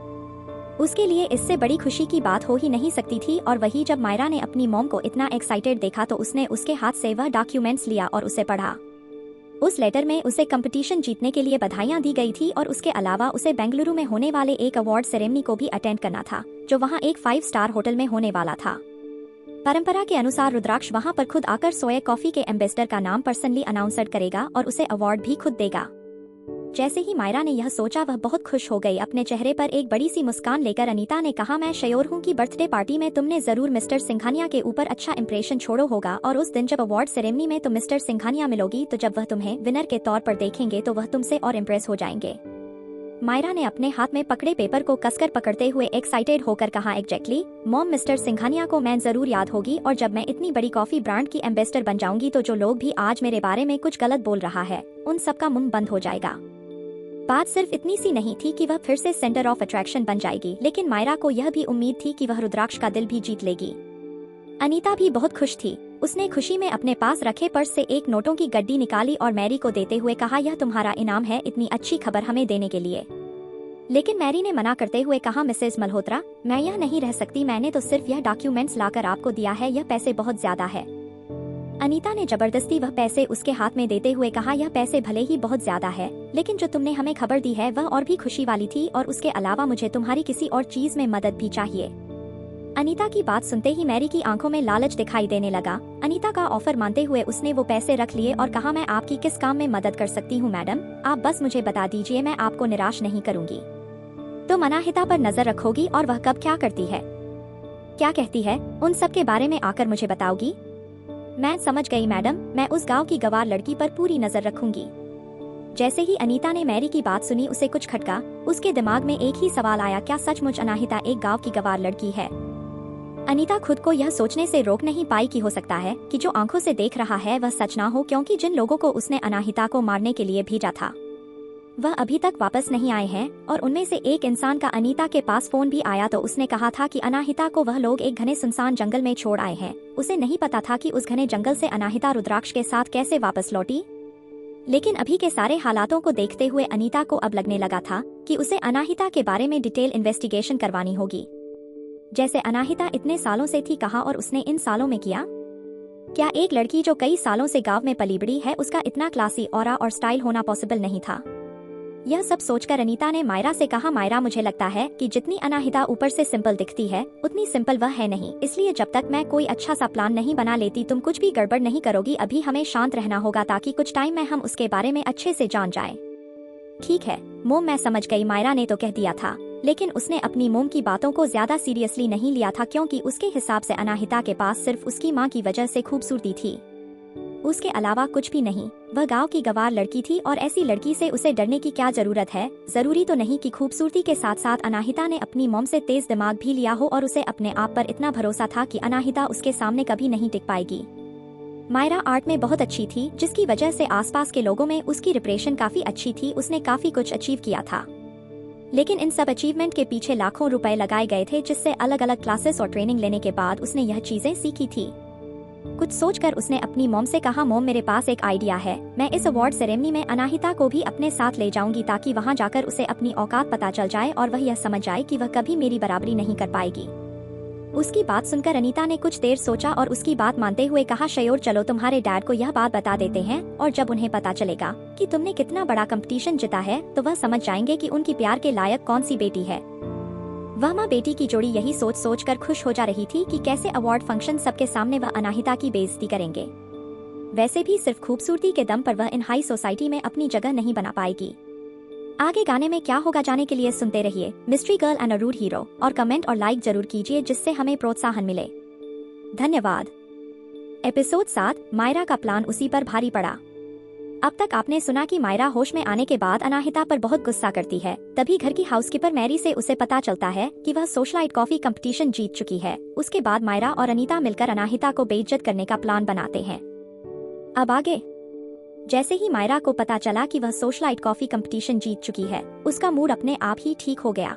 उसके लिए इससे बड़ी खुशी की बात हो ही नहीं सकती थी। और वही जब मायरा ने अपनी मॉम को इतना एक्साइटेड देखा तो उसने उसके हाथ से वह डॉक्यूमेंट्स लिया और उसे पढ़ा। उस लेटर में उसे कंपटीशन जीतने के लिए बधाइयां दी गई थी और उसके अलावा उसे बेंगलुरु में होने वाले एक अवार्ड सेरेमनी को भी अटेंड करना था, जो वहां एक 5 स्टार होटल में होने वाला था। परंपरा के अनुसार रुद्राक्ष वहां पर खुद आकर सोया कॉफी के एम्बेसडर का नाम पर्सनली अनाउंसर करेगा और उसे अवार्ड भी खुद देगा। जैसे ही मायरा ने यह सोचा वह बहुत खुश हो गई। अपने चेहरे पर एक बड़ी सी मुस्कान लेकर अनीता ने कहा, मैं श्योर हूँ कि बर्थडे पार्टी में तुमने जरूर मिस्टर सिंघानिया के ऊपर अच्छा इंप्रेशन छोड़ो होगा और उस दिन जब अवार्ड सेरेमनी में तुम मिस्टर सिंघानिया मिलोगी तो जब वह तुम्हें विनर के तौर पर देखेंगे तो वह तुमसे और इम्प्रेस हो जाएंगे। मायरा ने अपने हाथ में पकड़े पेपर को कसकर पकड़ते हुए एक्साइटेड होकर कहा, एग्जैक्टली मॉम, मिस्टर सिंघानिया को मैं जरूर याद होगी और जब मैं इतनी बड़ी कॉफी ब्रांड की एम्बेसडर बन जाऊंगी तो जो लोग भी आज मेरे बारे में कुछ गलत बोल रहा है उन सबका मुंह बंद हो जाएगा। बात सिर्फ इतनी सी नहीं थी कि वह फिर से सेंटर ऑफ अट्रैक्शन बन जाएगी, लेकिन मायरा को यह भी उम्मीद थी कि वह रुद्राक्ष का दिल भी जीत लेगी। अनीता भी बहुत खुश थी। उसने खुशी में अपने पास रखे पर्स से एक नोटों की गड्डी निकाली और मैरी को देते हुए कहा, यह तुम्हारा इनाम है इतनी अच्छी खबर हमें देने के लिए। लेकिन मैरी ने मना करते हुए कहा, मिसेज मल्होत्रा, मैं यह नहीं रह सकती, मैंने तो सिर्फ यह डॉक्यूमेंट्स लाकर आपको दिया है, यह पैसे बहुत ज्यादा है। अनीता ने जबरदस्ती वह पैसे उसके हाथ में देते हुए कहा, यह पैसे भले ही बहुत ज्यादा है लेकिन जो तुमने हमें खबर दी है वह और भी खुशी वाली थी और उसके अलावा मुझे तुम्हारी किसी और चीज में मदद भी चाहिए। अनीता की बात सुनते ही मैरी की आंखों में लालच दिखाई देने लगा। अनीता का ऑफर मानते हुए उसने वो पैसे रख लिए और कहा, मैं आपकी किस काम में मदद कर सकती हूँ मैडम, आप बस मुझे बता दीजिए, मैं आपको निराश नहीं करूँगी। तुम अनाहिता पर नजर रखोगी और वह कब क्या करती है, क्या कहती है, उन सब के बारे में आकर मुझे बताओगी। मैं समझ गई मैडम, मैं उस गांव की गवार लड़की पर पूरी नजर रखूंगी। जैसे ही अनीता ने मैरी की बात सुनी उसे कुछ खटका। उसके दिमाग में एक ही सवाल आया, क्या सचमुच अनाहिता एक गांव की गवार लड़की है। अनीता खुद को यह सोचने से रोक नहीं पाई कि हो सकता है कि जो आंखों से देख रहा है वह सच ना हो, क्योंकि जिन लोगों को उसने अनाहिता को मारने के लिए भेजा था वह अभी तक वापस नहीं आए हैं और उनमें से एक इंसान का अनीता के पास फोन भी आया तो उसने कहा था कि अनाहिता को वह लोग एक घने सुनसान जंगल में छोड़ आए हैं। उसे नहीं पता था कि उस घने जंगल से अनाहिता रुद्राक्ष के साथ कैसे वापस लौटी। लेकिन अभी के सारे हालातों को देखते हुए अनीता को अब लगने लगा था कि उसे अनाहिता के बारे में डिटेल इन्वेस्टिगेशन करवानी होगी। जैसे अनाहिता इतने सालों से थी कहाँ और उसने इन सालों में किया क्या। एक लड़की जो कई सालों से गांव में पली बड़ी है उसका इतना क्लासी ऑरा और स्टाइल होना पॉसिबल नहीं था। यह सब सोचकर अनीता ने मायरा से कहा, मायरा मुझे लगता है कि जितनी अनाहिता ऊपर से सिंपल दिखती है उतनी सिंपल वह है नहीं, इसलिए जब तक मैं कोई अच्छा सा प्लान नहीं बना लेती तुम कुछ भी गड़बड़ नहीं करोगी। अभी हमें शांत रहना होगा ताकि कुछ टाइम में हम उसके बारे में अच्छे से जान जाए। ठीक है मोम, मैं समझ गई, मायरा ने तो कह दिया था, लेकिन उसने अपनी मोम की बातों को ज्यादा सीरियसली नहीं लिया था क्योंकि उसके हिसाब से अनाहिता के पास सिर्फ उसकी माँ की वजह से खूबसूरती थी, उसके अलावा कुछ भी नहीं। वह गांव की गवार लड़की थी और ऐसी लड़की से उसे डरने की क्या जरूरत है। जरूरी तो नहीं कि खूबसूरती के साथ साथ अनाहिता ने अपनी मॉम से तेज दिमाग भी लिया हो और उसे अपने आप पर इतना भरोसा था कि अनाहिता उसके सामने कभी नहीं टिक पाएगी। मायरा आर्ट में बहुत अच्छी थी जिसकी वजह से आसपास के लोगों में उसकी रिप्रेशन काफी अच्छी थी, उसने काफी कुछ अचीव किया था। लेकिन इन सब अचीवमेंट के पीछे लाखों रुपए लगाए गए थे जिससे अलग अलग क्लासेस और ट्रेनिंग लेने के बाद उसने यह चीजें सीखी थी। कुछ सोचकर उसने अपनी मॉम से कहा, मॉम मेरे पास एक आइडिया है, मैं इस अवार्ड सेरेमनी में अनाहिता को भी अपने साथ ले जाऊंगी ताकि वहां जाकर उसे अपनी औकात पता चल जाए और वह यह समझ जाए कि वह कभी मेरी बराबरी नहीं कर पाएगी। उसकी बात सुनकर अनीता ने कुछ देर सोचा और उसकी बात मानते हुए कहा, श्योर, चलो तुम्हारे डैड को यह बात बता देते हैं और जब उन्हें पता चलेगा कि तुमने कितना बड़ा कंपटीशन जीता है तो वह समझ जाएंगे कि उनकी प्यार के लायक कौन सी बेटी है। वह माँ बेटी की जोड़ी यही सोच सोच कर खुश हो जा रही थी कि कैसे अवार्ड फंक्शन सबके सामने वह अनाहिता की बेइज्जती करेंगे। वैसे भी सिर्फ खूबसूरती के दम पर वह इन हाई सोसाइटी में अपनी जगह नहीं बना पाएगी। आगे गाने में क्या होगा जाने के लिए सुनते रहिए mystery girl and a rude hero और कमेंट और लाइक जरूर कीजिए जिससे हमें प्रोत्साहन मिले। धन्यवाद। एपिसोड 7, मायरा का प्लान उसी पर भारी पड़ा। अब तक आपने सुना कि मायरा होश में आने के बाद अनाहिता पर बहुत गुस्सा करती है। तभी घर की हाउसकीपर मैरी से उसे पता चलता है कि वह सोशलाइट कॉफी कंपटीशन जीत चुकी है। उसके बाद मायरा और अनीता मिलकर अनाहिता को बेइज्जत करने का प्लान बनाते हैं। अब आगे, जैसे ही मायरा को पता चला कि वह सोशलाइट कॉफी कंपटीशन जीत चुकी है उसका मूड अपने आप ही ठीक हो गया।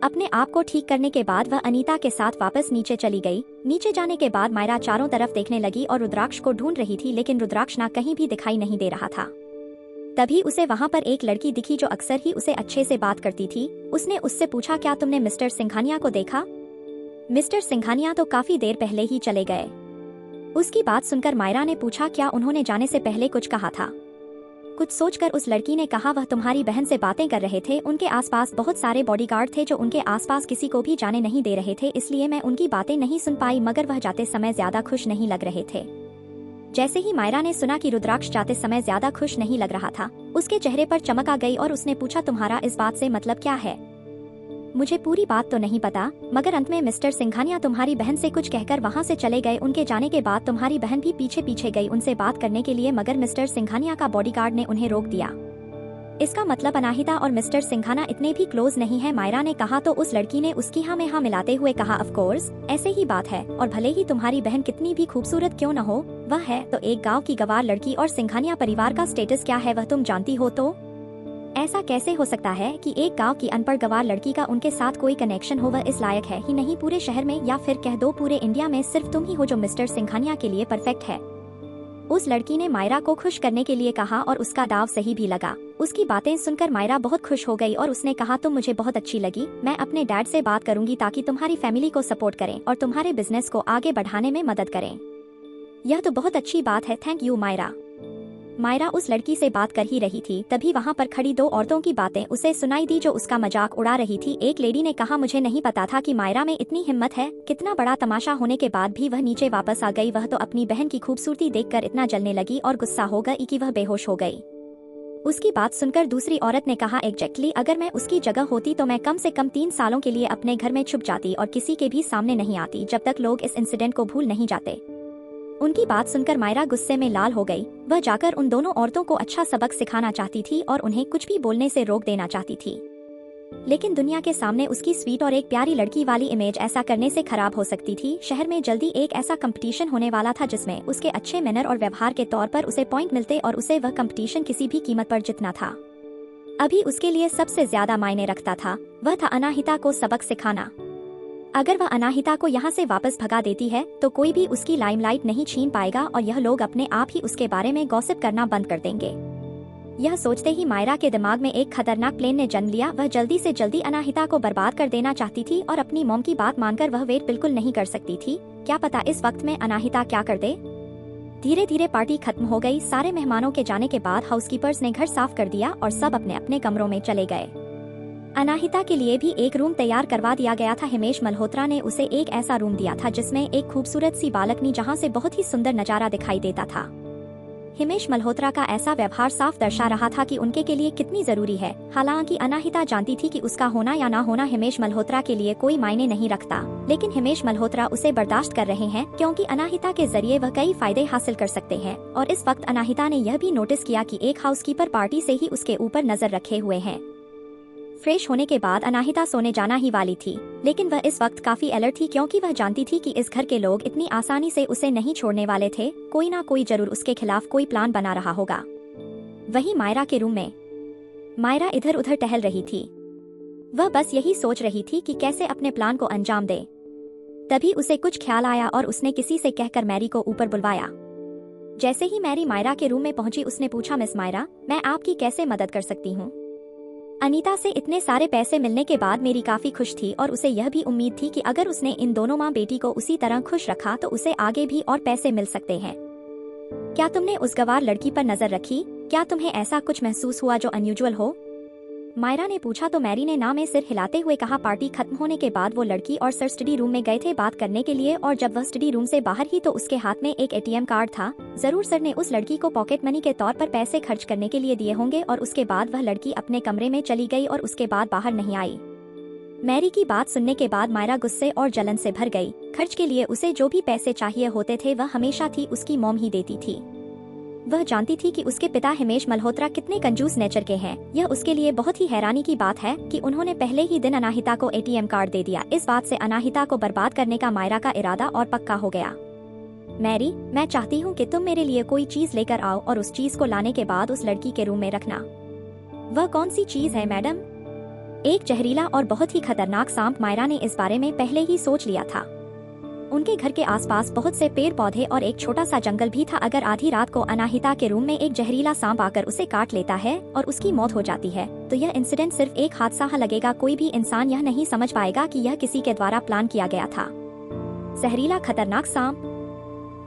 अपने आप को ठीक करने के बाद वह अनीता के साथ वापस नीचे चली गई। नीचे जाने के बाद मायरा चारों तरफ देखने लगी और रुद्राक्ष को ढूंढ रही थी, लेकिन रुद्राक्ष ना कहीं भी दिखाई नहीं दे रहा था। तभी उसे वहां पर एक लड़की दिखी जो अक्सर ही उसे अच्छे से बात करती थी। उसने उससे पूछा, क्या तुमने मिस्टर सिंघानिया को देखा? मिस्टर सिंघानिया तो काफी देर पहले ही चले गए। उसकी बात सुनकर मायरा ने पूछा, क्या उन्होंने जाने से पहले कुछ कहा था? कुछ सोचकर उस लड़की ने कहा, वह तुम्हारी बहन से बातें कर रहे थे। उनके आसपास बहुत सारे बॉडीगार्ड थे जो उनके आसपास किसी को भी जाने नहीं दे रहे थे, इसलिए मैं उनकी बातें नहीं सुन पाई, मगर वह जाते समय ज्यादा खुश नहीं लग रहे थे। जैसे ही मायरा ने सुना कि रुद्राक्ष जाते समय ज्यादा खुश नहीं लग रहा था, उसके चेहरे पर चमक आ गई और उसने पूछा, तुम्हारा इस बात से मतलब क्या है? मुझे पूरी बात तो नहीं पता, मगर अंत में मिस्टर सिंघानिया तुम्हारी बहन से कुछ कहकर वहाँ से चले गए। उनके जाने के बाद तुम्हारी बहन भी पीछे पीछे गई उनसे बात करने के लिए, मगर मिस्टर सिंघानिया का बॉडीगार्ड ने उन्हें रोक दिया। इसका मतलब अनाहिता और मिस्टर सिंघाना इतने भी क्लोज नहीं है, मायरा ने कहा। तो उस लड़की ने उसकी हाँ में हाँ मिलाते हुए कहा, ऑफ कोर्स ऐसे ही बात है, और भले ही तुम्हारी बहन कितनी भी खूबसूरत क्यों न हो, वह है तो एक गांव की गवार लड़की, और सिंघानिया परिवार का स्टेटस क्या है वह तुम जानती हो। तो ऐसा कैसे हो सकता है कि एक गांव की अनपढ़ गवार लड़की का उनके साथ कोई कनेक्शन हो? वह इस लायक है ही नहीं पूरे शहर में, या फिर कह दो पूरे इंडिया में सिर्फ तुम ही हो जो मिस्टर सिंघानिया के लिए परफेक्ट है। उस लड़की ने मायरा को खुश करने के लिए कहा और उसका दाव सही भी लगा। उसकी बातें सुनकर मायरा बहुत खुश हो गई और उसने कहा, तुम मुझे बहुत अच्छी लगी, मैं अपने डैड से बात करूंगी ताकि तुम्हारी फैमिली को सपोर्ट करें और तुम्हारे बिजनेस को आगे बढ़ाने में मदद करें। यह तो बहुत अच्छी बात है, थैंक यू मायरा। मायरा उस लड़की से बात कर ही रही थी, तभी वहाँ पर खड़ी दो औरतों की बातें उसे सुनाई दी जो उसका मजाक उड़ा रही थी। एक लेडी ने कहा, मुझे नहीं पता था कि मायरा में इतनी हिम्मत है, कितना बड़ा तमाशा होने के बाद भी वह नीचे वापस आ गई। वह तो अपनी बहन की खूबसूरती देखकर इतना जलने लगी और गुस्सा हो गई कि वह बेहोश हो गई। उसकी बात सुनकर दूसरी औरत ने कहा, एग्जैक्टली, अगर मैं उसकी जगह होती तो मैं कम से कम 3 सालों के लिए अपने घर में छुप जाती और किसी के भी सामने नहीं आती जब तक लोग इस इंसिडेंट को भूल नहीं जाते। उनकी बात सुनकर मायरा गुस्से में लाल हो गई। वह जाकर उन दोनों औरतों को अच्छा सबक सिखाना चाहती थी और उन्हें कुछ भी बोलने से रोक देना चाहती थी, लेकिन दुनिया के सामने उसकी स्वीट और एक प्यारी लड़की वाली इमेज ऐसा करने से खराब हो सकती थी। शहर में जल्दी एक ऐसा कंपटीशन होने वाला था जिसमें उसके अच्छे मैनर और व्यवहार के तौर पर उसे पॉइंट मिलते और उसे वह कंपटीशन किसी भी कीमत पर जीतना था। अभी उसके लिए सबसे ज्यादा मायने रखता था वह था अनाहिता को सबक सिखाना। अगर वह अनाहिता को यहाँ से वापस भगा देती है तो कोई भी उसकी लाइमलाइट नहीं छीन पाएगा और यह लोग अपने आप ही उसके बारे में गॉसिप करना बंद कर देंगे। यह सोचते ही मायरा के दिमाग में एक खतरनाक प्लान ने जन्म लिया। वह जल्दी से जल्दी अनाहिता को बर्बाद कर देना चाहती थी और अपनी मॉम की बात मानकर वह वेट बिल्कुल नहीं कर सकती थी। क्या पता इस वक्त में अनाहिता क्या कर दे। धीरे धीरे पार्टी खत्म हो गई। सारे मेहमानों के जाने के बाद हाउसकीपर्स ने घर साफ कर दिया और सब अपने अपने कमरों में चले गए। अनाहिता के लिए भी एक रूम तैयार करवा दिया गया था। हिमेश मल्होत्रा ने उसे एक ऐसा रूम दिया था जिसमें एक खूबसूरत सी बालकनी जहां से बहुत ही सुंदर नजारा दिखाई देता था। हिमेश मल्होत्रा का ऐसा व्यवहार साफ दर्शा रहा था कि उनके के लिए कितनी जरूरी है। हालांकि अनाहिता जानती थी कि उसका होना या ना होना हिमेश मल्होत्रा के लिए कोई मायने नहीं रखता, लेकिन हिमेश मल्होत्रा उसे बर्दाश्त कर रहे हैं क्योंकि अनाहिता के जरिए वह कई फायदे हासिल कर सकते हैं। और इस वक्त अनाहिता ने यह भी नोटिस किया कि एक हाउसकीपर पार्टी से ही उसके ऊपर नजर रखे हुए हैं। फ्रेश होने के बाद अनाहिता सोने जाना ही वाली थी, लेकिन वह इस वक्त काफी अलर्ट थी क्योंकि वह जानती थी कि इस घर के लोग इतनी आसानी से उसे नहीं छोड़ने वाले थे। कोई ना कोई जरूर उसके खिलाफ कोई प्लान बना रहा होगा। वहीं मायरा के रूम में मायरा इधर उधर टहल रही थी। वह बस यही सोच रही थी कि कैसे अपने प्लान को अंजाम दे। तभी उसे कुछ ख्याल आया और उसने किसी से कहकर मैरी को ऊपर बुलवाया। जैसे ही मैरी मायरा के रूम में पहुंची उसने पूछा, मिस मायरा, मैं आपकी कैसे मदद कर सकती हूँ? अनीता से इतने सारे पैसे मिलने के बाद मेरी काफी खुश थी और उसे यह भी उम्मीद थी कि अगर उसने इन दोनों माँ बेटी को उसी तरह खुश रखा तो उसे आगे भी और पैसे मिल सकते हैं। क्या तुमने उस गवार लड़की पर नजर रखी? क्या तुम्हें ऐसा कुछ महसूस हुआ जो अनयूजुअल हो? मायरा ने पूछा तो मैरी ने ना में सिर हिलाते हुए कहा, पार्टी खत्म होने के बाद वो लड़की और सर स्टडी रूम में गए थे बात करने के लिए, और जब वह स्टडी रूम से बाहर ही तो उसके हाथ में एक एटीएम कार्ड था। जरूर सर ने उस लड़की को पॉकेट मनी के तौर पर पैसे खर्च करने के लिए दिए होंगे और उसके बाद वह लड़की अपने कमरे में चली गई और उसके बाद बाहर नहीं आई। मैरी की बात सुनने के बाद मायरा गुस्से और जलन से भर गई। खर्च के लिए उसे जो भी पैसे चाहिए होते थे वह हमेशा थी उसकी मॉम ही देती थी। वह जानती थी कि उसके पिता हिमेश मल्होत्रा कितने कंजूस नेचर के हैं। यह उसके लिए बहुत ही हैरानी की बात है कि उन्होंने पहले ही दिन अनाहिता को एटीएम कार्ड दे दिया। इस बात से अनाहिता को बर्बाद करने का मायरा का इरादा और पक्का हो गया। मैरी, मैं चाहती हूँ कि तुम मेरे लिए कोई चीज लेकर आओ और उस चीज को लाने के बाद उस लड़की के रूम में रखना। वह कौन सी चीज है मैडम? एक जहरीला और बहुत ही खतरनाक सांप। मायरा ने इस बारे में पहले ही सोच लिया था। उनके घर के आसपास बहुत से पेड़ पौधे और एक छोटा सा जंगल भी था। अगर आधी रात को अनाहिता के रूम में एक जहरीला सांप आकर उसे काट लेता है और उसकी मौत हो जाती है तो यह इंसिडेंट सिर्फ एक हादसा लगेगा। कोई भी इंसान यह नहीं समझ पाएगा कि यह किसी के द्वारा प्लान किया गया था। जहरीला खतरनाक सांप?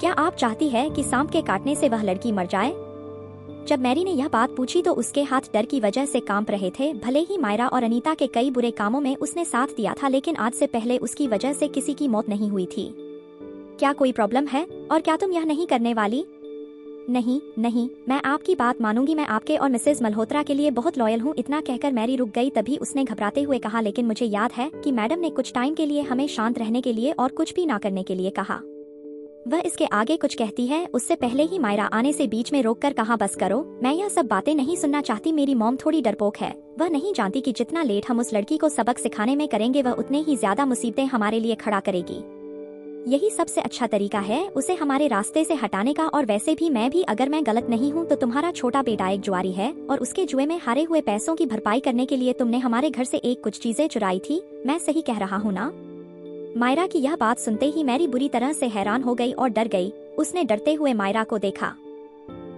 क्या आप चाहती है कि सांप के काटने से वह लड़की मर जाए? जब मैरी ने यह बात पूछी तो उसके हाथ डर की वजह से कांप रहे थे। भले ही मायरा और अनीता के कई बुरे कामों में उसने साथ दिया था, लेकिन आज से पहले उसकी वजह से किसी की मौत नहीं हुई थी। क्या कोई प्रॉब्लम है? और क्या तुम यह नहीं करने वाली? नहीं नहीं, मैं आपकी बात मानूंगी। मैं आपके और मिसेज मल्होत्रा के लिए बहुत लॉयल हूँ। इतना कहकर मैरी रुक गई। तभी उसने घबराते हुए कहा, लेकिन मुझे याद है कि मैडम ने कुछ टाइम के लिए हमें शांत रहने के लिए और कुछ भी ना करने के लिए कहा। वह इसके आगे कुछ कहती है उससे पहले ही मायरा आने से बीच में रोककर कहा, बस करो, मैं यह सब बातें नहीं सुनना चाहती। मेरी मॉम थोड़ी डरपोक है। वह नहीं जानती कि जितना लेट हम उस लड़की को सबक सिखाने में करेंगे, वह उतने ही ज्यादा मुसीबतें हमारे लिए खड़ा करेगी। यही सबसे अच्छा तरीका है उसे हमारे रास्ते से हटाने का। और वैसे भी मैं भी, अगर मैं गलत नहीं हूँ तो तुम्हारा छोटा बेटा एक जुआरी है और उसके जुए में हारे हुए पैसों की भरपाई करने के लिए तुमने हमारे घर से एक कुछ चीजें चुराई थी। मैं सही कह रहा हूँ ना? मायरा की यह बात सुनते ही मैरी बुरी तरह से हैरान हो गई और डर गई। उसने डरते हुए मायरा को देखा।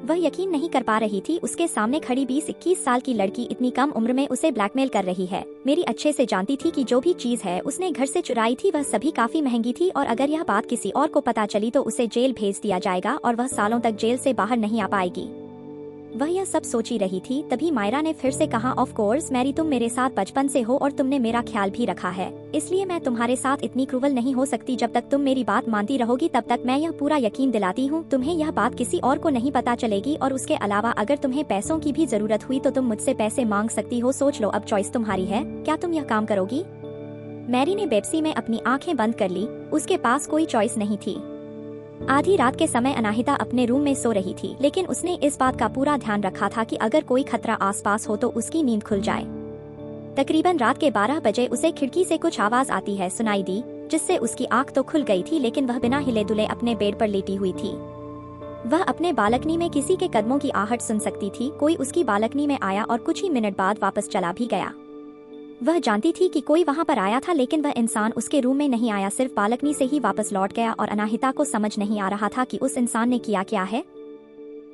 वह यकीन नहीं कर पा रही थी उसके सामने खड़ी 20-21 साल की लड़की इतनी कम उम्र में उसे ब्लैकमेल कर रही है। मेरी अच्छे से जानती थी कि जो भी चीज है उसने घर से चुराई थी वह सभी काफी महंगी थी, और अगर यह बात किसी और को पता चली तो उसे जेल भेज दिया जाएगा और वह सालों तक जेल से बाहर नहीं आ पाएगी। वह यह सब सोची रही थी। तभी मायरा ने फिर से कहा, ऑफ कोर्स मैरी, तुम मेरे साथ बचपन से हो और तुमने मेरा ख्याल भी रखा है, इसलिए मैं तुम्हारे साथ इतनी क्रूवल नहीं हो सकती। जब तक तुम मेरी बात मानती रहोगी तब तक मैं यह पूरा यकीन दिलाती हूँ तुम्हें यह बात किसी और को नहीं पता चलेगी। और उसके अलावा अगर तुम्हें पैसों की भी जरूरत हुई तो तुम मुझसे पैसे मांग सकती हो। सोच लो, अब चॉइस तुम्हारी है। क्या तुम यह काम करोगी? मैरी ने बेबसी में अपनी आंखें बंद कर ली। उसके पास कोई चॉइस नहीं थी। आधी रात के समय अनाहिता अपने रूम में सो रही थी, लेकिन उसने इस बात का पूरा ध्यान रखा था कि अगर कोई खतरा आसपास हो तो उसकी नींद खुल जाए। तकरीबन रात के 12 बजे उसे खिड़की से कुछ आवाज आती है सुनाई दी, जिससे उसकी आंख तो खुल गई थी, लेकिन वह बिना हिले दुले अपने बेड पर लेटी हुई थी। वह अपने बालकनी में किसी के कदमों की आहट सुन सकती थी। कोई उसकी बालकनी में आया और कुछ ही मिनट बाद वापस चला भी गया। वह जानती थी कि कोई वहां पर आया था, लेकिन वह इंसान उसके रूम में नहीं आया, सिर्फ बालकनी से ही वापस लौट गया। और अनाहिता को समझ नहीं आ रहा था कि उस इंसान ने किया क्या है।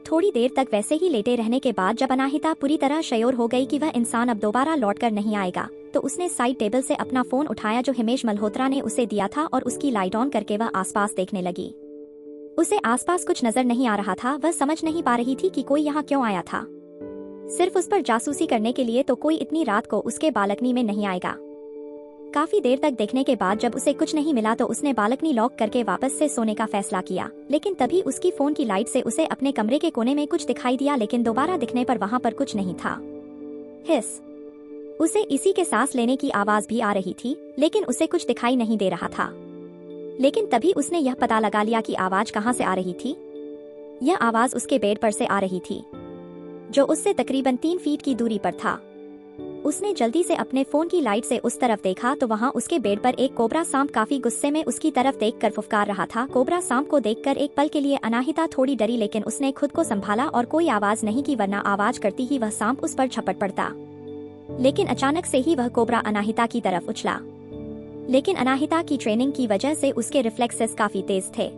थोड़ी देर तक वैसे ही लेटे रहने के बाद जब अनाहिता पूरी तरह श्योर हो गई कि वह इंसान अब दोबारा लौटकर नहीं आएगा, तो उसने साइड टेबल से अपना फोन उठाया जो हिमेश मल्होत्रा ने उसे दिया था, और उसकी लाइट ऑन करके वह आसपास देखने लगी। उसे आसपास कुछ नजर नहीं आ रहा था। वह समझ नहीं पा रही थी कि कोई यहाँ क्यों आया था। सिर्फ उस पर जासूसी करने के लिए तो कोई इतनी रात को उसके बालकनी में नहीं आएगा। काफी देर तक देखने के बाद जब उसे कुछ नहीं मिला तो उसने बालकनी लॉक करके वापस से सोने का फैसला किया। लेकिन तभी उसकी फोन की लाइट से उसे अपने कमरे के कोने में कुछ दिखाई दिया, लेकिन दोबारा दिखने पर वहां पर कुछ नहीं था। हिस, उसे इसी के सांस लेने की आवाज भी आ रही थी, लेकिन उसे कुछ दिखाई नहीं दे रहा था। लेकिन तभी उसने यह पता लगा लिया कि आवाज कहाँ से आ रही थी। यह आवाज उसके बेड पर से आ रही थी, जो उससे तकरीबन 3 फीट की दूरी पर था। उसने जल्दी से अपने फोन की लाइट से उस तरफ देखा तो वहां उसके बेड पर एक कोबरा सांप काफी गुस्से में उसकी तरफ देखकर फुफकार रहा था। कोबरा सांप को देखकर एक पल के लिए अनाहिता थोड़ी डरी, लेकिन उसने खुद को संभाला और कोई आवाज नहीं की, वरना आवाज करती ही वह सांप उस पर झपट पड़ता। लेकिन अचानक से ही वह कोबरा अनाहिता की तरफ उछला। लेकिन अनाहिता की ट्रेनिंग की वजह से उसके रिफ्लेक्सेस काफी तेज थे,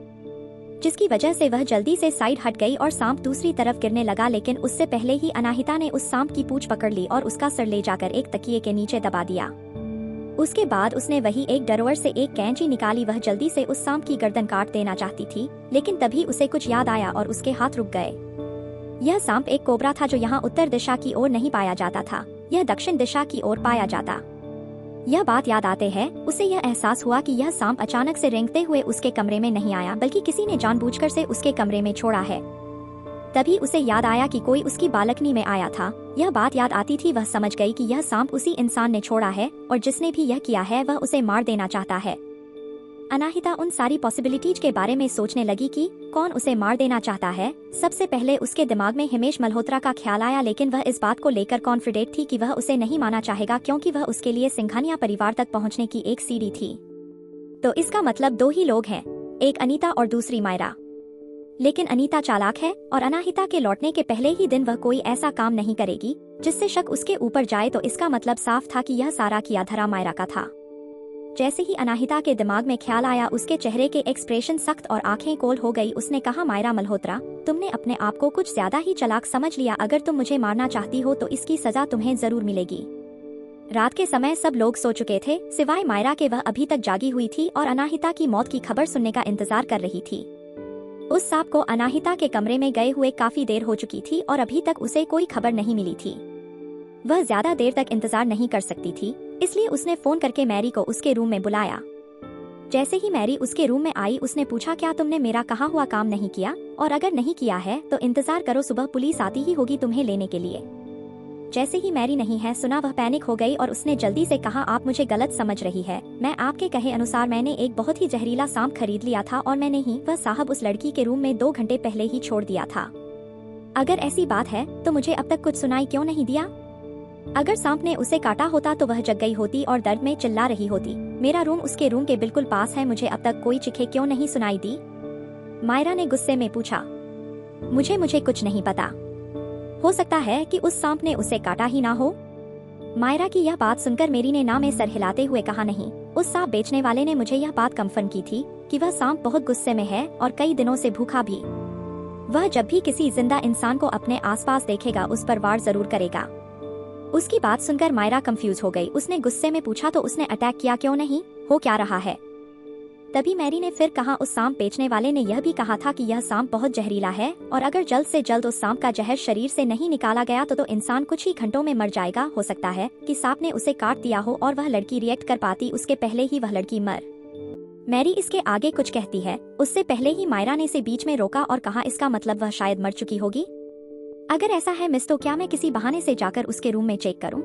जिसकी वजह से वह जल्दी से साइड हट गई और सांप दूसरी तरफ गिरने लगा। लेकिन उससे पहले ही अनाहिता ने उस सांप की पूंछ पकड़ ली और उसका सर ले जाकर एक तकिए के नीचे दबा दिया। उसके बाद उसने वही एक ड्रॉअर से एक कैंची निकाली। वह जल्दी से उस सांप की गर्दन काट देना चाहती थी, लेकिन तभी उसे कुछ याद आया और उसके हाथ रुक गए। यह सांप एक कोबरा था जो यहाँ उत्तर दिशा की ओर नहीं पाया जाता था, यह दक्षिण दिशा की ओर पाया जाता। यह बात याद आते है उसे यह एहसास हुआ कि यह सांप अचानक से रेंगते हुए उसके कमरे में नहीं आया, बल्कि किसी ने जानबूझकर से उसके कमरे में छोड़ा है। तभी उसे याद आया कि कोई उसकी बालकनी में आया था। यह बात याद आती थी वह समझ गई कि यह सांप उसी इंसान ने छोड़ा है, और जिसने भी यह किया है वह उसे मार देना चाहता है। अनाहिता उन सारी पॉसिबिलिटीज के बारे में सोचने लगी कि कौन उसे मार देना चाहता है। सबसे पहले उसके दिमाग में हिमेश मल्होत्रा का ख्याल आया, लेकिन वह इस बात को लेकर कॉन्फिडेंट थी कि वह उसे नहीं माना चाहेगा, क्योंकि वह उसके लिए सिंघानिया परिवार तक पहुंचने की एक सीढ़ी थी। तो इसका मतलब 2 ही लोग हैं, एक अनीता और दूसरी मायरा। लेकिन अनीता चालाक है और अनाहिता के लौटने के पहले ही दिन वह कोई ऐसा काम नहीं करेगी जिससे शक उसके ऊपर जाए। तो इसका मतलब साफ था कि यह सारा किया धरा मायरा का था। जैसे ही अनाहिता के दिमाग में ख्याल आया उसके चेहरे के एक्सप्रेशन सख्त और आंखें कोल हो गई। उसने कहा, मायरा मल्होत्रा, तुमने अपने आप को कुछ ज्यादा ही चालाक समझ लिया। अगर तुम मुझे मारना चाहती हो तो इसकी सजा तुम्हें जरूर मिलेगी। रात के समय सब लोग सो चुके थे सिवाय मायरा के। वह अभी तक जागी हुई थी और अनाहिता की मौत की खबर सुनने का इंतजार कर रही थी। उस सांप को अनाहिता के कमरे में गए हुए काफी देर हो चुकी थी और अभी तक उसे कोई खबर नहीं मिली थी। वह ज्यादा देर तक इंतजार नहीं कर सकती थी, इसलिए उसने फोन करके मैरी को उसके रूम में बुलाया। जैसे ही मैरी उसके रूम में आई, उसने पूछा, क्या तुमने मेरा कहा हुआ काम नहीं किया? और अगर नहीं किया है तो इंतजार करो, सुबह पुलिस आती ही होगी तुम्हें लेने के लिए। जैसे ही मैरी नहीं है सुना, वह पैनिक हो गई और उसने जल्दी से कहा, आप मुझे गलत समझ रही है। मैं आपके कहे अनुसार मैंने एक बहुत ही जहरीला सांप खरीद लिया था और मैंने ही वह साहब उस लड़की के रूम में 2 घंटे पहले ही छोड़ दिया था। अगर ऐसी बात है तो मुझे अब तक कुछ सुनाई क्यों नहीं दिया? अगर सांप ने उसे काटा होता तो वह जग गई होती और दर्द में चिल्ला रही होती। मेरा रूम उसके रूम के बिल्कुल पास है, मुझे अब तक कोई चीखें क्यों नहीं सुनाई दी? मायरा ने गुस्से में पूछा। मुझे कुछ नहीं पता। हो सकता है कि उस सांप ने उसे काटा ही ना हो। मायरा की यह बात सुनकर मेरी ने ना में सर हिलाते हुए कहा, नहीं, उस सांप बेचने वाले ने मुझे यह बात कंफर्म की थी कि वह सांप बहुत गुस्से में है और कई दिनों से भूखा भी। वह जब भी किसी जिंदा इंसान को अपने आसपास देखेगा उस पर वार जरूर करेगा। उसकी बात सुनकर मायरा कंफ्यूज हो गई। उसने गुस्से में पूछा, तो उसने अटैक किया क्यों नहीं? हो क्या रहा है? तभी मैरी ने फिर कहा, उस सांप बेचने वाले ने यह भी कहा था कि यह सांप बहुत जहरीला है और अगर जल्द से जल्द उस सांप का जहर शरीर से नहीं निकाला गया तो इंसान कुछ ही घंटों में मर जाएगा। हो सकता है कि सांप ने उसे काट दिया हो और वह लड़की रिएक्ट कर पाती उसके पहले ही वह लड़की मर। मैरी इसके आगे कुछ कहती है, उससे पहले ही मायरा ने इसे बीच में रोका और कहा, इसका मतलब वह शायद मर चुकी होगी। अगर ऐसा है मिस, तो क्या मैं किसी बहाने से जाकर उसके रूम में चेक करूं?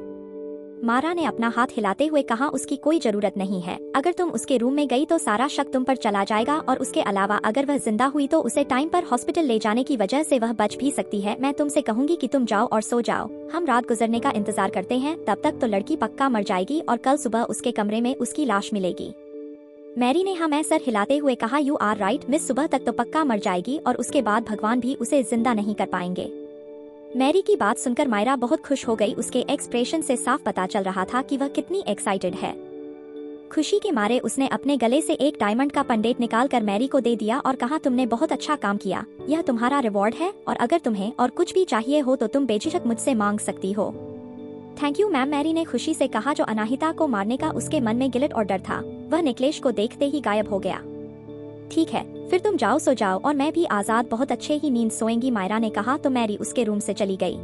मायरा ने अपना हाथ हिलाते हुए कहा, उसकी कोई जरूरत नहीं है। अगर तुम उसके रूम में गई तो सारा शक तुम पर चला जाएगा और उसके अलावा अगर वह जिंदा हुई तो उसे टाइम पर हॉस्पिटल ले जाने की वजह से वह बच भी सकती है। मैं तुमसे कहूंगी कि तुम जाओ और सो जाओ। हम रात गुजरने का इंतजार करते हैं, तब तक तो लड़की पक्का मर जाएगी और कल सुबह उसके कमरे में उसकी लाश मिलेगी। मैरी ने हाँ मैं सर हिलाते हुए कहा, यू आर राइट मिस, सुबह तक तो पक्का मर जाएगी और उसके बाद भगवान भी उसे जिंदा नहीं कर पाएंगे। मैरी की बात सुनकर मायरा बहुत खुश हो गई। उसके एक्सप्रेशन से साफ पता चल रहा था कि वह कितनी एक्साइटेड है। खुशी के मारे उसने अपने गले से एक डायमंड का पेंडेंट निकाल कर मैरी को दे दिया और कहा, तुमने बहुत अच्छा काम किया, यह तुम्हारा रिवॉर्ड है और अगर तुम्हें और कुछ भी चाहिए हो तो तुम बेझिझक मुझसे मांग सकती हो। थैंक यू मैम, मैरी ने खुशी से कहा। जो अनाहिता को मारने का उसके मन में गिल्ट और डर था वह निकलेश को देखते ही गायब हो गया। ठीक है, फिर तुम जाओ, सो जाओ और मैं भी आजाद बहुत अच्छे ही नींद सोएंगी, मायरा ने कहा तो मैरी उसके रूम से चली गई।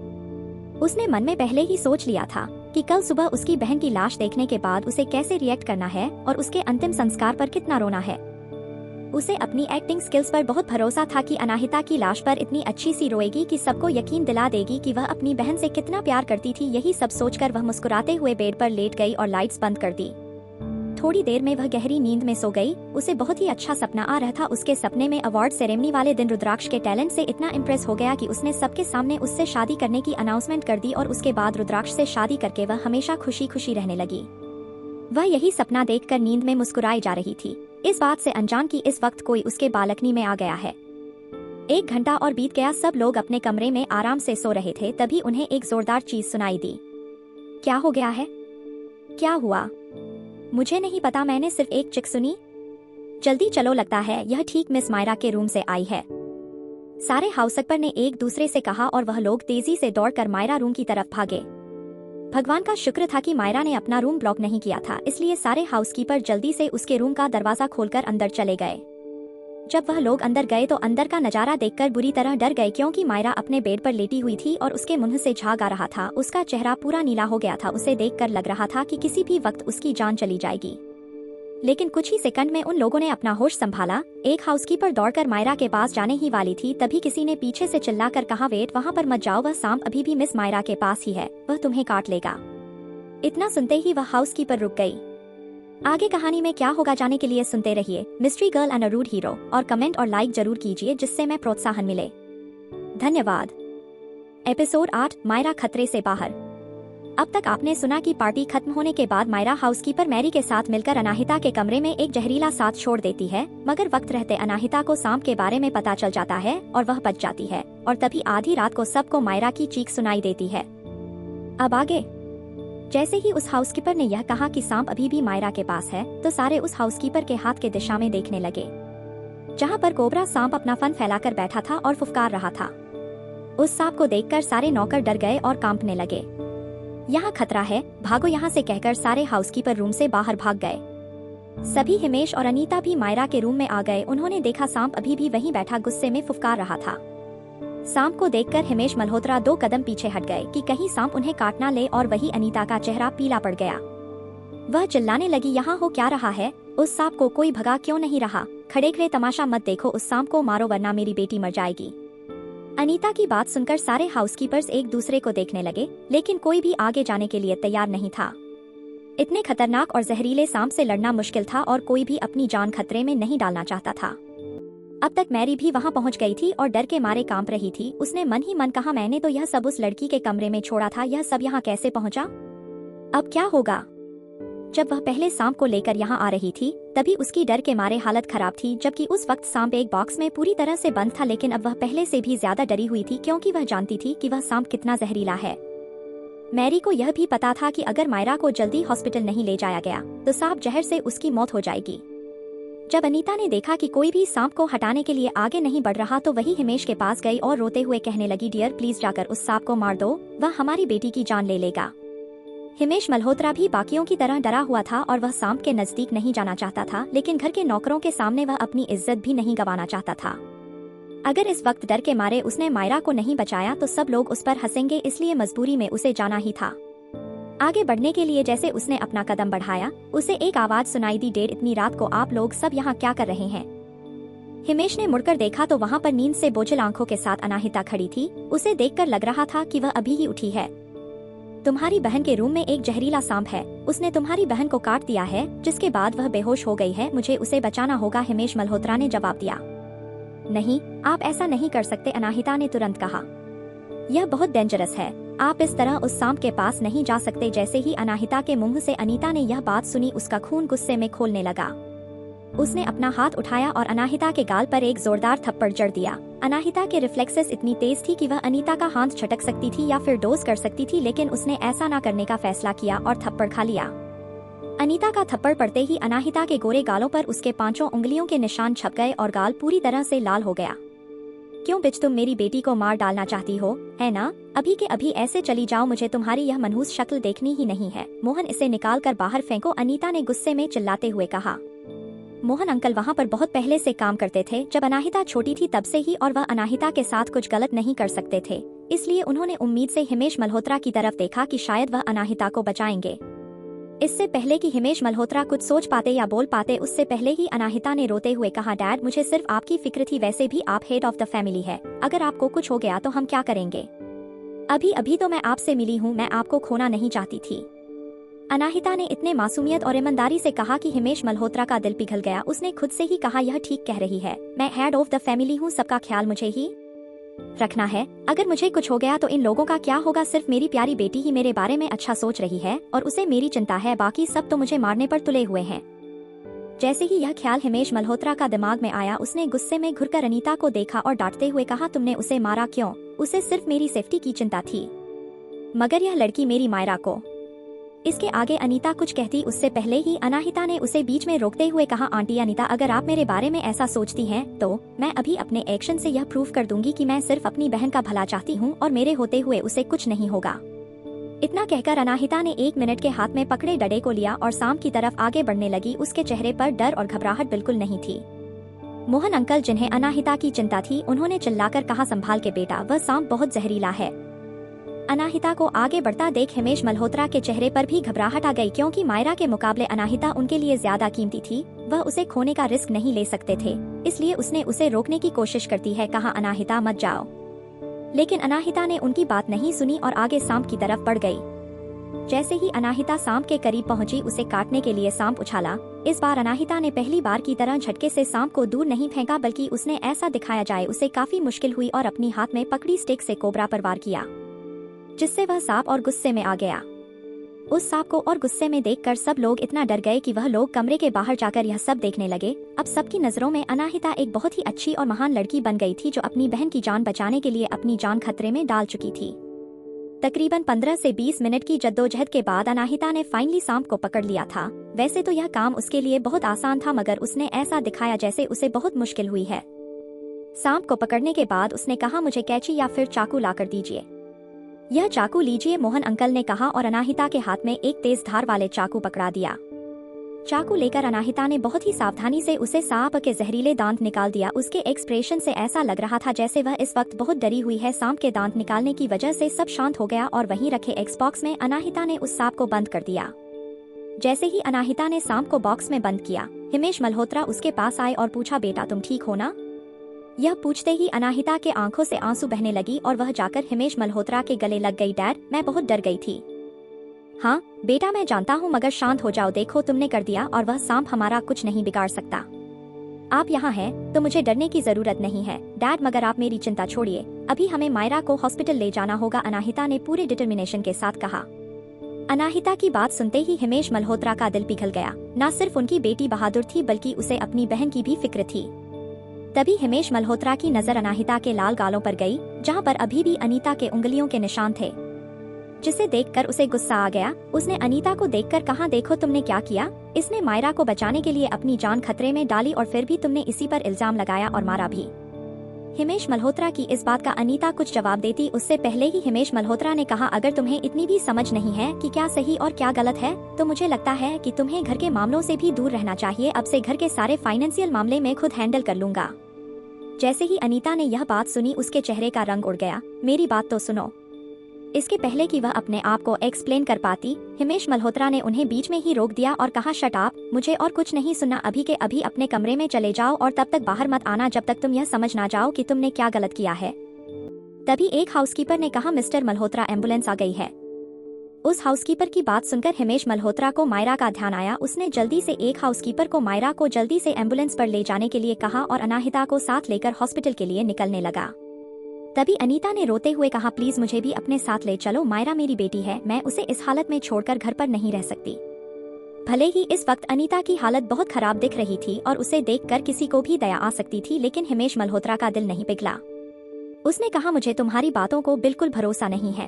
उसने मन में पहले ही सोच लिया था कि कल सुबह उसकी बहन की लाश देखने के बाद उसे कैसे रिएक्ट करना है और उसके अंतिम संस्कार पर कितना रोना है। उसे अपनी एक्टिंग स्किल्स पर बहुत भरोसा था कि अनाहिता की लाश पर इतनी अच्छी सी रोएगी कि सबको यकीन दिला देगी कि वह अपनी बहन से कितना प्यार करती थी। यही सब सोचकर वह मुस्कुराते हुए बेड पर लेट गई और लाइट्स बंद कर दी। थोड़ी देर में वह गहरी नींद में सो गई। उसे बहुत ही अच्छा सपना आ रहा था। उसके सपने में अवार्ड सेरेमनी वाले दिन रुद्राक्ष के टैलेंट से इतना इम्प्रेस हो गया कि उसने सबके सामने उससे शादी करने की अनाउंसमेंट कर दी और उसके बाद रुद्राक्ष से शादी करके वह हमेशा खुशी खुशी रहने लगी। वह यही सपना देखकर नींद में मुस्कुराई जा रही थी, इस बात से अनजान कि इस वक्त कोई उसके बालकनी में आ गया है। 1 घंटा और बीत गया। सब लोग अपने कमरे में आराम से सो रहे थे, तभी उन्हें एक जोरदार चीज सुनाई दी। क्या हो गया है? क्या हुआ? मुझे नहीं पता, मैंने सिर्फ एक चिक सुनी। जल्दी चलो, लगता है यह ठीक मिस मायरा के रूम से आई है, सारे हाउसकीपर ने एक दूसरे से कहा और वह लोग तेजी से दौड़कर मायरा रूम की तरफ भागे। भगवान का शुक्र था कि मायरा ने अपना रूम ब्लॉक नहीं किया था, इसलिए सारे हाउसकीपर जल्दी से उसके रूम का दरवाजा खोलकर अंदर चले गए। जब वह लोग अंदर गए तो अंदर का नजारा देखकर बुरी तरह डर गए, क्योंकि मायरा अपने बेड पर लेटी हुई थी और उसके मुंह से झाग आ रहा था। उसका चेहरा पूरा नीला हो गया था। उसे देखकर लग रहा था कि किसी भी वक्त उसकी जान चली जाएगी। लेकिन कुछ ही सेकंड में उन लोगों ने अपना होश संभाला। एक हाउसकीपर दौड़कर मायरा के पास जाने ही वाली थी, तभी किसी ने पीछे से चिल्लाकर कहा, वेट, वहां पर मत जाओ, वह सांप अभी भी मिस मायरा के पास ही है, वह तुम्हें काट लेगा। इतना सुनते ही वह हाउसकीपर रुक गई। आगे कहानी में क्या होगा जाने के लिए सुनते रहिए mystery girl and a rude hero, और कमेंट और लाइक जरूर कीजिए जिससे मैं प्रोत्साहन मिले। धन्यवाद। एपिसोड 8, मायरा खतरे से बाहर। अब तक आपने सुना कि पार्टी खत्म होने के बाद मायरा हाउसकीपर मैरी के साथ मिलकर अनाहिता के कमरे में एक जहरीला सांप छोड़ देती है, मगर वक्त रहते अनाहिता को सांप के बारे में पता चल जाता है और वह बच जाती है। और तभी आधी रात को सबको मायरा की चीख सुनाई देती है। अब आगे, जैसे ही उस हाउसकीपर ने यह कहा कि सांप अभी भी मायरा के पास है, तो सारे उस हाउसकीपर के हाथ के दिशा में देखने लगे, जहाँ पर कोबरा सांप अपना फन फैलाकर बैठा था और फुफकार रहा था। उस सांप को देखकर सारे नौकर डर गए और कांपने लगे। यहाँ खतरा है, भागो यहाँ से कहकर सारे हाउसकीपर रूम से बाहर भाग गए। सभी हिमेश और अनीता भी मायरा के रूम में आ गए। उन्होंने देखा सांप अभी भी वहीं बैठा गुस्से में फुफकार रहा था। सांप को देखकर हिमेश मल्होत्रा 2 कदम पीछे हट गए कि कहीं सांप उन्हें काट ना ले, और वही अनीता का चेहरा पीला पड़ गया। वह चिल्लाने लगी, यहाँ हो क्या रहा है? उस सांप को कोई भगा क्यों नहीं रहा? खड़े खड़े तमाशा मत देखो, उस सांप को मारो वरना मेरी बेटी मर जाएगी। अनीता की बात सुनकर सारे हाउसकीपर्स एक दूसरे को देखने लगे, लेकिन कोई भी आगे जाने के लिए तैयार नहीं था। इतने खतरनाक और जहरीले सांप से लड़ना मुश्किल था और कोई भी अपनी जान खतरे में नहीं डालना चाहता था। अब तक मैरी भी वहां पहुंच गई थी और डर के मारे कांप रही थी। उसने मन ही मन कहा, मैंने तो यह सब उस लड़की के कमरे में छोड़ा था, यह सब यहाँ कैसे पहुंचा? अब क्या होगा? जब वह पहले सांप को लेकर यहाँ आ रही थी तभी उसकी डर के मारे हालत खराब थी, जबकि उस वक्त सांप एक बॉक्स में पूरी तरह से बंद था। लेकिन अब वह पहले से भी ज्यादा डरी हुई थी, क्योंकि वह जानती थी कि वह सांप कितना जहरीला है। मैरी को यह भी पता था कि अगर मायरा को जल्दी हॉस्पिटल नहीं ले जाया गया तो सांप जहर से उसकी मौत हो जाएगी। जब अनीता ने देखा कि कोई भी सांप को हटाने के लिए आगे नहीं बढ़ रहा तो वही हिमेश के पास गई और रोते हुए कहने लगी, डियर प्लीज जाकर उस सांप को मार दो, वह हमारी बेटी की जान ले लेगा। हिमेश मल्होत्रा भी बाकियों की तरह डरा हुआ था और वह सांप के नजदीक नहीं जाना चाहता था, लेकिन घर के नौकरों के सामने वह अपनी इज्जत भी नहीं गंवाना चाहता था। अगर इस वक्त डर के मारे उसने मायरा को नहीं बचाया तो सब लोग उस पर हंसेंगे, इसलिए मजबूरी में उसे जाना ही था। आगे बढ़ने के लिए जैसे उसने अपना कदम बढ़ाया, उसे एक आवाज सुनाई दी, डेढ़ इतनी रात को आप लोग सब यहाँ क्या कर रहे हैं? हिमेश ने मुड़कर देखा तो वहाँ पर नींद से बोझिल आंखों के साथ अनाहिता खड़ी थी। उसे देखकर लग रहा था कि वह अभी ही उठी है। तुम्हारी बहन के रूम में एक जहरीला सांप है, उसने तुम्हारी बहन को काट दिया है, जिसके बाद वह बेहोश हो गई है। मुझे उसे बचाना होगा, हिमेश मल्होत्रा ने जवाब दिया। नहीं, आप ऐसा नहीं कर सकते, अनाहिता ने तुरंत कहा। यह बहुत डेंजरस है, आप इस तरह उस सांप के पास नहीं जा सकते। जैसे ही अनाहिता के मुंह से अनीता ने यह बात सुनी, उसका खून गुस्से में खौलने लगा। उसने अपना हाथ उठाया और अनाहिता के गाल पर एक जोरदार थप्पड़ जड़ दिया। अनाहिता के रिफ्लेक्सेस इतनी तेज थी कि वह अनीता का हाथ झटक सकती थी या फिर डोज कर सकती थी, लेकिन उसने ऐसा ना करने का फैसला किया और थप्पड़ खा लिया। अनीता का थप्पड़ पड़ते ही अनाहिता के गोरे गालों पर उसके 5 उंगलियों के निशान छप गए और गाल पूरी तरह से लाल हो गया। क्यों बिच, तुम मेरी बेटी को मार डालना चाहती हो, है ना? अभी के अभी ऐसे चली जाओ, मुझे तुम्हारी यह मनहूस शक्ल देखनी ही नहीं है। मोहन, इसे निकाल कर बाहर फेंको, अनीता ने गुस्से में चिल्लाते हुए कहा। मोहन अंकल वहाँ पर बहुत पहले से काम करते थे, जब अनाहिता छोटी थी तब से ही, और वह अनाहिता के साथ कुछ गलत नहीं कर सकते थे। इसलिए उन्होंने उम्मीद से हिमेश मल्होत्रा की तरफ देखा कि शायद वह अनाहिता को बचाएंगे। इससे पहले कि हिमेश मल्होत्रा कुछ सोच पाते या बोल पाते, उससे पहले ही अनाहिता ने रोते हुए कहा, डैड मुझे सिर्फ आपकी फिक्र थी, वैसे भी आप हेड ऑफ द फैमिली है। अगर आपको कुछ हो गया तो हम क्या करेंगे? अभी अभी तो मैं आपसे मिली हूँ, मैं आपको खोना नहीं चाहती थी। अनाहिता ने इतने मासूमियत और ईमानदारी से कहा कि हिमेश मल्होत्रा का दिल पिघल गया। उसने खुद से ही कहा, यह ठीक कह रही है, मैं हेड ऑफ द फैमिली हूँ, सबका ख्याल मुझे ही रखना है। अगर मुझे कुछ हो गया तो इन लोगों का क्या होगा? सिर्फ मेरी प्यारी बेटी ही मेरे बारे में अच्छा सोच रही है और उसे मेरी चिंता है, बाकी सब तो मुझे मारने पर तुले हुए हैं। जैसे ही यह ख्याल हिमेश मल्होत्रा का दिमाग में आया, उसने गुस्से में घुरकर अनीता को देखा और डांटते हुए कहा, तुमने उसे मारा क्यों? उसे सिर्फ मेरी सेफ्टी की चिंता थी, मगर यह लड़की मेरी मायरा को। इसके आगे अनीता कुछ कहती उससे पहले ही अनाहिता ने उसे बीच में रोकते हुए कहा, आंटी अनीता, अगर आप मेरे बारे में ऐसा सोचती हैं तो मैं अभी अपने एक्शन से यह प्रूव कर दूंगी कि मैं सिर्फ अपनी बहन का भला चाहती हूँ और मेरे होते हुए उसे कुछ नहीं होगा। इतना कहकर अनाहिता ने 1 मिनट के हाथ में पकड़े डंडे को लिया और सांप की तरफ आगे बढ़ने लगी। उसके चेहरे पर डर और घबराहट बिल्कुल नहीं थी। मोहन अंकल, जिन्हें अनाहिता की चिंता थी, उन्होंने चिल्लाकर कहा, संभाल के बेटा, वह सांप बहुत जहरीला है। अनाहिता को आगे बढ़ता देख हिमेश मल्होत्रा के चेहरे पर भी घबराहट आ गई, क्योंकि मायरा के मुकाबले अनाहिता उनके लिए ज्यादा कीमती थी। वह उसे खोने का रिस्क नहीं ले सकते थे, इसलिए उसने उसे रोकने की कोशिश करती है कहा, अनाहिता मत जाओ। लेकिन अनाहिता ने उनकी बात नहीं सुनी और आगे सांप की तरफ बढ़ गई। जैसे ही अनाहिता सांप के करीब पहुंची, उसे काटने के लिए सांप उछाला। इस बार अनाहिता ने पहली बार की तरह झटके से सांप को दूर नहीं फेंका, बल्कि उसने ऐसा दिखाया जाए उसे काफी मुश्किल हुई और अपनी हाथ में पकड़ी स्टिक से कोबरा पर वार किया, जिससे वह सांप और गुस्से में आ गया। उस सांप को और गुस्से में देखकर सब लोग इतना डर गए कि वह लोग कमरे के बाहर जाकर यह सब देखने लगे। अब सबकी नजरों में अनाहिता एक बहुत ही अच्छी और महान लड़की बन गई थी, जो अपनी बहन की जान बचाने के लिए अपनी जान खतरे में डाल चुकी थी। तकरीबन 15 से 20 मिनट की जद्दोजहद के बाद अनाहिता ने फाइनली सांप को पकड़ लिया था। वैसे तो यह काम उसके लिए बहुत आसान था, मगर उसने ऐसा दिखाया जैसे उसे बहुत मुश्किल हुई है। सांप को पकड़ने के बाद उसने कहा, मुझे कैंची या फिर चाकू लाकर दीजिए। यह चाकू लीजिए, मोहन अंकल ने कहा और अनाहिता के हाथ में एक तेज धार वाले चाकू पकड़ा दिया। चाकू लेकर अनाहिता ने बहुत ही सावधानी से उसे सांप के जहरीले दांत निकाल दिया। उसके एक्सप्रेशन से ऐसा लग रहा था जैसे वह इस वक्त बहुत डरी हुई है। सांप के दांत निकालने की वजह से सब शांत हो गया और वहीं रखे एक्सबॉक्स में अनाहिता ने उस सांप को बंद कर दिया। जैसे ही अनाहिता ने सांप को बॉक्स में बंद किया, हिमेश मल्होत्रा उसके पास आए और पूछा, बेटा तुम ठीक हो ना? यह पूछते ही अनाहिता के आंखों से आंसू बहने लगी और वह जाकर हिमेश मल्होत्रा के गले लग गई। डैड, मैं बहुत डर गई थी। हाँ बेटा मैं जानता हूँ, मगर शांत हो जाओ। देखो तुमने कर दिया और वह सांप हमारा कुछ नहीं बिगाड़ सकता। आप यहाँ हैं तो मुझे डरने की जरूरत नहीं है डैड, मगर आप मेरी चिंता छोड़िए। अभी हमें मायरा को हॉस्पिटल ले जाना होगा, अनाहिता ने पूरे डिटर्मिनेशन के साथ कहा। अनाहिता की बात सुनते ही हिमेश मल्होत्रा का दिल पिघल गया। न सिर्फ उनकी बेटी बहादुर थी बल्कि उसे अपनी बहन की भी फिक्र थी। तभी हिमेश मल्होत्रा की नजर अनाहिता के लाल गालों पर गई, जहाँ पर अभी भी अनीता के उंगलियों के निशान थे, जिसे देखकर उसे गुस्सा आ गया। उसने अनीता को देखकर कहा, देखो तुमने क्या किया। इसने मायरा को बचाने के लिए अपनी जान खतरे में डाली और फिर भी तुमने इसी पर इल्जाम लगाया और मारा भी। हिमेश मल्होत्रा की इस बात का अनीता कुछ जवाब देती उससे पहले ही हिमेश मल्होत्रा ने कहा, अगर तुम्हें इतनी भी समझ नहीं है कि क्या सही और क्या गलत है तो मुझे लगता है कि तुम्हें घर के मामलों से भी दूर रहना चाहिए। अब से घर के सारे फाइनेंशियल मामले में खुद हैंडल कर लूंगा। जैसे ही अनीता ने यह बात सुनी उसके चेहरे का रंग उड़ गया। मेरी बात तो सुनो। इसके पहले कि वह अपने आप को एक्सप्लेन कर पाती, हिमेश मल्होत्रा ने उन्हें बीच में ही रोक दिया और कहा, शट अप, मुझे और कुछ नहीं सुनना। अभी के अभी अपने कमरे में चले जाओ और तब तक बाहर मत आना जब तक तुम यह समझ ना जाओ कि तुमने क्या गलत किया है। तभी एक हाउसकीपर ने कहा, मिस्टर मल्होत्रा एम्बुलेंस आ गई है। उस हाउसकीपर की बात सुनकर हिमेश मल्होत्रा को मायरा का ध्यान आया। उसने जल्दी से एक हाउसकीपर को मायरा को जल्दी से एम्बुलेंस पर ले जाने के लिए कहा और अनाहिता को साथ लेकर हॉस्पिटल के लिए निकलने लगा। तभी अनीता ने रोते हुए कहा, प्लीज मुझे भी अपने साथ ले चलो। मायरा मेरी बेटी है, मैं उसे इस हालत में छोड़कर घर पर नहीं रह सकती। भले ही इस वक्त अनीता की हालत बहुत खराब दिख रही थी और उसे देखकर किसी को भी दया आ सकती थी, लेकिन हिमेश मल्होत्रा का दिल नहीं पिघला। उसने कहा, मुझे तुम्हारी बातों को बिल्कुल भरोसा नहीं है।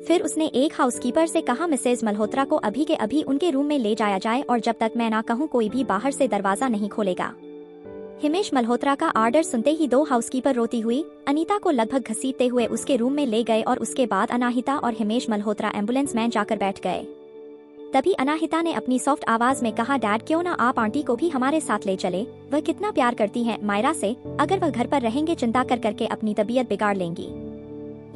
फिर उसने एक हाउसकीपर से कहा, मिसेज मल्होत्रा को अभी के अभी उनके रूम में ले जाया जाए और जब तक मैं ना कहूँ कोई भी बाहर से दरवाजा नहीं खोलेगा। हिमेश मल्होत्रा का ऑर्डर सुनते ही दो हाउसकीपर रोती हुई अनीता को लगभग घसीटते हुए उसके रूम में ले गए और उसके बाद अनाहिता और हिमेश मल्होत्रा एम्बुलेंस में जाकर बैठ गए। तभी अनाहिता ने अपनी सॉफ्ट आवाज में कहा, डैड क्यों ना आप आंटी को भी हमारे साथ ले चले। वह कितना प्यार करती हैं मायरा से, अगर वह घर पर रहेंगे चिंता कर करके अपनी तबीयत बिगाड़ लेंगी।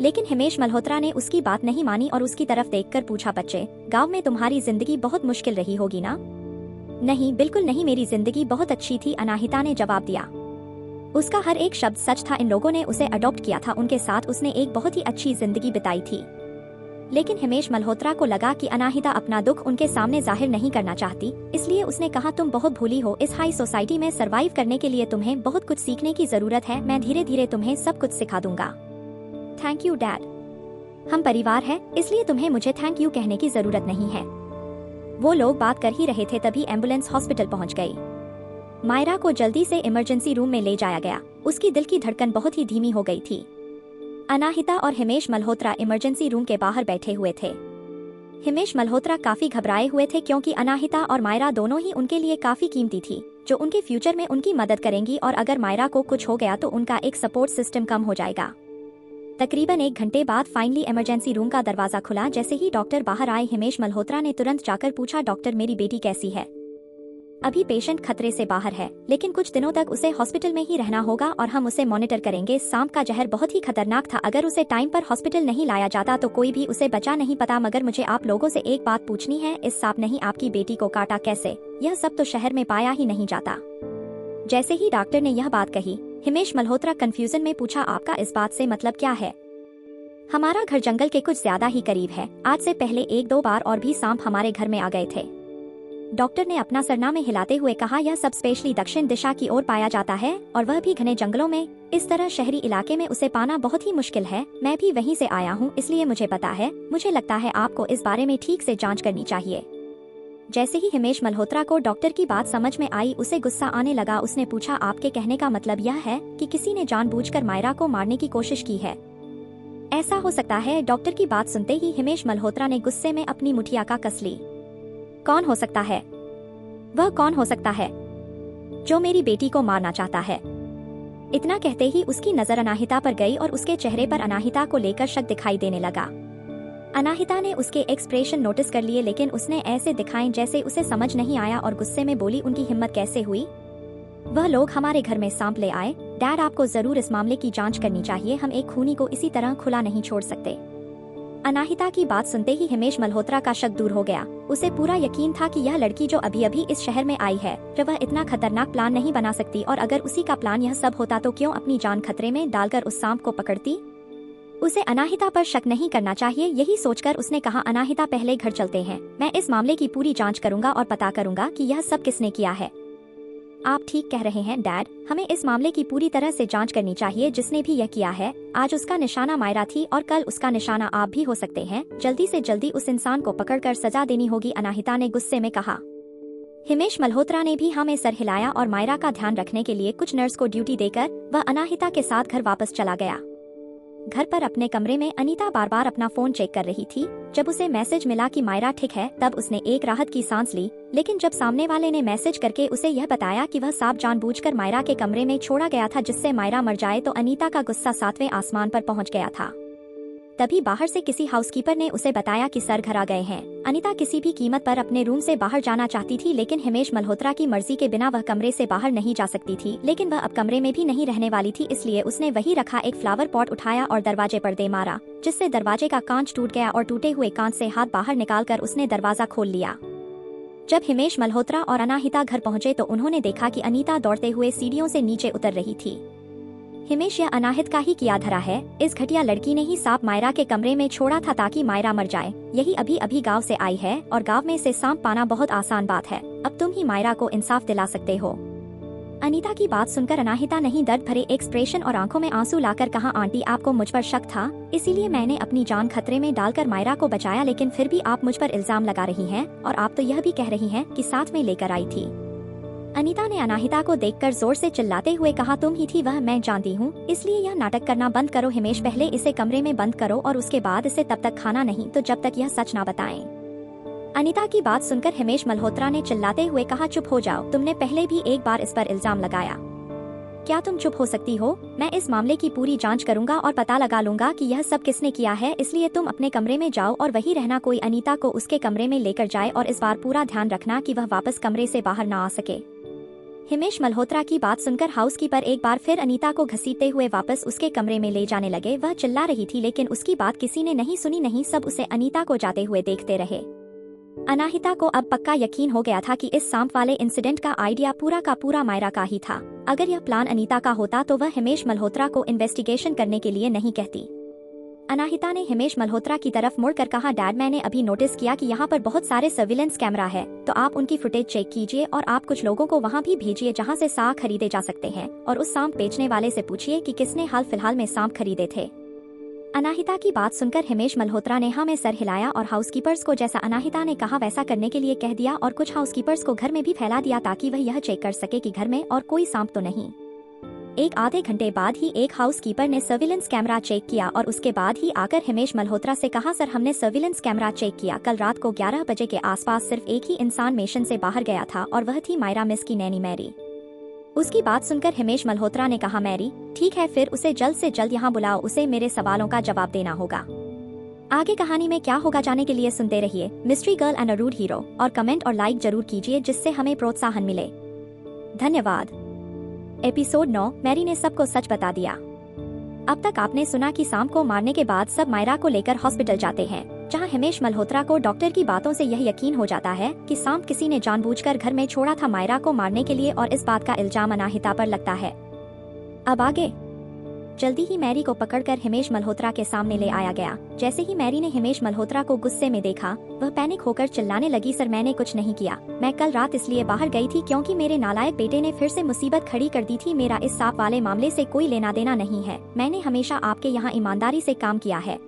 लेकिन हिमेश मल्होत्रा ने उसकी बात नहीं मानी और उसकी तरफ देखकर पूछा, बच्चे गाँव में तुम्हारी जिंदगी बहुत मुश्किल रही होगी ना? नहीं बिल्कुल नहीं, मेरी जिंदगी बहुत अच्छी थी, अनाहिता ने जवाब दिया। उसका हर एक शब्द सच था। इन लोगों ने उसे अडॉप्ट किया था, उनके साथ उसने एक बहुत ही अच्छी जिंदगी बिताई थी। लेकिन हिमेश मल्होत्रा को लगा कि अनाहिता अपना दुख उनके सामने जाहिर नहीं करना चाहती, इसलिए उसने कहा, तुम बहुत भूली हो। इस हाई सोसाइटी में सरवाइव करने के लिए तुम्हें बहुत कुछ सीखने की जरूरत है। मैं धीरे धीरे तुम्हें सब कुछ सिखा दूंगा। Thank you dad. हम परिवार है, इसलिए तुम्हें मुझे थैंक यू कहने की जरूरत नहीं है। वो लोग बात कर ही रहे थे तभी एम्बुलेंस हॉस्पिटल पहुंच गई। मायरा को जल्दी से इमरजेंसी रूम में ले जाया गया। उसकी दिल की धड़कन बहुत ही धीमी हो गई थी। अनाहिता और हिमेश मल्होत्रा इमरजेंसी रूम के बाहर बैठे हुए थे। हिमेश मल्होत्रा काफी घबराए हुए थे क्योंकि अनाहिता और मायरा दोनों ही उनके लिए काफी कीमती थी, जो उनके फ्यूचर में उनकी मदद करेंगी और अगर मायरा को कुछ हो गया तो उनका एक सपोर्ट सिस्टम कम हो जाएगा। तकरीबन 1 घंटे बाद फाइनली इमरजेंसी रूम का दरवाजा खुला। जैसे ही डॉक्टर बाहर आए, हिमेश मल्होत्रा ने तुरंत जाकर पूछा, डॉक्टर मेरी बेटी कैसी है? अभी पेशेंट खतरे से बाहर है, लेकिन कुछ दिनों तक उसे हॉस्पिटल में ही रहना होगा और हम उसे मॉनिटर करेंगे। सांप का जहर बहुत ही खतरनाक था, अगर उसे टाइम पर हॉस्पिटल नहीं लाया जाता तो कोई भी उसे बचा नहीं पाता। मगर मुझे आप लोगों से एक बात पूछनी है, इस सांप ने ही आपकी बेटी को काटा कैसे? यह सब तो शहर में पाया ही नहीं जाता। जैसे ही डॉक्टर ने यह बात कही, हिमेश मल्होत्रा कंफ्यूजन में पूछा, आपका इस बात से मतलब क्या है? हमारा घर जंगल के कुछ ज्यादा ही करीब है। आज से पहले 1-2 बार और भी सांप हमारे घर में आ गए थे। डॉक्टर ने अपना सरनामे हिलाते हुए कहा, यह सब स्पेशली दक्षिण दिशा की ओर पाया जाता है और वह भी घने जंगलों में। इस तरह शहरी इलाके में उसे पाना बहुत ही मुश्किल है। मैं भी वहीं से आया हूँ, इसलिए मुझे पता है। मुझे लगता है आपको इस बारे में ठीक से जांच करनी चाहिए। जैसे ही हिमेश मल्होत्रा को डॉक्टर की बात समझ में आई, उसे गुस्सा आने लगा। उसने पूछा, आपके कहने का मतलब यह है कि किसी ने जानबूझकर मायरा को मारने की कोशिश की है? ऐसा हो सकता है। डॉक्टर की बात सुनते ही हिमेश मल्होत्रा ने गुस्से में अपनी मुठिया का कस ली। कौन हो सकता है? वह कौन हो सकता है जो मेरी बेटी को मारना चाहता है? इतना कहते ही उसकी नजर अनाहिता पर गई और उसके चेहरे पर अनाहिता को लेकर शक दिखाई देने लगा। अनाहिता ने उसके एक्सप्रेशन नोटिस कर लिए, लेकिन उसने ऐसे दिखाए जैसे उसे समझ नहीं आया और गुस्से में बोली, उनकी हिम्मत कैसे हुई? वह लोग हमारे घर में सांप ले आए। डैड, आपको जरूर इस मामले की जांच करनी चाहिए। हम एक खूनी को इसी तरह खुला नहीं छोड़ सकते। अनाहिता की बात सुनते ही हिमेश मल्होत्रा का शक दूर हो गया। उसे पूरा यकीन था कि यह लड़की जो अभी अभी इस शहर में आई है, वह इतना खतरनाक प्लान नहीं बना सकती, और अगर उसी का प्लान यह सब होता तो क्यों अपनी जान खतरे में डालकर उस सांप को पकड़ती? उसे अनाहिता पर शक नहीं करना चाहिए। यही सोचकर उसने कहा, अनाहिता, पहले घर चलते हैं। मैं इस मामले की पूरी जांच करूंगा और पता करूंगा कि यह सब किसने किया है। आप ठीक कह रहे हैं डैड, हमें इस मामले की पूरी तरह से जांच करनी चाहिए। जिसने भी यह किया है, आज उसका निशाना मायरा थी और कल उसका निशाना आप भी हो सकते हैं। जल्दी से जल्दी उस इंसान को पकड़कर सजा देनी होगी, अनाहिता ने गुस्से में कहा। हिमेश मल्होत्रा ने भी हाँ में सर हिलाया और मायरा का ध्यान रखने के लिए कुछ नर्स को ड्यूटी देकर वह अनाहिता के साथ घर वापस चला गया। घर पर अपने कमरे में अनीता बार बार अपना फोन चेक कर रही थी। जब उसे मैसेज मिला कि मायरा ठीक है, तब उसने एक राहत की सांस ली। लेकिन जब सामने वाले ने मैसेज करके उसे यह बताया कि वह सांप जानबूझकर मायरा के कमरे में छोड़ा गया था जिससे मायरा मर जाए, तो अनीता का गुस्सा 7वें आसमान पर पहुंच गया था। तभी बाहर से किसी हाउसकीपर ने उसे बताया कि सर घर आ गए हैं। अनीता किसी भी कीमत पर अपने रूम से बाहर जाना चाहती थी, लेकिन हिमेश मल्होत्रा की मर्जी के बिना वह कमरे से बाहर नहीं जा सकती थी। लेकिन वह अब कमरे में भी नहीं रहने वाली थी, इसलिए उसने वही रखा एक फ्लावर पॉट उठाया और दरवाजे पर दे मारा, जिससे दरवाजे का कांच टूट गया और टूटे हुए कांच से हाथ बाहर निकालकर उसने दरवाजा खोल लिया। जब हिमेश मल्होत्रा और अनाहिता घर पहुंचे तो उन्होंने देखा कि अनीता दौड़ते हुए सीढ़ियों से नीचे उतर रही थी। हिमेश, यह अनाहित का ही किया धरा है। इस घटिया लड़की ने ही सांप मायरा के कमरे में छोड़ा था ताकि मायरा मर जाए। यही अभी अभी गांव से आई है और गांव में से सांप पाना बहुत आसान बात है। अब तुम ही मायरा को इंसाफ दिला सकते हो। अनीता की बात सुनकर अनाहिता नहीं दर्द भरे एक्सप्रेशन और आंखों में आंसू लाकर कहा, आंटी, आपको मुझ पर शक था, इसीलिए मैंने अपनी जान खतरे में डालकर मायरा को बचाया, लेकिन फिर भी आप मुझ पर इल्जाम लगा रही हैं और आप तो यह भी कह रही हैं कि साथ में लेकर आई थी। अनीता ने अनाहिता को देखकर जोर से चिल्लाते हुए कहा, तुम ही थी वह, मैं जानती हूँ, इसलिए यह नाटक करना बंद करो। हिमेश, पहले इसे कमरे में बंद करो और उसके बाद इसे तब तक खाना नहीं तो जब तक यह सच ना बताएं। अनीता की बात सुनकर हिमेश मल्होत्रा ने चिल्लाते हुए कहा, चुप हो जाओ, तुमने पहले भी एक बार इस पर इल्जाम लगाया। क्या तुम चुप हो सकती हो? मैं इस मामले की पूरी जांच करूंगा और पता लगा लूंगा कि यह सब किसने किया है, इसलिए तुम अपने कमरे में जाओ और वही रहना। कोई अनीता को उसके कमरे में लेकर जाए और इस बार पूरा ध्यान रखना कि वह वापस कमरे से बाहर न आ सके। हिमेश मल्होत्रा की बात सुनकर हाउसकीपर एक बार फिर अनीता को घसीटते हुए वापस उसके कमरे में ले जाने लगे। वह चिल्ला रही थी, लेकिन उसकी बात किसी ने नहीं सुनी। नहीं, सब उसे अनीता को जाते हुए देखते रहे। अनाहिता को अब पक्का यकीन हो गया था कि इस सांप वाले इंसिडेंट का आइडिया पूरा का पूरा मायरा का ही था। अगर यह प्लान अनीता का होता तो वह हिमेश मल्होत्रा को इन्वेस्टिगेशन करने के लिए नहीं कहती। अनाहिता ने हिमेश मल्होत्रा की तरफ मुड़कर कहा, डैड, मैंने अभी नोटिस किया कि यहाँ पर बहुत सारे सर्विलेंस कैमरा है, तो आप उनकी फुटेज चेक कीजिए और आप कुछ लोगों को वहाँ भी भेजिए जहाँ से सांप खरीदे जा सकते हैं, और उस सांप बेचने वाले से पूछिए कि किसने हाल फिलहाल में सांप खरीदे थे। अनाहिता की बात सुनकर हिमेश मल्होत्रा ने हाँ में सर हिलाया और हाउसकीपर्स को जैसा अनाहिता ने कहा वैसा करने के लिए कह दिया, और कुछ हाउसकीपर्स को घर में भी फैला दिया ताकि वह यह चेक कर सके कि घर में और कोई सांप तो नहीं। एक आधे घंटे बाद ही एक हाउसकीपर ने सर्विलेंस कैमरा चेक किया और उसके बाद ही आकर हिमेश मल्होत्रा से कहा, सर, हमने सर्विलेंस कैमरा चेक किया। कल रात को 11 बजे के आसपास सिर्फ एक ही इंसान मेशन से बाहर गया था और वह थी मायरा मिस की नैनी मैरी। उसकी बात सुनकर हिमेश मल्होत्रा ने कहा, मैरी? ठीक है, फिर उसे जल्द से जल्द यहाँ बुलाओ, उसे मेरे सवालों का जवाब देना होगा। आगे कहानी में क्या होगा जानने के लिए सुनते रहिए mystery girl and a rude hero, और कमेंट और लाइक जरूर कीजिए जिससे हमें प्रोत्साहन मिले। धन्यवाद। एपिसोड 9, मैरी ने सबको सच बता दिया। अब तक आपने सुना कि सांप को मारने के बाद सब मायरा को लेकर हॉस्पिटल जाते हैं, जहां हिमेश मल्होत्रा को डॉक्टर की बातों से यह यकीन हो जाता है कि सांप किसी ने जानबूझकर घर में छोड़ा था मायरा को मारने के लिए, और इस बात का इल्जाम अनाहिता पर लगता है। अब आगे जल्दी ही मैरी को पकड़कर हिमेश मल्होत्रा के सामने ले आया गया। जैसे ही मैरी ने हिमेश मल्होत्रा को गुस्से में देखा, वह पैनिक होकर चिल्लाने लगी, सर, मैंने कुछ नहीं किया। मैं कल रात इसलिए बाहर गई थी क्योंकि मेरे नालायक बेटे ने फिर से मुसीबत खड़ी कर दी थी। मेरा इस सांप वाले मामले से कोई लेना देना नहीं है। मैंने हमेशा आपके यहाँ ईमानदारी से काम किया है।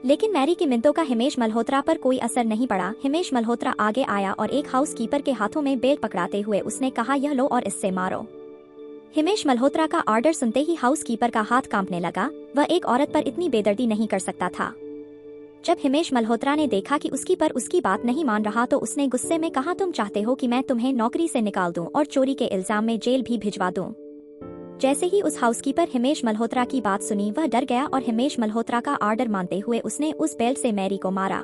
लेकिन मैरी की मिन्नतों का हिमेश मल्होत्रा पर कोई असर नहीं पड़ा। हिमेश मल्होत्रा आगे आया और एक हाउसकीपर के हाथों में बेल्ट पकड़ाते हुए उसने कहा, यह लो और इससे मारो। हिमेश मल्होत्रा का ऑर्डर सुनते ही हाउसकीपर का हाथ कांपने लगा। वह एक औरत पर इतनी बेदर्दी नहीं कर सकता था। जब हिमेश मल्होत्रा ने देखा कि उसकी बात नहीं मान रहा तो उसने गुस्से में कहा, तुम चाहते हो कि मैं तुम्हें नौकरी से निकाल दूं और चोरी के इल्जाम में जेल भी भिजवा दूं? जैसे ही उस हाउसकीपर हिमेश मल्होत्रा की बात सुनी वह डर गया और हिमेश मल्होत्रा का ऑर्डर मानते हुए उसने उस बेल्ट से मैरी को मारा।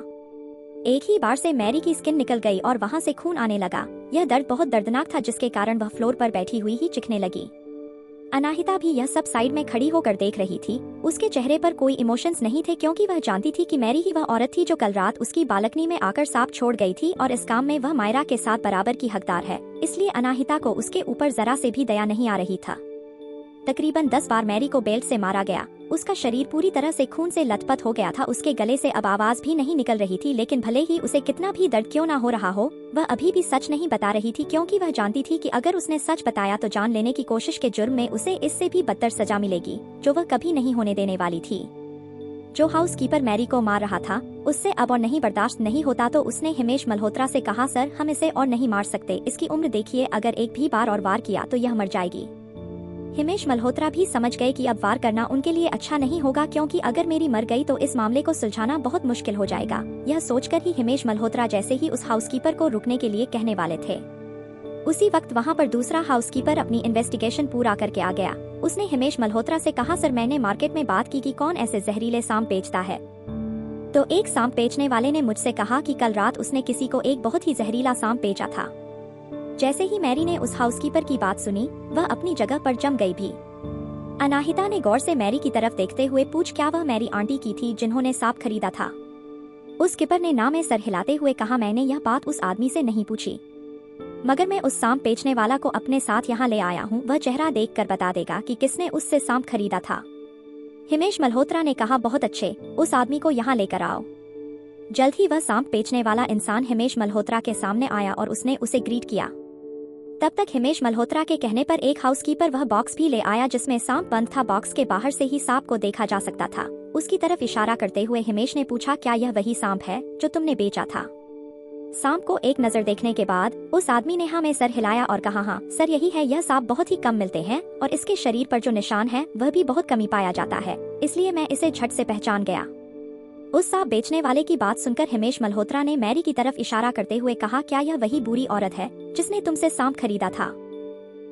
एक ही बार से मैरी की स्किन निकल गई और वहां से खून आने लगा। यह दर्द बहुत दर्दनाक था जिसके कारण वह फ्लोर पर बैठी हुई ही चिखने लगी। अनाहिता भी यह सब साइड में खड़ी होकर देख रही थी। उसके चेहरे पर कोई इमोशंस नहीं थे क्योंकि वह जानती थी कि मैरी ही वह औरत थी जो कल रात उसकी बालकनी में आकर सांप छोड़ गई थी और इस काम में वह मायरा के साथ बराबर की हकदार है। इसलिए अनाहिता को उसके ऊपर जरा से भी दया नहीं आ रही था। तकरीबन 10 बार मैरी को बेल्ट से मारा गया। उसका शरीर पूरी तरह से खून से लथपथ हो गया था। उसके गले से अब आवाज भी नहीं निकल रही थी, लेकिन भले ही उसे कितना भी दर्द क्यों ना हो रहा हो, वह अभी भी सच नहीं बता रही थी क्योंकि वह जानती थी कि अगर उसने सच बताया तो जान लेने की कोशिश के जुर्म में उसे इससे भी बदतर सजा मिलेगी, जो वह कभी नहीं होने देने वाली थी। जो हाउसकीपर मैरी को मार रहा था उससे अब और नहीं बर्दाश्त नहीं होता तो उसने हिमेश मल्होत्रा से कहा, सर हम इसे और नहीं मार सकते, इसकी उम्र देखिए, अगर एक भी बार और वार किया तो यह मर जाएगी। हिमेश मल्होत्रा भी समझ गए कि अब वार करना उनके लिए अच्छा नहीं होगा क्योंकि अगर मेरी मर गई तो इस मामले को सुलझाना बहुत मुश्किल हो जाएगा। यह सोचकर ही हिमेश मल्होत्रा जैसे ही उस हाउसकीपर को रुकने के लिए कहने वाले थे, उसी वक्त वहां पर दूसरा हाउसकीपर अपनी इन्वेस्टिगेशन पूरा करके आ गया। उसने हिमेश मल्होत्रा से कहा, सर मैंने मार्केट में बात की कि कौन ऐसे जहरीले सांप बेचता है। तो एक सांप बेचने वाले ने मुझसे कहा कि कल रात उसने किसी को एक बहुत ही जहरीला सांप बेचा था। जैसे ही मैरी ने उस हाउसकीपर की बात सुनी वह अपनी जगह पर जम गई भी। अनाहिता ने गौर से मैरी की तरफ देखते हुए पूछ, क्या वह मैरी आंटी की थी जिन्होंने सांप खरीदा था? उस स्किपर ने ना में सर हिलाते हुए कहा, मैंने यह बात उस आदमी से नहीं पूछी, मगर मैं उस सांप बेचने वाला को अपने साथ यहाँ ले आया हूँ। वह चेहरा देख कर बता देगा कि किसने उससे सांप खरीदा था। हिमेश मल्होत्रा ने कहा, बहुत अच्छे, उस आदमी को यहाँ लेकर आओ। जल्द ही वह सांप बेचने वाला इंसान हिमेश मल्होत्रा के सामने आया और उसने उसे ग्रीट किया। तब तक हिमेश मल्होत्रा के कहने पर एक हाउसकीपर वह बॉक्स भी ले आया जिसमें सांप बंद था। बॉक्स के बाहर से ही सांप को देखा जा सकता था। उसकी तरफ इशारा करते हुए हिमेश ने पूछा, क्या यह वही सांप है जो तुमने बेचा था? सांप को एक नजर देखने के बाद उस आदमी ने हाँ में सर हिलाया और कहा, हाँ सर यही है। यह सांप बहुत ही कम मिलते हैं और इसके शरीर पर जो निशान है वह भी बहुत कम ही पाया जाता है, इसलिए मैं इसे झट से पहचान गया। उस सांप बेचने वाले की बात सुनकर हिमेश मल्होत्रा ने मैरी की तरफ इशारा करते हुए कहा, क्या यह वही बुरी औरत है जिसने तुमसे सांप खरीदा था?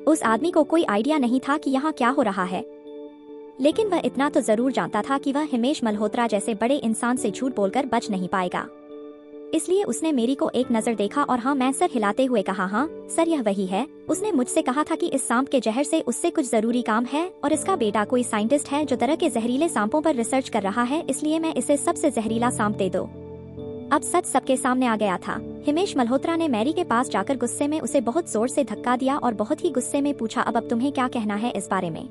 उस आदमी को कोई आइडिया नहीं था कि यहाँ क्या हो रहा है, लेकिन वह इतना तो जरूर जानता था कि वह हिमेश मल्होत्रा जैसे बड़े इंसान से झूठ बोलकर बच नहीं पाएगा। इसलिए उसने मेरी को एक नजर देखा और हाँ मैं सर हिलाते हुए कहा, हाँ सर यह वही है। उसने मुझसे कहा था कि इस सांप के जहर से उससे कुछ जरूरी काम है और इसका बेटा कोई साइंटिस्ट है जो तरह के जहरीले सांपों पर रिसर्च कर रहा है, इसलिए मैं इसे सबसे जहरीला सांप दे दो। अब सच सबके सामने आ गया था। हिमेश मल्होत्रा ने मैरी के पास जाकर गुस्से में उसे बहुत जोर से धक्का दिया और बहुत ही गुस्से में पूछा, अब तुम्हें क्या कहना है इस बारे में?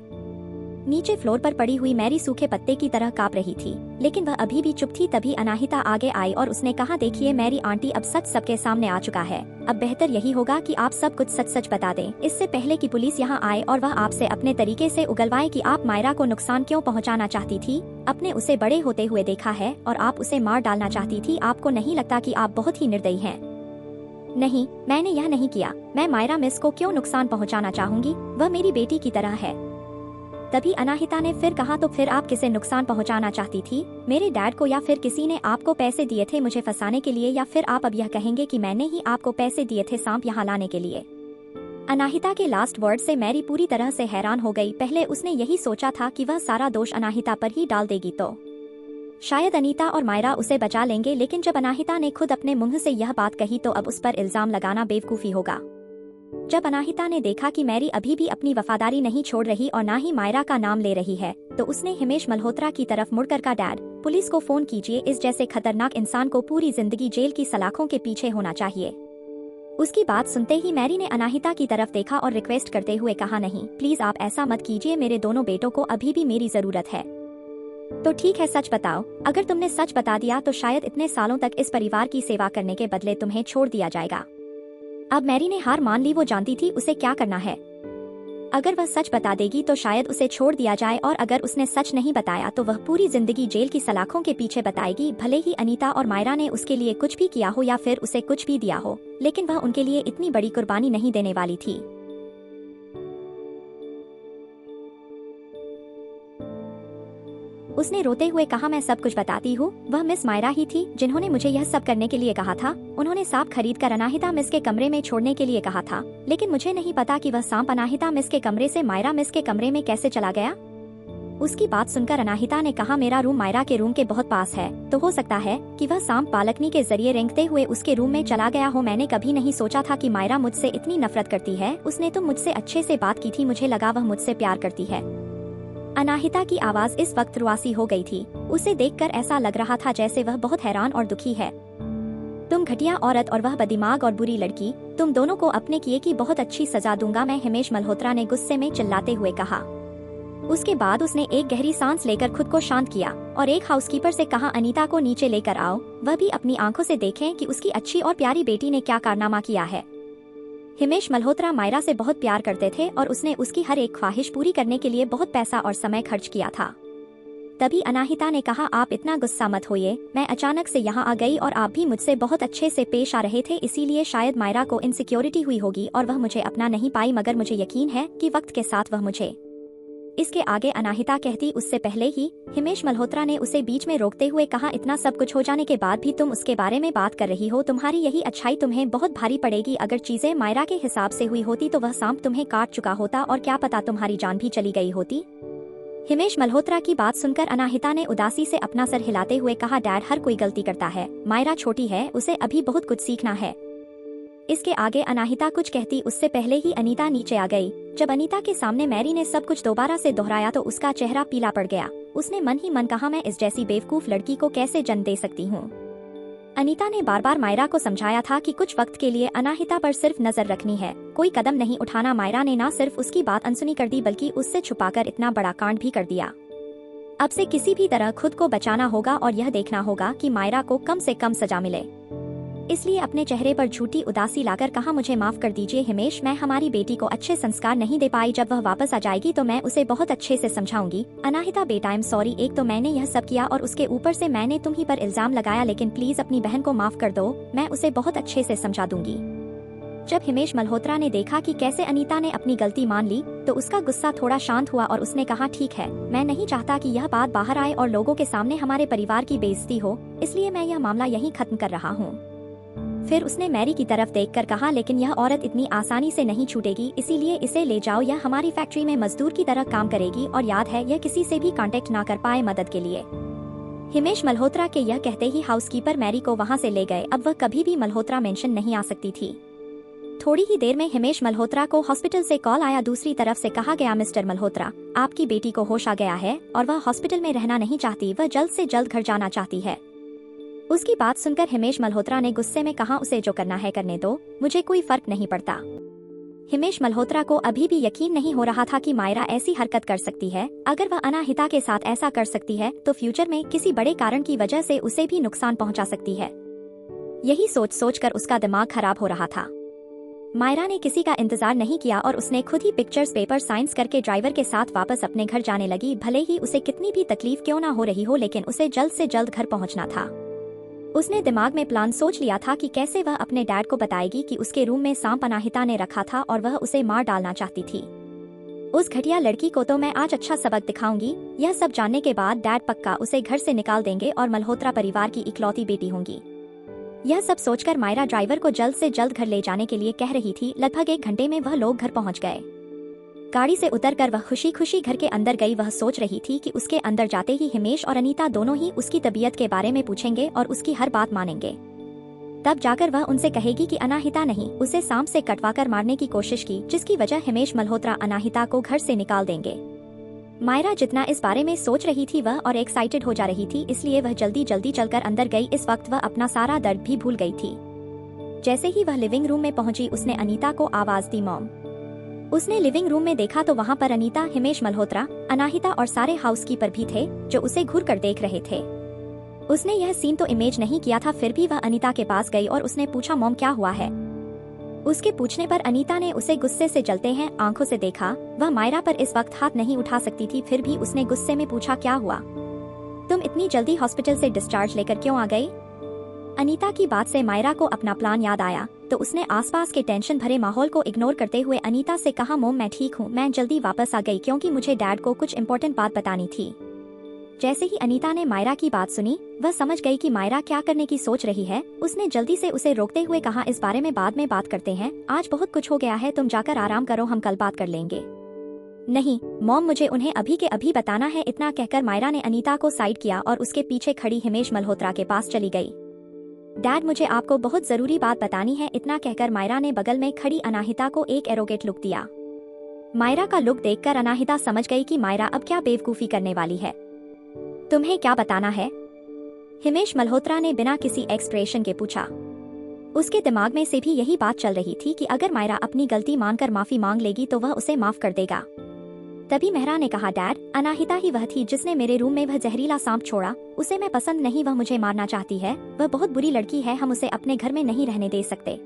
नीचे फ्लोर पर पड़ी हुई मैरी सूखे पत्ते की तरह कांप रही थी, लेकिन वह अभी भी चुप थी। तभी अनाहिता आगे आई और उसने कहा, देखिए मैरी आंटी, अब सच सबके सामने आ चुका है। अब बेहतर यही होगा कि आप सब कुछ सच सच बता दें, इससे पहले कि पुलिस यहाँ आए और वह आपसे अपने तरीके से उगलवाए कि आप मायरा को नुकसान क्यों पहुँचाना चाहती थी। आपने उसे बड़े होते हुए देखा है और आप उसे मार डालना चाहती थी। आपको नहीं लगता कि आप बहुत ही निर्दयी हैं? नहीं, मैंने यह नहीं किया। मैं मायरा मिस को क्यों नुकसान पहुँचाना चाहूंगी? वह मेरी बेटी की तरह है। तभी अनाहिता ने फिर कहा, तो फिर आप किसे नुकसान पहुंचाना चाहती थी? मेरे डैड को, या फिर किसी ने आपको पैसे दिए थे मुझे फंसाने के लिए, या फिर आप अब यह कहेंगे कि मैंने ही आपको पैसे दिए थे सांप यहाँ लाने के लिए? अनाहिता के लास्ट वर्ड से मैरी पूरी तरह से हैरान हो गई। पहले उसने यही सोचा था कि वह सारा दोष अनाहिता पर ही डाल देगी तो शायद अनीता और मायरा उसे बचा लेंगे, लेकिन जब अनाहिता ने खुद अपने मुंह से यह बात कही तो अब उस पर इल्जाम लगाना बेवकूफी होगा। जब अनाहिता ने देखा कि मैरी अभी भी अपनी वफादारी नहीं छोड़ रही और ना ही मायरा का नाम ले रही है, तो उसने हिमेश मल्होत्रा की तरफ मुड़कर कहा, डैड पुलिस को फोन कीजिए, इस जैसे खतरनाक इंसान को पूरी जिंदगी जेल की सलाखों के पीछे होना चाहिए। उसकी बात सुनते ही मैरी ने अनाहिता की तरफ देखा और रिक्वेस्ट करते हुए कहा, नहीं प्लीज आप ऐसा मत कीजिए, मेरे दोनों बेटों को अभी भी मेरी जरूरत है। तो ठीक है सच बताओ, अगर तुमने सच बता दिया तो शायद इतने सालों तक इस परिवार की सेवा करने के बदले तुम्हें छोड़ दिया जाएगा। अब मैरी ने हार मान ली, वो जानती थी उसे क्या करना है। अगर वह सच बता देगी तो शायद उसे छोड़ दिया जाए, और अगर उसने सच नहीं बताया तो वह पूरी जिंदगी जेल की सलाखों के पीछे बताएगी। भले ही अनीता और मायरा ने उसके लिए कुछ भी किया हो या फिर उसे कुछ भी दिया हो, लेकिन वह उनके लिए इतनी बड़ी कुर्बानी नहीं देने वाली थी। उसने रोते हुए कहा, मैं सब कुछ बताती हूँ। वह मिस मायरा ही थी जिन्होंने मुझे यह सब करने के लिए कहा था। उन्होंने सांप खरीद कर अनाहिता मिस के कमरे में छोड़ने के लिए कहा था, लेकिन मुझे नहीं पता कि वह सांप अनाहिता मिस के कमरे से मायरा मिस के कमरे में कैसे चला गया। उसकी बात सुनकर अनाहिता ने कहा, मेरा रूम मायरा के रूम के बहुत पास है, तो हो सकता है कि वह सांप बालकनी के जरिए रेंगते हुए उसके रूम में चला गया हो। मैंने कभी नहीं सोचा था कि मायरा मुझसे इतनी नफरत करती है। उसने तो मुझसे अच्छे से बात की थी, मुझे लगा वह मुझसे प्यार करती है। अनाहिता की आवाज इस वक्त रुआसी हो गई थी। उसे देखकर ऐसा लग रहा था जैसे वह बहुत हैरान और दुखी है। तुम घटिया औरत और वह बदिमाग और बुरी लड़की, तुम दोनों को अपने किए की बहुत अच्छी सजा दूंगा मैं, हिमेश मल्होत्रा ने गुस्से में चिल्लाते हुए कहा। उसके बाद उसने एक गहरी सांस लेकर खुद को शांत किया और एक हाउसकीपर से कहा, अनीता को नीचे लेकर आओ, वह भी अपनी आंखों से देखें कि उसकी अच्छी और प्यारी बेटी ने क्या कारनामा किया है। हिमेश मल्होत्रा मायरा से बहुत प्यार करते थे और उसने उसकी हर एक ख्वाहिश पूरी करने के लिए बहुत पैसा और समय खर्च किया था। तभी अनाहिता ने कहा, आप इतना गुस्सा मत होइए, मैं अचानक से यहाँ आ गई और आप भी मुझसे बहुत अच्छे से पेश आ रहे थे, इसीलिए शायद मायरा को इनसिक्योरिटी हुई होगी और वह मुझे अपना नहीं पाई, मगर मुझे यकीन है कि वक्त के साथ वह मुझे। इसके आगे अनाहिता कहती उससे पहले ही हिमेश मल्होत्रा ने उसे बीच में रोकते हुए कहा, इतना सब कुछ हो जाने के बाद भी तुम उसके बारे में बात कर रही हो, तुम्हारी यही अच्छाई तुम्हें बहुत भारी पड़ेगी। अगर चीजें मायरा के हिसाब से हुई होती तो वह सांप तुम्हें काट चुका होता और क्या पता तुम्हारी जान भी चली गई होती। हिमेश मल्होत्रा की बात सुनकर अनाहिता ने उदासी से अपना सर हिलाते हुए कहा, डैड, हर कोई गलती करता है, मायरा छोटी है, उसे अभी बहुत कुछ सीखना है। इसके आगे अनाहिता कुछ कहती उससे पहले ही अनीता नीचे आ गई। जब अनीता के सामने मैरी ने सब कुछ दोबारा से दोहराया तो उसका चेहरा पीला पड़ गया। उसने मन ही मन कहा, मैं इस जैसी बेवकूफ लड़की को कैसे जन्म दे सकती हूँ। अनीता ने बार बार मायरा को समझाया था कि कुछ वक्त के लिए अनाहिता पर सिर्फ नजर रखनी है, कोई कदम नहीं उठाना। मायरा ने न सिर्फ उसकी बात अनसुनी कर दी बल्कि उससे छुपाकर इतना बड़ा कांड भी कर दिया। अब से किसी भी तरह खुद को बचाना होगा और यह देखना होगा कि मायरा को कम से कम सजा मिले। इसलिए अपने चेहरे पर झूठी उदासी लाकर कहा, मुझे माफ कर दीजिए हिमेश, मैं हमारी बेटी को अच्छे संस्कार नहीं दे पाई। जब वह वापस आ जाएगी तो मैं उसे बहुत अच्छे से समझाऊंगी। अनाहिता बेटा, आई एम सॉरी, एक तो मैंने यह सब किया और उसके ऊपर से मैंने तुम ही पर इल्जाम लगाया, लेकिन प्लीज अपनी बहन को माफ कर दो, मैं उसे बहुत अच्छे से समझा दूंगी। जब हिमेश मल्होत्रा ने देखा कि कैसे अनीता ने अपनी गलती मान ली तो उसका गुस्सा थोड़ा शांत हुआ और उसने कहा, ठीक है, मैं नहीं चाहता कि यह बात बाहर आए और लोगों के सामने हमारे परिवार की बेइज्जती हो, इसलिए मैं यह मामला यहीं खत्म कर रहा हूँ। फिर उसने मैरी की तरफ देखकर कहा, लेकिन यह औरत इतनी आसानी से नहीं छूटेगी, इसीलिए इसे ले जाओ, यह हमारी फैक्ट्री में मजदूर की तरह काम करेगी और याद है यह किसी से भी कांटेक्ट ना कर पाए मदद के लिए। हिमेश मल्होत्रा के यह कहते ही हाउसकीपर मैरी को वहां से ले गए। अब वह कभी भी मल्होत्रा मेंशन नहीं आ सकती थी। थोड़ी ही देर में हिमेश मल्होत्रा को हॉस्पिटल से कॉल आया। दूसरी तरफ से कहा गया, मिस्टर मल्होत्रा, आपकी बेटी को होश आ गया है और वह हॉस्पिटल में रहना नहीं चाहती, वह जल्द से जल्द घर जाना चाहती है। उसकी बात सुनकर हिमेश मल्होत्रा ने गुस्से में कहा, उसे जो करना है करने दो, मुझे कोई फर्क नहीं पड़ता। हिमेश मल्होत्रा को अभी भी यकीन नहीं हो रहा था कि मायरा ऐसी हरकत कर सकती है। अगर वह अनाहिता के साथ ऐसा कर सकती है तो फ्यूचर में किसी बड़े कारण की वजह से उसे भी नुकसान पहुंचा सकती है। यही सोच सोचकर उसका दिमाग खराब हो रहा था। मायरा ने किसी का इंतजार नहीं किया और उसने खुद ही पिक्चर्स पेपर साइंस करके ड्राइवर के साथ वापस अपने घर जाने लगी। भले ही उसे कितनी भी तकलीफ क्यों ना हो रही हो, लेकिन उसे जल्द से जल्द घर पहुंचना था। उसने दिमाग में प्लान सोच लिया था कि कैसे वह अपने डैड को बताएगी कि उसके रूम में सांप अनाहिता ने रखा था और वह उसे मार डालना चाहती थी। उस घटिया लड़की को तो मैं आज अच्छा सबक दिखाऊंगी। यह सब जानने के बाद डैड पक्का उसे घर से निकाल देंगे और मल्होत्रा परिवार की इकलौती बेटी होंगी। यह सब सोचकर मायरा ड्राइवर को जल्द से जल्द घर ले जाने के लिए कह रही थी। लगभग 1 घंटे में वह लोग घर पहुंच गए। गाड़ी से उतरकर वह खुशी खुशी घर के अंदर गई। वह सोच रही थी कि उसके अंदर जाते ही हिमेश और अनीता दोनों ही उसकी तबीयत के बारे में पूछेंगे और उसकी हर बात मानेंगे। तब जाकर वह उनसे कहेगी कि अनाहिता नहीं, उसे सांप से कटवाकर मारने की कोशिश की, जिसकी वजह हिमेश मल्होत्रा अनाहिता को घर से निकाल देंगे। मायरा जितना इस बारे में सोच रही थी वह और एक्साइटेड हो जा रही थी, इसलिए वह जल्दी जल्दी चलकर अंदर गई। इस वक्त वह अपना सारा दर्द भी भूल गई थी। जैसे ही वह लिविंग रूम में पहुंची उसने अनीता को आवाज दी, मॉम। उसने लिविंग रूम में देखा तो वहाँ पर अनीता, हिमेश मल्होत्रा, अनाहिता और सारे हाउसकीपर भी थे जो उसे घूर कर देख रहे थे। उसने यह सीन तो इमेज नहीं किया था, फिर भी वह अनीता के पास गई और उसने पूछा, मॉम क्या हुआ है। उसके पूछने पर अनीता ने उसे गुस्से से जलते हैं आंखों से देखा। वह मायरा पर इस वक्त हाथ नहीं उठा सकती थी, फिर भी उसने गुस्से में पूछा, क्या हुआ, तुम इतनी जल्दी हॉस्पिटल से डिस्चार्ज लेकर क्यों आ गई। अनीता की बात से मायरा को अपना प्लान याद आया तो उसने आसपास के टेंशन भरे माहौल को इग्नोर करते हुए अनीता से कहा, मोम मैं ठीक हूँ, मैं जल्दी वापस आ गई क्योंकि मुझे डैड को कुछ इम्पोर्टेंट बात बतानी थी। जैसे ही अनीता ने मायरा की बात सुनी, वह समझ गई कि मायरा क्या करने की सोच रही है। उसने जल्दी से उसे रोकते हुए कहा, इस बारे में बाद में बात करते हैं, आज बहुत कुछ हो गया है, तुम जाकर आराम करो, हम कल बात कर लेंगे। नहीं मॉम, मुझे उन्हें अभी के अभी बताना है। इतना कहकर मायरा ने अनीता को साइड किया और उसके पीछे खड़ी हिमेश मल्होत्रा के पास चली गई। डैड, मुझे आपको बहुत जरूरी बात बतानी है। इतना कहकर मायरा ने बगल में खड़ी अनाहिता को एक एरोगेट लुक दिया। मायरा का लुक देखकर अनाहिता समझ गई कि मायरा अब क्या बेवकूफी करने वाली है। तुम्हें क्या बताना है? हिमेश मल्होत्रा ने बिना किसी एक्सप्रेशन के पूछा। उसके दिमाग में से भी यही बात चल रही थी कि अगर मायरा अपनी गलती मानकर माफी मांग लेगी तो वह उसे माफ कर देगा। तभी मेहरा ने कहा, डैड, अनाहिता ही वह थी जिसने मेरे रूम में वह जहरीला सांप छोड़ा। उसे मैं पसंद नहीं, वह मुझे मारना चाहती है। वह बहुत बुरी लड़की है, हम उसे अपने घर में नहीं रहने दे सकते।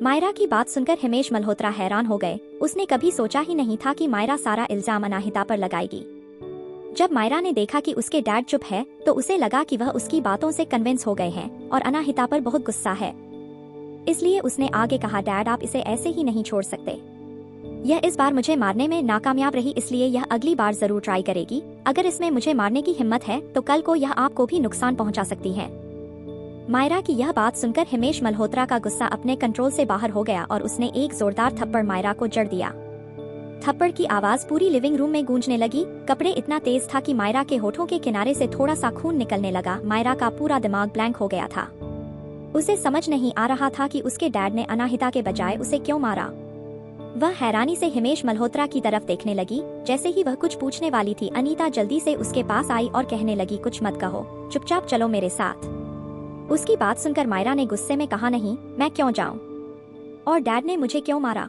मायरा की बात सुनकर हिमेश मल्होत्रा हैरान हो गए। उसने कभी सोचा ही नहीं था कि मायरा सारा इल्जाम अनाहिता पर लगाएगी। जब मायरा ने देखा कि उसके डैड चुप है तो उसे लगा कि वह उसकी बातों से कन्विंस हो गए हैं और अनाहिता पर बहुत गुस्सा है। इसलिए उसने आगे कहा, डैड, आप इसे ऐसे ही नहीं छोड़ सकते। यह इस बार मुझे मारने में नाकामयाब रही, इसलिए यह अगली बार जरूर ट्राई करेगी। अगर इसमें मुझे मारने की हिम्मत है तो कल को यह आपको भी नुकसान पहुंचा सकती है। मायरा की यह बात सुनकर हिमेश मल्होत्रा का गुस्सा अपने कंट्रोल से बाहर हो गया और उसने एक जोरदार थप्पड़ मायरा को जड़ दिया। थप्पड़ की आवाज पूरी लिविंग रूम में गूंजने लगी। कपड़े इतना तेज था कि मायरा के होठों के किनारे से थोड़ा सा खून निकलने लगा। मायरा का पूरा दिमाग ब्लैंक हो गया था। उसे समझ नहीं आ रहा था कि उसके डैड ने अनाहिता के बजाय उसे क्यों मारा। वह हैरानी से हिमेश मल्होत्रा की तरफ देखने लगी। जैसे ही वह कुछ पूछने वाली थी, अनीता जल्दी से उसके पास आई और कहने लगी, कुछ मत कहो, चुपचाप चलो मेरे साथ। उसकी बात सुनकर मायरा ने गुस्से में कहा, नहीं, मैं क्यों जाऊं? और डैड ने मुझे क्यों मारा?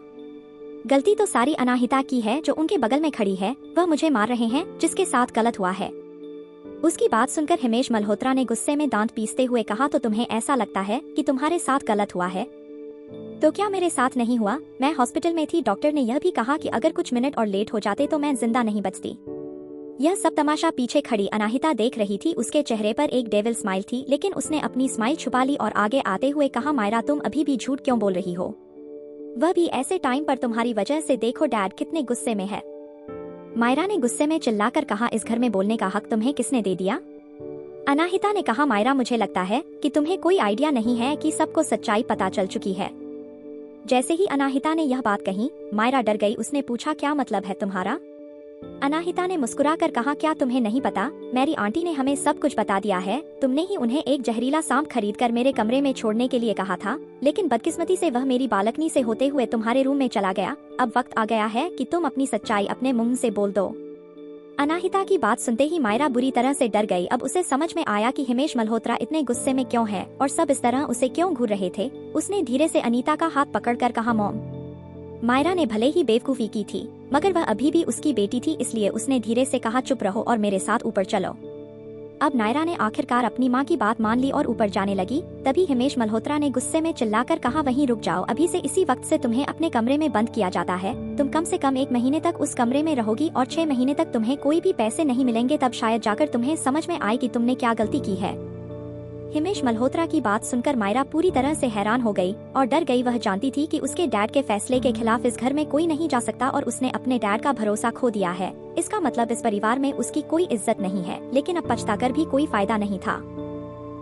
गलती तो सारी अनाहिता की है जो उनके बगल में खड़ी है। वह मुझे मार रहे हैं जिसके साथ गलत हुआ है। उसकी बात सुनकर हिमेश मल्होत्रा ने गुस्से में दांत पीसते हुए कहा, तो तुम्हें ऐसा लगता है कि तुम्हारे साथ गलत हुआ है? तो क्या मेरे साथ नहीं हुआ? मैं हॉस्पिटल में थी, डॉक्टर ने यह भी कहा कि अगर कुछ मिनट और लेट हो जाते तो मैं जिंदा नहीं बचती। यह सब तमाशा पीछे खड़ी अनाहिता देख रही थी। उसके चेहरे पर एक डेविल स्माइल थी, लेकिन उसने अपनी स्माइल छुपा ली और आगे आते हुए कहा, मायरा, तुम अभी भी झूठ क्यों बोल रही हो? वह भी ऐसे टाइम पर तुम्हारी वजह से। देखो डैड कितने गुस्से में है। मायरा ने गुस्से में चिल्लाकर कहा, इस घर में बोलने का हक तुम्हें किसने दे दिया? अनाहिता ने कहा, मायरा, मुझे लगता है कि तुम्हें कोई आइडिया नहीं है कि सबको सच्चाई पता चल चुकी है। जैसे ही अनाहिता ने यह बात कही, मायरा डर गई। उसने पूछा, क्या मतलब है तुम्हारा? अनाहिता ने मुस्कुराकर कहा, क्या तुम्हें नहीं पता? मेरी आंटी ने हमें सब कुछ बता दिया है। तुमने ही उन्हें एक जहरीला सांप खरीदकर मेरे कमरे में छोड़ने के लिए कहा था, लेकिन बदकिस्मती से वह मेरी बालकनी से होते हुए तुम्हारे रूम में चला गया। अब वक्त आ गया है कि तुम अपनी सच्चाई अपने मुंह से बोल दो। अनाहिता की बात सुनते ही मायरा बुरी तरह से डर गई। अब उसे समझ में आया कि हिमेश मल्होत्रा इतने गुस्से में क्यों है और सब इस तरह उसे क्यों घूर रहे थे। उसने धीरे से अनीता का हाथ पकड़कर कहा, मॉम। मायरा ने भले ही बेवकूफी की थी, मगर वह अभी भी उसकी बेटी थी, इसलिए उसने धीरे से कहा, चुप रहो और मेरे साथ ऊपर चलो। अब नायरा ने आखिरकार अपनी माँ की बात मान ली और ऊपर जाने लगी। तभी हिमेश मल्होत्रा ने गुस्से में चिल्लाकर कहा, वहीं रुक जाओ, अभी से इसी वक्त से तुम्हें अपने कमरे में बंद किया जाता है। तुम कम से कम 1 महीने तक उस कमरे में रहोगी और 6 महीने तक तुम्हें कोई भी पैसे नहीं मिलेंगे। तब शायद जाकर तुम्हें समझ में आए कि तुमने क्या गलती की है। हिमेश मल्होत्रा की बात सुनकर मायरा पूरी तरह से हैरान हो गई और डर गई। वह जानती थी कि उसके डैड के फैसले के खिलाफ इस घर में कोई नहीं जा सकता और उसने अपने डैड का भरोसा खो दिया है। इसका मतलब इस परिवार में उसकी कोई इज्जत नहीं है, लेकिन अब पछताकर भी कोई फायदा नहीं था।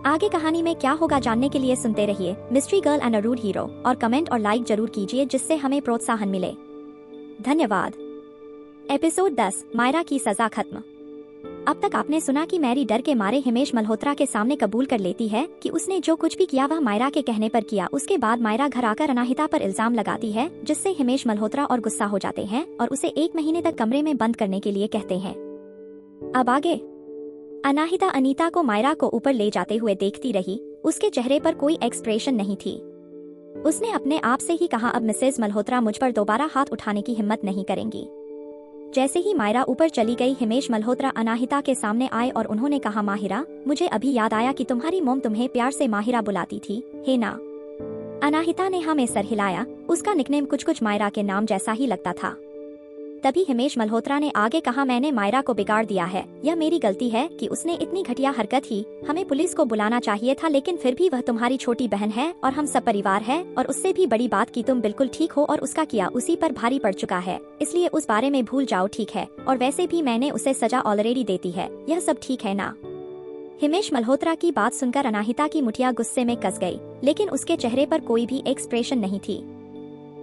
आगे कहानी में क्या होगा जानने के लिए सुनते रहिए mystery girl and a rude hero, और कमेंट और लाइक जरूर कीजिए जिससे हमें प्रोत्साहन मिले। धन्यवाद। एपिसोड 10, मायरा की सजा खत्म। अब तक आपने सुना कि मैरी डर के मारे हिमेश मल्होत्रा के सामने कबूल कर लेती है कि उसने जो कुछ भी किया वह मायरा के कहने पर किया। उसके बाद मायरा घर आकर अनाहिता पर इल्जाम लगाती है, जिससे हिमेश मल्होत्रा और गुस्सा हो जाते हैं और उसे 1 महीने तक कमरे में बंद करने के लिए कहते हैं। अब आगे अनाहिता अनीता को मायरा को ऊपर ले जाते हुए देखती रही। उसके चेहरे पर कोई एक्सप्रेशन नहीं थी। उसने अपने आप से ही कहा, अब मिसेज मल्होत्रा मुझ पर दोबारा हाथ उठाने की हिम्मत नहीं करेंगी। जैसे ही मायरा ऊपर चली गई, हिमेश मल्होत्रा अनाहिता के सामने आए और उन्होंने कहा, माहिरा, मुझे अभी याद आया कि तुम्हारी मोम तुम्हें प्यार से माहिरा बुलाती थी, है ना? अनाहिता ने हाँ में सर हिलाया। उसका निकनेम कुछ कुछ मायरा के नाम जैसा ही लगता था। तभी हिमेश मल्होत्रा ने आगे कहा, मैंने मायरा को बिगाड़ दिया है, यह मेरी गलती है कि उसने इतनी घटिया हरकत की। हमें पुलिस को बुलाना चाहिए था, लेकिन फिर भी वह तुम्हारी छोटी बहन है और हम सब परिवार है। और उससे भी बड़ी बात कि तुम बिल्कुल ठीक हो और उसका किया उसी पर भारी पड़ चुका है, इसलिए उस बारे में भूल जाओ, ठीक है। और वैसे भी मैंने उसे सजा ऑलरेडी देती है, यह सब ठीक है ना। हिमेश मल्होत्रा की बात सुनकर अनाहिता की मुठिया गुस्से में कस गई, लेकिन उसके चेहरे पर कोई भी एक्सप्रेशन नहीं थी।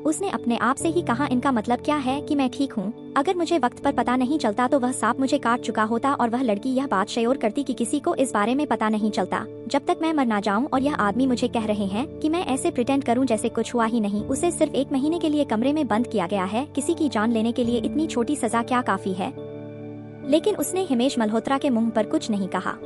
उसने अपने आप से ही कहा, इनका मतलब क्या है कि मैं ठीक हूँ? अगर मुझे वक्त पर पता नहीं चलता तो वह सांप मुझे काट चुका होता और वह लड़की यह बात शेयर करती कि किसी को इस बारे में पता नहीं चलता जब तक मैं मर ना जाऊं। और यह आदमी मुझे कह रहे हैं कि मैं ऐसे प्रिटेंड करूं जैसे कुछ हुआ ही नहीं। उसे सिर्फ 1 महीने के लिए कमरे में बंद किया गया है, किसी की जान लेने के लिए इतनी छोटी सजा क्या काफी है? लेकिन उसने हिमेश मल्होत्रा के मुंह पर कुछ नहीं कहा।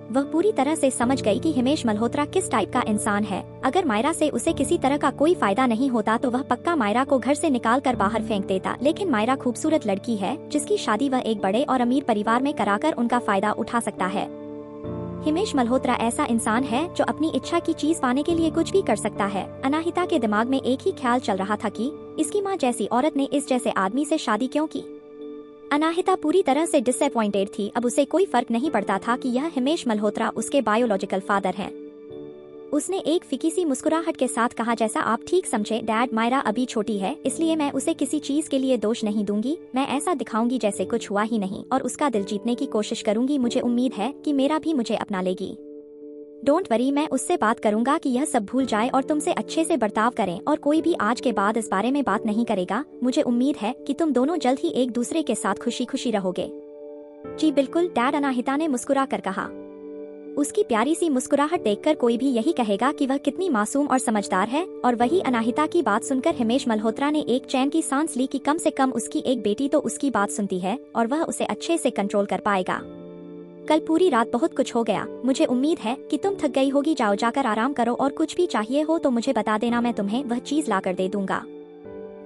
वह पूरी तरह से समझ गई कि हिमेश मल्होत्रा किस टाइप का इंसान है। अगर मायरा से उसे किसी तरह का कोई फायदा नहीं होता तो वह पक्का मायरा को घर से निकाल कर बाहर फेंक देता, लेकिन मायरा खूबसूरत लड़की है जिसकी शादी वह एक बड़े और अमीर परिवार में कराकर उनका फायदा उठा सकता है। हिमेश मल्होत्रा ऐसा इंसान है जो अपनी इच्छा की चीज पाने के लिए कुछ भी कर सकता है। अनाहिता के दिमाग में एक ही ख्याल चल रहा था कि इसकी माँ जैसी औरत ने इस जैसे आदमी से शादी क्यों की। अनाहिता पूरी तरह से डिसअपॉइंटेड थी। अब उसे कोई फर्क नहीं पड़ता था कि यह हिमेश मल्होत्रा उसके बायोलॉजिकल फादर हैं। उसने एक फीकी सी मुस्कुराहट के साथ कहा, जैसा आप ठीक समझे डैड, मायरा अभी छोटी है, इसलिए मैं उसे किसी चीज के लिए दोष नहीं दूंगी। मैं ऐसा दिखाऊंगी जैसे कुछ हुआ ही नहीं और उसका दिल जीतने की कोशिश करूंगी। मुझे उम्मीद है कि मेरा भी मुझे अपना लेगी। डोंट वरी, मैं उससे बात करूंगा कि यह सब भूल जाए और तुमसे अच्छे से बर्ताव करें और कोई भी आज के बाद इस बारे में बात नहीं करेगा। मुझे उम्मीद है कि तुम दोनों जल्द ही एक दूसरे के साथ खुशी खुशी रहोगे। जी बिल्कुल डैड, अनाहिता ने मुस्कुरा कर कहा। उसकी प्यारी सी मुस्कुराहट देखकर कोई भी यही कहेगा कि वह कितनी मासूम और समझदार है। और वही अनाहिता की बात सुनकर हिमेश मल्होत्रा ने एक चैन की सांस ली कि कम से कम उसकी एक बेटी तो उसकी बात सुनती है और वह उसे अच्छे से कंट्रोल कर पाएगा। कल पूरी रात बहुत कुछ हो गया, मुझे उम्मीद है कि तुम थक गई होगी। जाओ, जाकर आराम करो और कुछ भी चाहिए हो तो मुझे बता देना, मैं तुम्हें वह चीज ला कर दे दूंगा।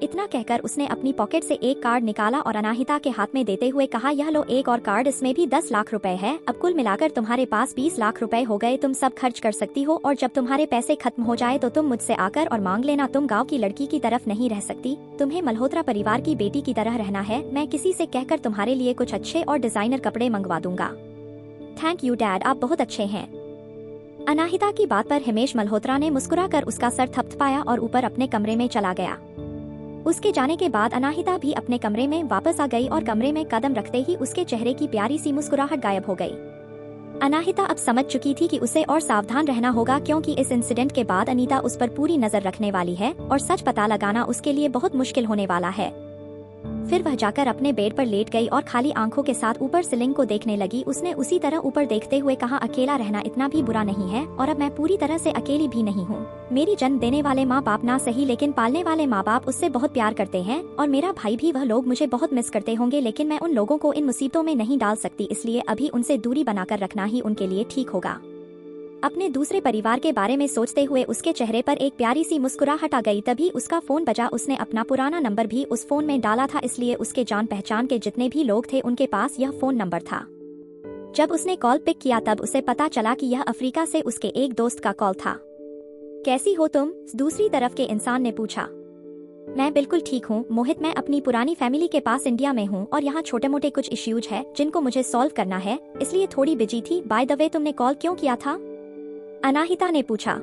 इतना कहकर उसने अपनी पॉकेट से एक कार्ड निकाला और अनाहिता के हाथ में देते हुए कहा, यह लो एक और कार्ड, इसमें भी 10 लाख रुपए है। अब कुल मिलाकर तुम्हारे पास 20 लाख रुपए हो गए। तुम सब खर्च कर सकती हो और जब तुम्हारे पैसे खत्म हो जाए तो तुम मुझसे आकर और मांग लेना। तुम गाँव की लड़की की तरफ नहीं रह सकती, तुम्हें मल्होत्रा परिवार की बेटी की तरह रहना है। मैं किसी से कहकर तुम्हारे लिए कुछ अच्छे और डिजाइनर कपड़े मंगवा दूंगा। थैंक यू डैड, आप बहुत अच्छे हैं। अनाहिता की बात पर हिमेश मल्होत्रा ने मुस्कुराकर उसका सर थपथपाया और ऊपर अपने कमरे में चला गया। उसके जाने के बाद अनाहिता भी अपने कमरे में वापस आ गई और कमरे में कदम रखते ही उसके चेहरे की प्यारी सी मुस्कुराहट गायब हो गई। अनाहिता अब समझ चुकी थी कि उसे और सावधान रहना होगा, क्योंकि इस इंसिडेंट के बाद अनीता उस पर पूरी नजर रखने वाली है और सच पता लगाना उसके लिए बहुत मुश्किल होने वाला है। फिर वह जाकर अपने बेड पर लेट गई और खाली आंखों के साथ ऊपर सीलिंग को देखने लगी। उसने उसी तरह ऊपर देखते हुए कहा, अकेला रहना इतना भी बुरा नहीं है और अब मैं पूरी तरह से अकेली भी नहीं हूँ। मेरी जन्म देने वाले माँ बाप ना सही लेकिन पालने वाले माँ बाप उससे बहुत प्यार करते हैं और मेरा भाई भी, वह लोग मुझे बहुत मिस करते होंगे, लेकिन मैं उन लोगों को इन मुसीबतों में नहीं डाल सकती, इसलिए अभी उनसे दूरी बनाकर रखना ही उनके लिए ठीक होगा। अपने दूसरे परिवार के बारे में सोचते हुए उसके चेहरे पर एक प्यारी सी मुस्कुराहट आ गई। तभी उसका फोन बजा। उसने अपना पुराना नंबर भी उस फोन में डाला था, इसलिए उसके जान पहचान के जितने भी लोग थे उनके पास यह फोन नंबर था। जब उसने कॉल पिक किया तब उसे पता चला कि यह अफ्रीका से उसके एक दोस्त का कॉल था। कैसी हो तुम? दूसरी तरफ के इंसान ने पूछा। मैं बिल्कुल ठीक हूँ मोहित, मैं अपनी पुरानी फैमिली के पास इंडिया में हूँ और यहाँ छोटे मोटे कुछ इश्यूज है जिनको मुझे सॉल्व करना है, इसलिए थोड़ी बिजी थी। बाय द वे, तुमने कॉल क्यों किया था? अनाहिता ने पूछा।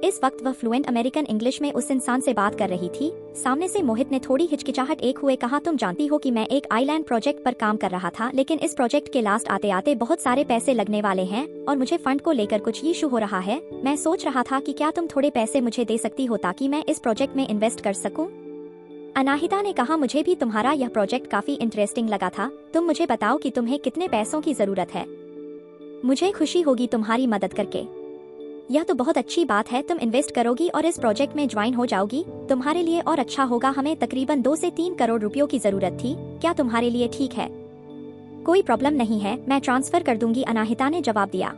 इस वक्त वह फ्लुएंट अमेरिकन इंग्लिश में उस इंसान से बात कर रही थी। सामने से मोहित ने थोड़ी हिचकिचाहट एक हुए कहा, तुम जानती हो कि मैं एक आइलैंड प्रोजेक्ट पर काम कर रहा था, लेकिन इस प्रोजेक्ट के लास्ट आते आते बहुत सारे पैसे लगने वाले हैं और मुझे फंड को लेकर कुछ इशू हो रहा है। मैं सोच रहा था कि क्या तुम थोड़े पैसे मुझे दे सकती हो ताकि मैं इस प्रोजेक्ट में इन्वेस्ट कर सकूं? अनाहिता ने कहा, मुझे भी तुम्हारा यह प्रोजेक्ट काफी इंटरेस्टिंग लगा था। तुम मुझे बताओ कि तुम्हें कितने पैसों की जरूरत है। मुझे खुशी होगी तुम्हारी मदद करके। यह तो बहुत अच्छी बात है, तुम इन्वेस्ट करोगी और इस प्रोजेक्ट में ज्वाइन हो जाओगी, तुम्हारे लिए और अच्छा होगा। हमें तकरीबन 2 से 3 करोड़ रुपयों की जरूरत थी, क्या तुम्हारे लिए ठीक है? कोई प्रॉब्लम नहीं है, मैं ट्रांसफर कर दूंगी, अनाहिता ने जवाब दिया।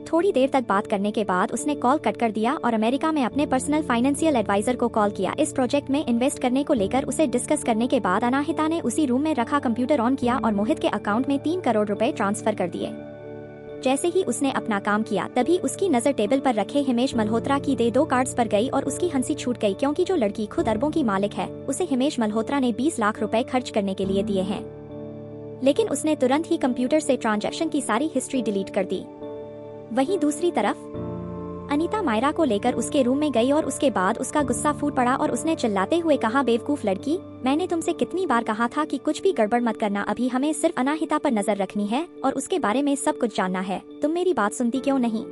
थोड़ी देर तक बात करने के बाद उसने कॉल कट कर दिया और अमेरिका में अपने पर्सनल फाइनेंशियल एडवाइजर को कॉल किया। इस प्रोजेक्ट में इन्वेस्ट करने को लेकर उसे डिस्कस करने के बाद अनाहिता ने उसी रूम में रखा कंप्यूटर ऑन किया और मोहित के अकाउंट में 3 करोड़ रुपए ट्रांसफर कर दिए। जैसे ही उसने अपना काम किया तभी उसकी नजर टेबल पर रखे हिमेश मल्होत्रा की दे 2 कार्ड्स पर गई और उसकी हंसी छूट गई, क्योंकि जो लड़की खुद अरबों की मालिक है उसे हिमेश मल्होत्रा ने 20 लाख रुपए खर्च करने के लिए दिए हैं। लेकिन उसने तुरंत ही कंप्यूटर से ट्रांजैक्शन की सारी हिस्ट्री डिलीट कर दी। वहीं दूसरी तरफ अनीता मायरा को लेकर उसके रूम में गई और उसके बाद उसका गुस्सा फूट पड़ा और उसने चिल्लाते हुए कहा, बेवकूफ लड़की, मैंने तुमसे कितनी बार कहा था कि कुछ भी गड़बड़ मत करना, अभी हमें सिर्फ अनाहिता पर नजर रखनी है और उसके बारे में सब कुछ जानना है। तुम मेरी बात सुनती क्यों नहीं?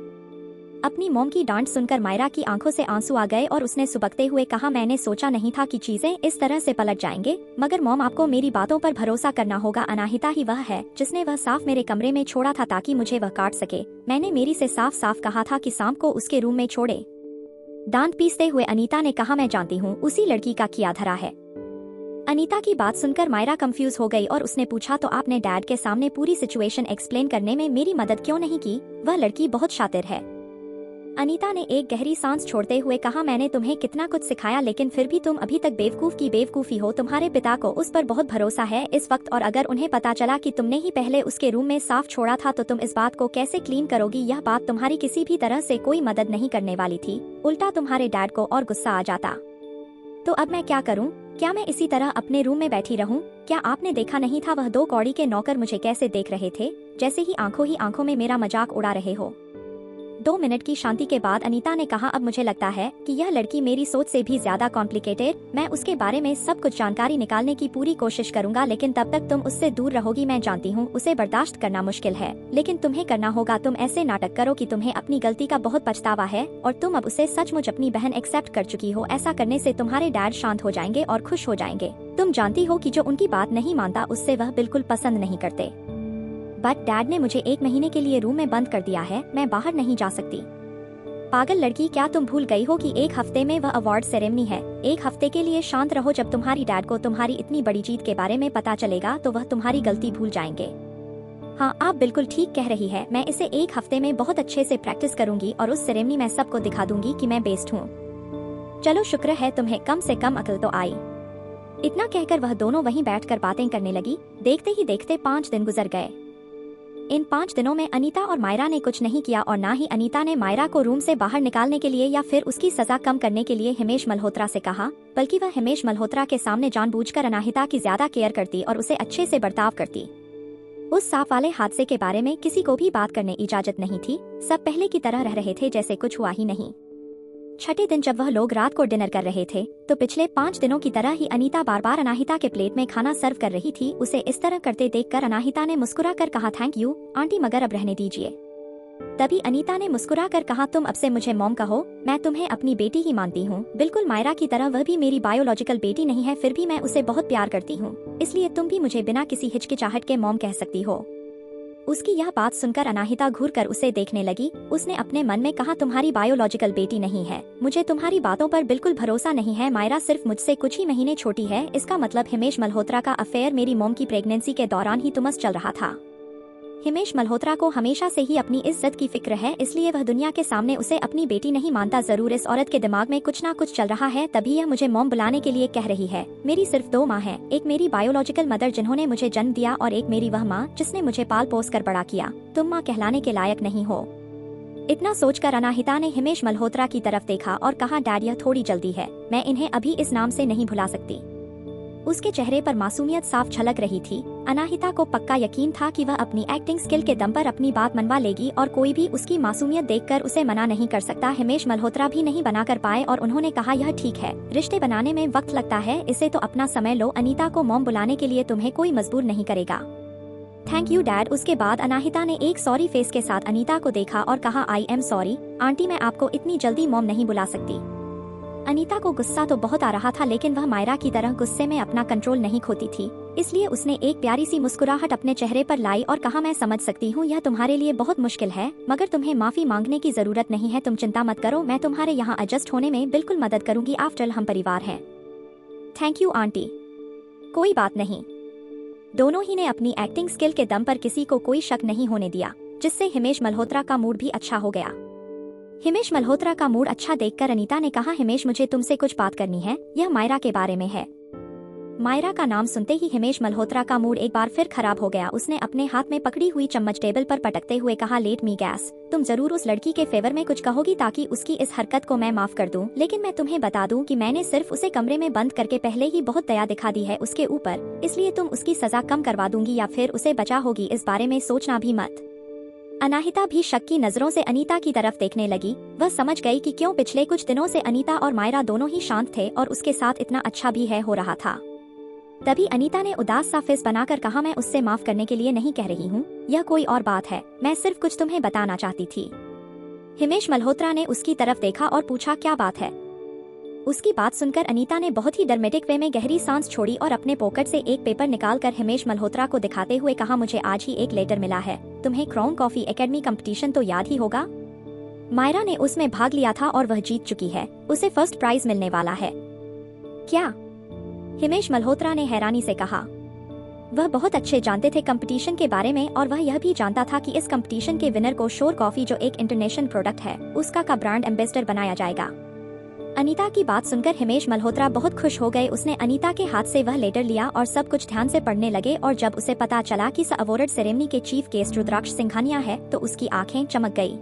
अपनी मॉम की डांट सुनकर मायरा की आंखों से आंसू आ गए और उसने सुबकते हुए कहा, मैंने सोचा नहीं था कि चीजें इस तरह से पलट जाएंगे, मगर मॉम आपको मेरी बातों पर भरोसा करना होगा। अनाहिता ही वह है जिसने वह साफ मेरे कमरे में छोड़ा था ताकि मुझे वह काट सके। मैंने मेरी से साफ साफ कहा था कि शाम को उसके रूम में छोड़े। दांत पीसते हुए अनीता ने कहा, मैं जानती हूँ उसी लड़की का किया धरा है। अनीता की बात सुनकर मायरा कंफ्यूज हो गई और उसने पूछा, तो आपने डैड के सामने पूरी सिचुएशन एक्सप्लेन करने में मेरी मदद क्यों नहीं की? वह लड़की बहुत शातिर है। अनीता ने एक गहरी सांस छोड़ते हुए कहा, मैंने तुम्हें कितना कुछ सिखाया लेकिन फिर भी तुम अभी तक बेवकूफ की बेवकूफी हो। तुम्हारे पिता को उस पर बहुत भरोसा है इस वक्त, और अगर उन्हें पता चला कि तुमने ही पहले उसके रूम में साफ छोड़ा था तो तुम इस बात को कैसे क्लीन करोगी? यह बात तुम्हारी किसी भी तरह से कोई मदद नहीं करने वाली थी, उल्टा तुम्हारे डैड को और गुस्सा आ जाता। तो अब मैं क्या करूं? क्या मैं इसी तरह अपने रूम में बैठी रहूं? क्या आपने देखा नहीं था वह 2 कौड़ी के नौकर मुझे कैसे देख रहे थे, जैसे ही आंखों में मेरा मजाक उड़ा रहे हो? 2 मिनट की शांति के बाद अनीता ने कहा, अब मुझे लगता है कि यह लड़की मेरी सोच से भी ज्यादा कॉम्प्लिकेटेड। मैं उसके बारे में सब कुछ जानकारी निकालने की पूरी कोशिश करूंगा, लेकिन तब तक तुम उससे दूर रहोगी। मैं जानती हूँ उसे बर्दाश्त करना मुश्किल है, लेकिन तुम्हें करना होगा। तुम ऐसे नाटक करो कि तुम्हें अपनी गलती का बहुत पछतावा है और तुम अब उसे सचमुच अपनी बहन एक्सेप्ट कर चुकी हो। ऐसा करने से तुम्हारे डैड शांत हो जाएंगे और खुश हो जाएंगे। तुम जानती हो कि जो उनकी बात नहीं मानता उससे वह बिल्कुल पसंद नहीं करते। बट डैड ने मुझे 1 महीने के लिए रूम में बंद कर दिया है, मैं बाहर नहीं जा सकती। पागल लड़की, क्या तुम भूल गई हो कि 1 हफ्ते में वह अवार्ड सेरेमनी है? 1 हफ्ते के लिए शांत रहो। जब तुम्हारी डैड को तुम्हारी इतनी बड़ी जीत के बारे में पता चलेगा तो वह तुम्हारी गलती भूल जाएंगे। हाँ, आप बिल्कुल ठीक कह रही है। मैं इसे 1 हफ्ते में बहुत अच्छे से प्रैक्टिस करूंगी और उस सेरेमनी में सबको दिखा दूंगी कि मैं बेस्ट हूँ। चलो, शुक्र है तुम्हें कम से कम अकल तो आई। इतना कहकर वह दोनों वहीं बैठकर बातें करने लगी। देखते ही देखते 5 दिन गुजर गए। इन 5 दिनों में अनीता और मायरा ने कुछ नहीं किया और ना ही अनीता ने मायरा को रूम से बाहर निकालने के लिए या फिर उसकी सजा कम करने के लिए हिमेश मल्होत्रा से कहा, बल्कि वह हिमेश मल्होत्रा के सामने जानबूझकर अनाहिता की ज्यादा केयर करती और उसे अच्छे से बर्ताव करती। उस सांप वाले हादसे के बारे में किसी को भी बात करने इजाजत नहीं थी। सब पहले की तरह रह रहे थे जैसे कुछ हुआ ही नहीं। छठे दिन जब वह लोग रात को डिनर कर रहे थे तो पिछले 5 दिनों की तरह ही अनीता बार बार अनाहिता के प्लेट में खाना सर्व कर रही थी। उसे इस तरह करते देखकर अनाहिता ने मुस्कुराकर कहा, थैंक यू आंटी, मगर अब रहने दीजिए। तभी अनीता ने मुस्कुराकर कहा, तुम अब से मुझे मॉम कहो, मैं तुम्हें अपनी बेटी ही मानती हूँ, बिल्कुल मायरा की तरह। वह भी मेरी बायोलॉजिकल बेटी नहीं है, फिर भी मैं उसे बहुत प्यार करती हूँ, इसलिए तुम भी मुझे बिना किसी हिचकिचाहट के मॉम कह सकती हो। उसकी यह बात सुनकर अनाहिता घूरकर उसे देखने लगी। उसने अपने मन में कहा, तुम्हारी बायोलॉजिकल बेटी नहीं है, मुझे तुम्हारी बातों पर बिल्कुल भरोसा नहीं है। मायरा सिर्फ मुझसे कुछ ही महीने छोटी है, इसका मतलब हिमेश मल्होत्रा का अफेयर मेरी मॉम की प्रेगनेंसी के दौरान ही तुमस चल रहा था। हिमेश मल्होत्रा को हमेशा से ही अपनी इज्जत की फिक्र है, इसलिए वह दुनिया के सामने उसे अपनी बेटी नहीं मानता। जरूर इस औरत के दिमाग में कुछ ना कुछ चल रहा है, तभी यह मुझे मॉम बुलाने के लिए कह रही है। मेरी सिर्फ 2 माँ हैं, एक मेरी बायोलॉजिकल मदर जिन्होंने मुझे जन्म दिया और एक मेरी वह माँ जिसने मुझे पाल पोस कर बड़ा किया। तुम माँ कहलाने के लायक नहीं हो। इतना सोचकर अनाहिता ने हिमेश मल्होत्रा की तरफ देखा और कहा, डैड यह थोड़ी जल्दी है, मैं इन्हें अभी इस नाम से नहीं भुला सकती। उसके चेहरे पर मासूमियत साफ झलक रही थी। अनाहिता को पक्का यकीन था कि वह अपनी एक्टिंग स्किल के दम पर अपनी बात मनवा लेगी और कोई भी उसकी मासूमियत देखकर उसे मना नहीं कर सकता। हिमेश मल्होत्रा भी नहीं बना कर पाए और उन्होंने कहा, यह ठीक है, रिश्ते बनाने में वक्त लगता है, इसे तो अपना समय लो। अनीता को मॉम बुलाने के लिए तुम्हें कोई मजबूर नहीं करेगा। Thank you dad. उसके बाद अनाहिता ने एक सॉरी फेस के साथ अनीता को देखा और कहा, आई एम सॉरी आंटी, मैं आपको इतनी जल्दी मॉम नहीं बुला सकती। अनीता को गुस्सा तो बहुत आ रहा था, लेकिन वह मायरा की तरह गुस्से में अपना कंट्रोल नहीं खोती थी, इसलिए उसने एक प्यारी सी मुस्कुराहट अपने चेहरे पर लाई और कहा, मैं समझ सकती हूँ यह तुम्हारे लिए बहुत मुश्किल है, मगर तुम्हें माफी मांगने की जरूरत नहीं है। तुम चिंता मत करो, मैं तुम्हारे यहाँ एडजस्ट होने में बिल्कुल मदद करूंगी। आफ्टर ऑल हम परिवार हैं। Thank you aunty. कोई बात नहीं। दोनों ही ने अपनी एक्टिंग स्किल के दम पर किसी को कोई शक नहीं होने दिया, जिससे हिमेश मल्होत्रा का मूड भी अच्छा हो गया। हिमेश मल्होत्रा का मूड अच्छा देखकर अनीता ने कहा, हिमेश मुझे तुमसे कुछ बात करनी है, यह मायरा के बारे में है। मायरा का नाम सुनते ही हिमेश मल्होत्रा का मूड एक बार फिर खराब हो गया। उसने अपने हाथ में पकड़ी हुई चम्मच टेबल पर पटकते हुए कहा, लेट मी गैस, तुम जरूर उस लड़की के फेवर में कुछ कहोगी ताकि उसकी इस हरकत को मैं माफ कर दूं, लेकिन मैं तुम्हें बता दूं कि मैंने सिर्फ उसे कमरे में बंद करके पहले ही बहुत दया दिखा दी है उसके ऊपर, इसलिए तुम उसकी सजा कम करवा दूंगी या फिर उसे बचा होगी, इस बारे में सोचना भी मत। अनाहिता भी शक की नजरों से अनीता की तरफ देखने लगी। वह समझ गई कि क्यों पिछले कुछ दिनों से अनीता और मायरा दोनों ही शांत थे और उसके साथ इतना अच्छा भी हो रहा था। तभी अनीता ने उदास सा फेस बनाकर कहा, मैं उससे माफ करने के लिए नहीं कह रही हूँ, यह कोई और बात है, मैं सिर्फ कुछ तुम्हें बताना चाहती थी। हिमेश मल्होत्रा ने उसकी तरफ देखा और पूछा, क्या बात है? उसकी बात सुनकर अनीता ने बहुत ही ड्रामेटिक वे में गहरी सांस छोड़ी और अपने पॉकेट से एक पेपर निकालकर हिमेश मल्होत्रा को दिखाते हुए कहा, मुझे आज ही एक लेटर मिला है, तुम्हें क्राउन कॉफी एकेडमी कंपटीशन तो याद ही होगा। मायरा ने उसमें भाग लिया था और वह जीत चुकी है, उसे फर्स्ट प्राइज मिलने वाला है। क्या? हिमेश मल्होत्रा ने हैरानी से कहा। वह बहुत अच्छे जानते थे कंपटीशन के बारे में और वह यह भी जानता था कि इस कंपटीशन के विनर को शोर कॉफी, जो एक इंटरनेशनल प्रोडक्ट है, उसका का ब्रांड एम्बेसडर बनाया जाएगा। अनीता की बात सुनकर हिमेश मल्होत्रा बहुत खुश हो गए। उसने अनीता के हाथ से वह लेटर लिया और सब कुछ ध्यान से पढ़ने लगे और जब उसे पता चला कि अवार्ड सेरेमनी के चीफ गेस्ट रुद्राक्ष सिंघानिया है तो उसकी आंखें चमक गई।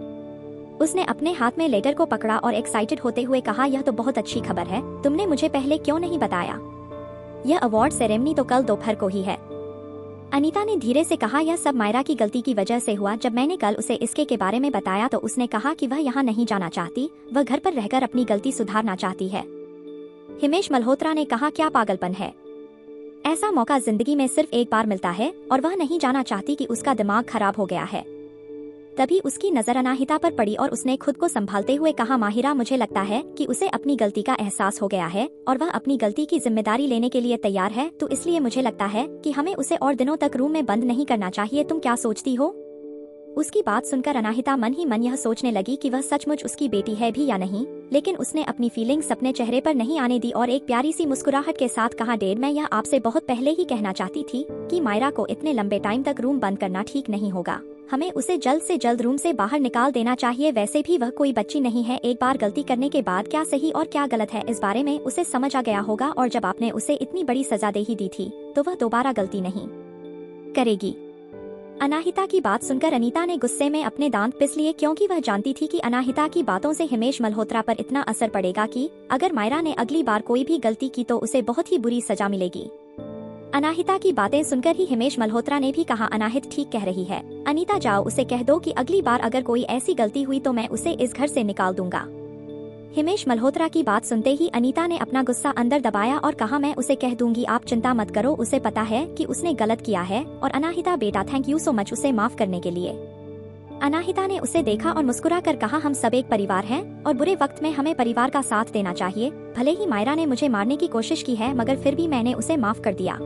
उसने अपने हाथ में लेटर को पकड़ा और एक्साइटेड होते हुए कहा, यह तो बहुत अच्छी खबर है, तुमने मुझे पहले क्यों नहीं बताया? यह अवार्ड सेरेमनी तो कल दोपहर को ही है। अनीता ने धीरे से कहा, यह सब मायरा की गलती की वजह से हुआ। जब मैंने कल उसे इसके के बारे में बताया तो उसने कहा कि वह यहाँ नहीं जाना चाहती, वह घर पर रहकर अपनी गलती सुधारना चाहती है। हिमेश मल्होत्रा ने कहा, क्या पागलपन है? ऐसा मौका जिंदगी में सिर्फ एक बार मिलता है और वह नहीं जाना चाहती कि उसका दिमाग खराब हो गया है। तभी उसकी नजर अनाहिता पर पड़ी और उसने खुद को संभालते हुए कहा, माहिरा, मुझे लगता है कि उसे अपनी गलती का एहसास हो गया है और वह अपनी गलती की जिम्मेदारी लेने के लिए तैयार है, तो इसलिए मुझे लगता है कि हमें उसे और दिनों तक रूम में बंद नहीं करना चाहिए। तुम क्या सोचती हो? उसकी बात सुनकर अनाहिता मन ही मन यह सोचने लगी कि वह सचमुच उसकी बेटी है भी या नहीं, लेकिन उसने अपनी फीलिंग्स अपने चेहरे पर नहीं आने दी और एक प्यारी सी मुस्कुराहट के साथ कहा, डैड, मैं यह आपसे बहुत पहले ही कहना चाहती थी कि मायरा को इतने लंबे टाइम तक रूम बंद करना ठीक नहीं होगा। हमें उसे जल्द से जल्द रूम से बाहर निकाल देना चाहिए। वैसे भी वह कोई बच्ची नहीं है, एक बार गलती करने के बाद क्या सही और क्या गलत है इस बारे में उसे समझ आ गया होगा और जब आपने उसे इतनी बड़ी सजा दे ही दी थी तो वह दोबारा गलती नहीं करेगी। अनाहिता की बात सुनकर अनीता ने गुस्से में अपने दांत पिस लिए, क्योंकि वह जानती थी कि अनाहिता की बातों से हिमेश मल्होत्रा पर इतना असर पड़ेगा कि अगर मायरा ने अगली बार कोई भी गलती की तो उसे बहुत ही बुरी सजा मिलेगी। अनाहिता की बातें सुनकर ही हिमेश मल्होत्रा ने भी कहा, अनाहित ठीक कह रही है, अनीता जाओ उसे कह दो कि अगली बार अगर कोई ऐसी गलती हुई तो मैं उसे इस घर से निकाल दूंगा। हिमेश मल्होत्रा की बात सुनते ही अनीता ने अपना गुस्सा अंदर दबाया और कहा, मैं उसे कह दूंगी, आप चिंता मत करो, उसे पता है कि उसने गलत किया है। और अनाहिता बेटा, थैंक यू सो मच उसे माफ करने के लिए। अनाहिता ने उसे देखा और मुस्कुरा कर कहा, हम सब एक परिवार हैं और बुरे वक्त में हमें परिवार का साथ देना चाहिए। भले ही मायरा ने मुझे मारने की कोशिश की है मगर फिर भी मैंने उसे माफ कर दिया।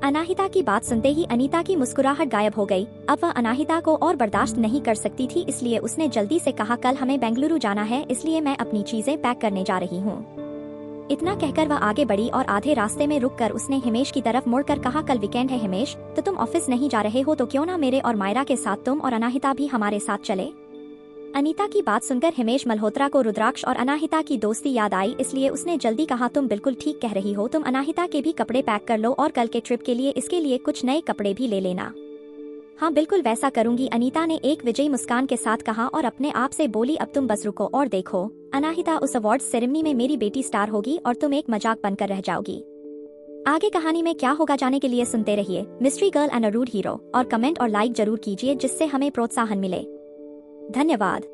अनाहिता की बात सुनते ही अनीता की मुस्कुराहट गायब हो गई। अब वह अनाहिता को और बर्दाश्त नहीं कर सकती थी, इसलिए उसने जल्दी से कहा, कल हमें बेंगलुरु जाना है, इसलिए मैं अपनी चीजें पैक करने जा रही हूँ। इतना कहकर वह आगे बढ़ी और आधे रास्ते में रुककर उसने हिमेश की तरफ मुड़कर कहा, कल वीकेंड है हिमेश, तो तुम ऑफिस नहीं जा रहे हो तो क्यों ना मेरे और मायरा के साथ तुम और अनाहिता भी हमारे साथ चले। अनीता की बात सुनकर हिमेश मल्होत्रा को रुद्राक्ष और अनाहिता की दोस्ती याद आई, इसलिए उसने जल्दी कहा, तुम बिल्कुल ठीक कह रही हो, तुम अनाहिता के भी कपड़े पैक कर लो और कल के ट्रिप के लिए इसके लिए कुछ नए कपड़े भी ले लेना। हाँ बिल्कुल वैसा करूंगी, अनीता ने एक विजयी मुस्कान के साथ कहा और अपने आप से बोली, अब तुम बस रुको और देखो, अनाहिता उस अवार्ड सेरेमनी में मेरी बेटी स्टार होगी और तुम एक मजाक बनकर रह जाओगी। आगे कहानी में क्या होगा जाने के लिए सुनते रहिए mystery girl and a rude hero और कमेंट और लाइक जरूर कीजिए जिससे हमें प्रोत्साहन मिले। धन्यवाद।